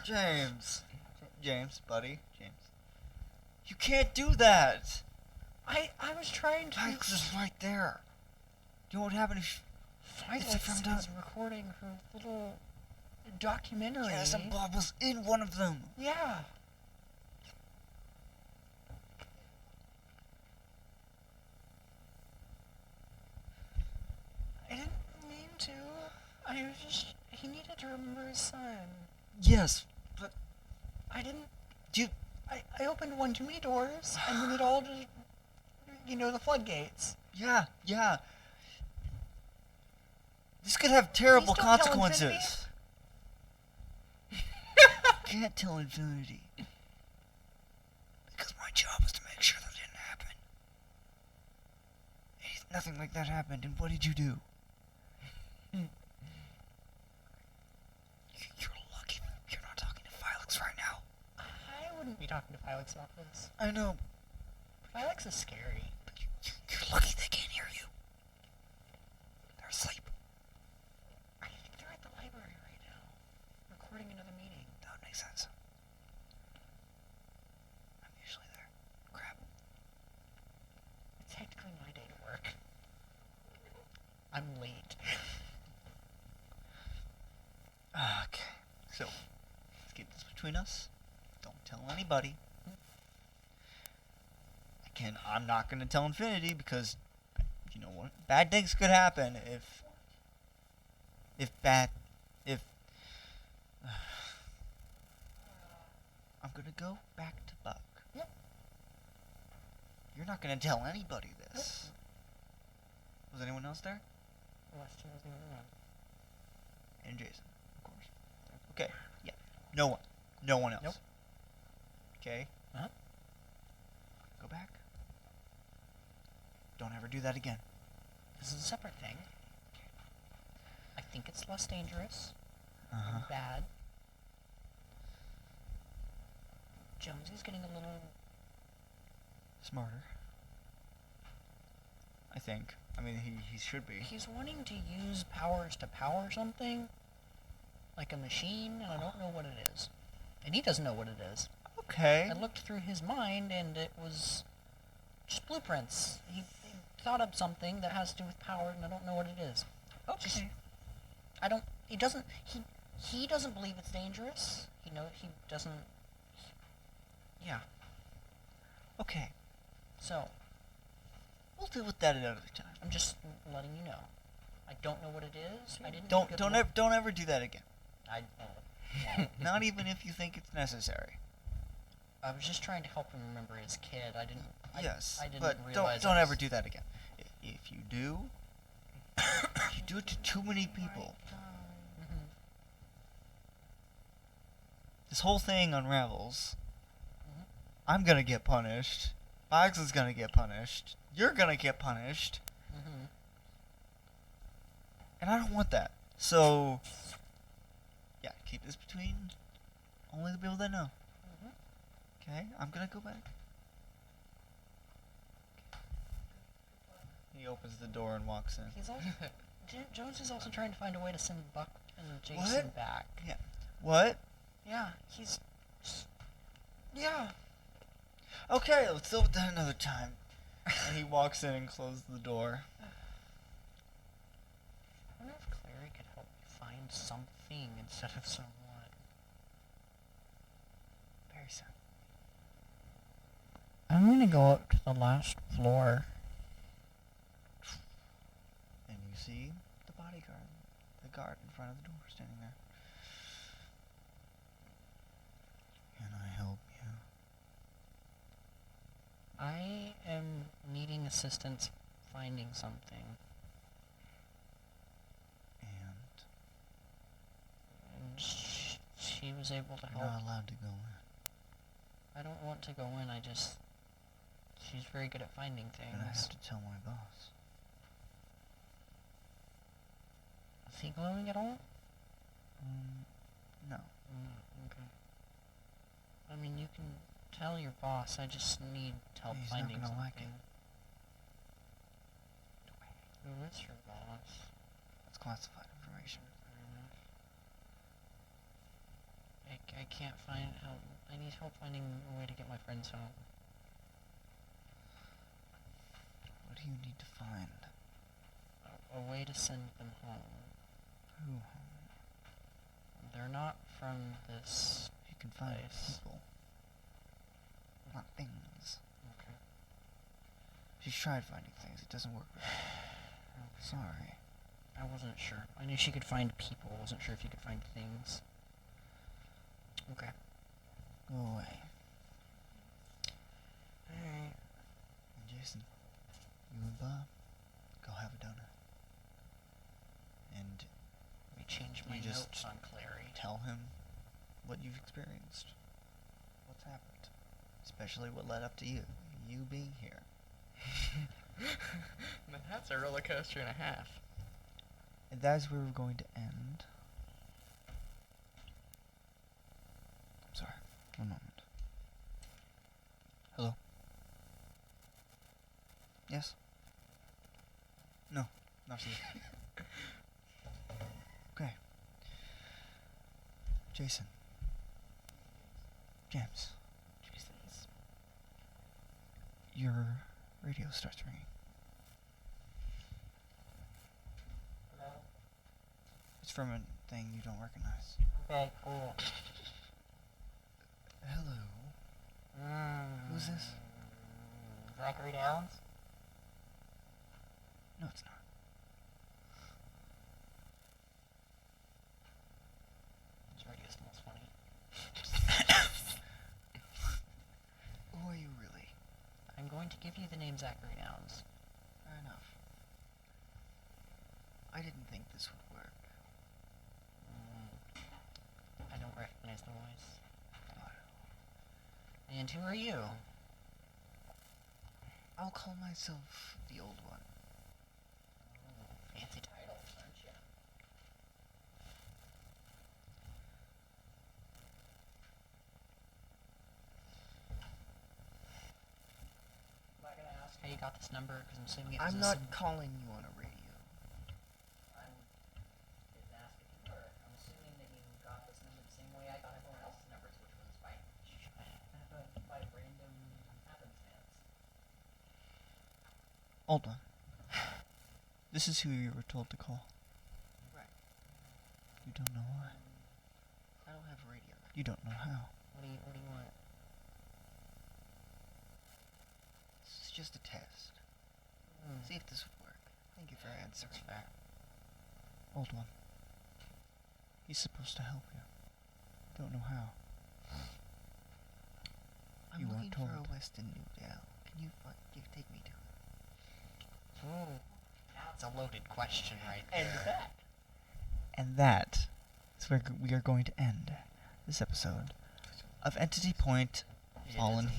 [SPEAKER 2] James. James, buddy. James. You can't do that.
[SPEAKER 3] I was trying to.
[SPEAKER 2] Alex is right there. You know what happened if
[SPEAKER 3] Alex is recording her little documentary.
[SPEAKER 2] Yes, and Bob was in one of them.
[SPEAKER 3] Yeah. I didn't mean to. I was just. He needed to remember his son.
[SPEAKER 2] Yes, but
[SPEAKER 3] I didn't.
[SPEAKER 2] you.
[SPEAKER 3] I opened one too many doors, and then it all just. The floodgates.
[SPEAKER 2] Yeah. This could have terrible
[SPEAKER 3] Please don't tell
[SPEAKER 2] consequences. Can't tell Infinity. Because my job was to make sure that didn't happen. Nothing like that happened, and what did you do? You're lucky you're not talking to Felix right now.
[SPEAKER 3] I wouldn't be talking to Felix about this.
[SPEAKER 2] I know.
[SPEAKER 3] Felix is scary.
[SPEAKER 2] But you're lucky they can't hear you. They're asleep.
[SPEAKER 3] I think they're at the library right now, recording another meeting.
[SPEAKER 2] That would make sense. I'm usually there. Crap.
[SPEAKER 3] It's technically my day to work. I'm late.
[SPEAKER 2] Okay. So, let's keep this between us. Don't tell anybody. I'm not going to tell Infinity because, you know what? Bad things could happen if I'm going to go back to Buck.
[SPEAKER 3] Yep.
[SPEAKER 2] You're not going to tell anybody this. Was anyone else there?
[SPEAKER 3] Weston was the only one.
[SPEAKER 2] And Jason, of course. Okay. Yeah. No one. No one else.
[SPEAKER 3] Nope.
[SPEAKER 2] Okay.
[SPEAKER 3] Uh-huh.
[SPEAKER 2] Go back. Don't ever do that again.
[SPEAKER 3] This is a separate thing. I think it's less dangerous.
[SPEAKER 2] Uh-huh.
[SPEAKER 3] And bad. Jonesy's getting a little...
[SPEAKER 2] Smarter. I think. I mean, he should be.
[SPEAKER 3] He's wanting to use powers to power something. Like a machine, and I don't know what it is. And he doesn't know what it is.
[SPEAKER 2] Okay.
[SPEAKER 3] I looked through his mind, and it was just blueprints. thought of something that has to do with power, and I don't know what it is. Just-
[SPEAKER 2] Okay.
[SPEAKER 3] I don't. He doesn't. He doesn't believe it's dangerous. He doesn't. Yeah.
[SPEAKER 2] Okay.
[SPEAKER 3] So
[SPEAKER 2] We'll deal with that another time.
[SPEAKER 3] I'm just letting you know. I don't know what it is. I didn't.
[SPEAKER 2] Don't
[SPEAKER 3] get
[SPEAKER 2] don't
[SPEAKER 3] the-
[SPEAKER 2] ever don't ever do that again.
[SPEAKER 3] I.
[SPEAKER 2] Not even if you think it's necessary.
[SPEAKER 3] I was just trying to help him remember his kid. I didn't.
[SPEAKER 2] Yes,
[SPEAKER 3] I didn't
[SPEAKER 2] but
[SPEAKER 3] realize.
[SPEAKER 2] don't ever do that again. If you do, if you do it to too many people,
[SPEAKER 3] Mm-hmm.
[SPEAKER 2] this whole thing unravels.
[SPEAKER 3] Mhm.
[SPEAKER 2] I'm gonna get punished. Boggs is gonna get punished. You're gonna get punished.
[SPEAKER 3] Mm-hmm.
[SPEAKER 2] And I don't want that. So, yeah, keep this between only the people that know.
[SPEAKER 3] Mhm.
[SPEAKER 2] Okay, I'm gonna go back. He opens the door and walks in.
[SPEAKER 3] He's also. Jones is also trying to find a way to send Buck and Jason
[SPEAKER 2] What?
[SPEAKER 3] back.
[SPEAKER 2] What?
[SPEAKER 3] Yeah, he's. Yeah.
[SPEAKER 2] Okay, let's deal with that another time. And he walks in and closes the door.
[SPEAKER 3] I wonder if Clary could help me find something instead of someone.
[SPEAKER 2] Very sad.
[SPEAKER 3] I'm gonna go up to the last floor.
[SPEAKER 2] And you see the bodyguard, the guard in front of the door, standing there. Can I help you?
[SPEAKER 3] I am needing assistance finding something.
[SPEAKER 2] And
[SPEAKER 3] And she was able to
[SPEAKER 2] you're
[SPEAKER 3] help.
[SPEAKER 2] not allowed to go in.
[SPEAKER 3] I don't want to go in, she's very good at finding
[SPEAKER 2] I'm gonna
[SPEAKER 3] things.
[SPEAKER 2] have to tell my boss.
[SPEAKER 3] Is he glowing at all?
[SPEAKER 2] No.
[SPEAKER 3] Okay. I mean, you can tell your boss, I just need help
[SPEAKER 2] He's not
[SPEAKER 3] finding
[SPEAKER 2] gonna
[SPEAKER 3] something.
[SPEAKER 2] like it.
[SPEAKER 3] Who is your boss?
[SPEAKER 2] That's classified information.
[SPEAKER 3] I can't find help. I need help finding a way to get my friends home.
[SPEAKER 2] What do you need to find?
[SPEAKER 3] A way to send them home.
[SPEAKER 2] Who?
[SPEAKER 3] They're not from this.
[SPEAKER 2] You can find
[SPEAKER 3] Place.
[SPEAKER 2] people, not things.
[SPEAKER 3] Okay.
[SPEAKER 2] She's tried finding things. It doesn't work. With her. Sorry.
[SPEAKER 3] I wasn't sure. I knew she could find people. I wasn't sure if you could find things. Okay.
[SPEAKER 2] Go away.
[SPEAKER 3] Alright.
[SPEAKER 2] And Jason, you and Bob, go have a donut. And
[SPEAKER 3] Let me change my
[SPEAKER 2] You just-
[SPEAKER 3] notes on Clary.
[SPEAKER 2] tell him what you've experienced. What's happened. Especially what led up to you. You being here.
[SPEAKER 4] That's a roller coaster and a half.
[SPEAKER 2] And that's where we're going to end. I'm sorry. One moment. Hello? Yes? No. Not you. Okay. Jason. James.
[SPEAKER 3] Jason's.
[SPEAKER 2] Your radio starts ringing. It's from a thing you don't recognize.
[SPEAKER 3] Okay, cool.
[SPEAKER 2] Hello. Who's this?
[SPEAKER 3] Zachary Downs?
[SPEAKER 2] No, it's not.
[SPEAKER 3] His radio smells funny.
[SPEAKER 2] Who are you really?
[SPEAKER 3] I'm going to give you the name Zachary Downs.
[SPEAKER 2] Fair enough. I didn't think this would work.
[SPEAKER 3] I don't recognize the voice. And who are you?
[SPEAKER 2] I'll call myself the old one.
[SPEAKER 3] Fancy title, aren't you? I'm not gonna ask how you got this number because I'm assuming it was
[SPEAKER 5] I'm
[SPEAKER 3] a
[SPEAKER 5] not
[SPEAKER 3] sim-
[SPEAKER 5] calling you on a radio.
[SPEAKER 3] I'm didn't ask if you were. I'm assuming that you got this number the same way I got everyone else's numbers, which was by random happenstance.
[SPEAKER 2] Old one. This is who you were told to call.
[SPEAKER 5] Right.
[SPEAKER 2] You don't know why.
[SPEAKER 5] I don't have a radio.
[SPEAKER 2] You don't know how.
[SPEAKER 5] What do you want? This is just a test. See if this would work. Thank you for answering.
[SPEAKER 1] That's fair.
[SPEAKER 2] Old one. He's supposed to help you. Don't know how.
[SPEAKER 5] I'm
[SPEAKER 2] You
[SPEAKER 5] looking
[SPEAKER 2] weren't
[SPEAKER 5] for a
[SPEAKER 2] told.
[SPEAKER 5] Weston New Dell. Can you take me to it?
[SPEAKER 6] Ooh, that's a loaded question right there.
[SPEAKER 3] And that.
[SPEAKER 2] And that is where we are going to end this episode of Entity Point
[SPEAKER 6] It
[SPEAKER 2] Fallen
[SPEAKER 6] is a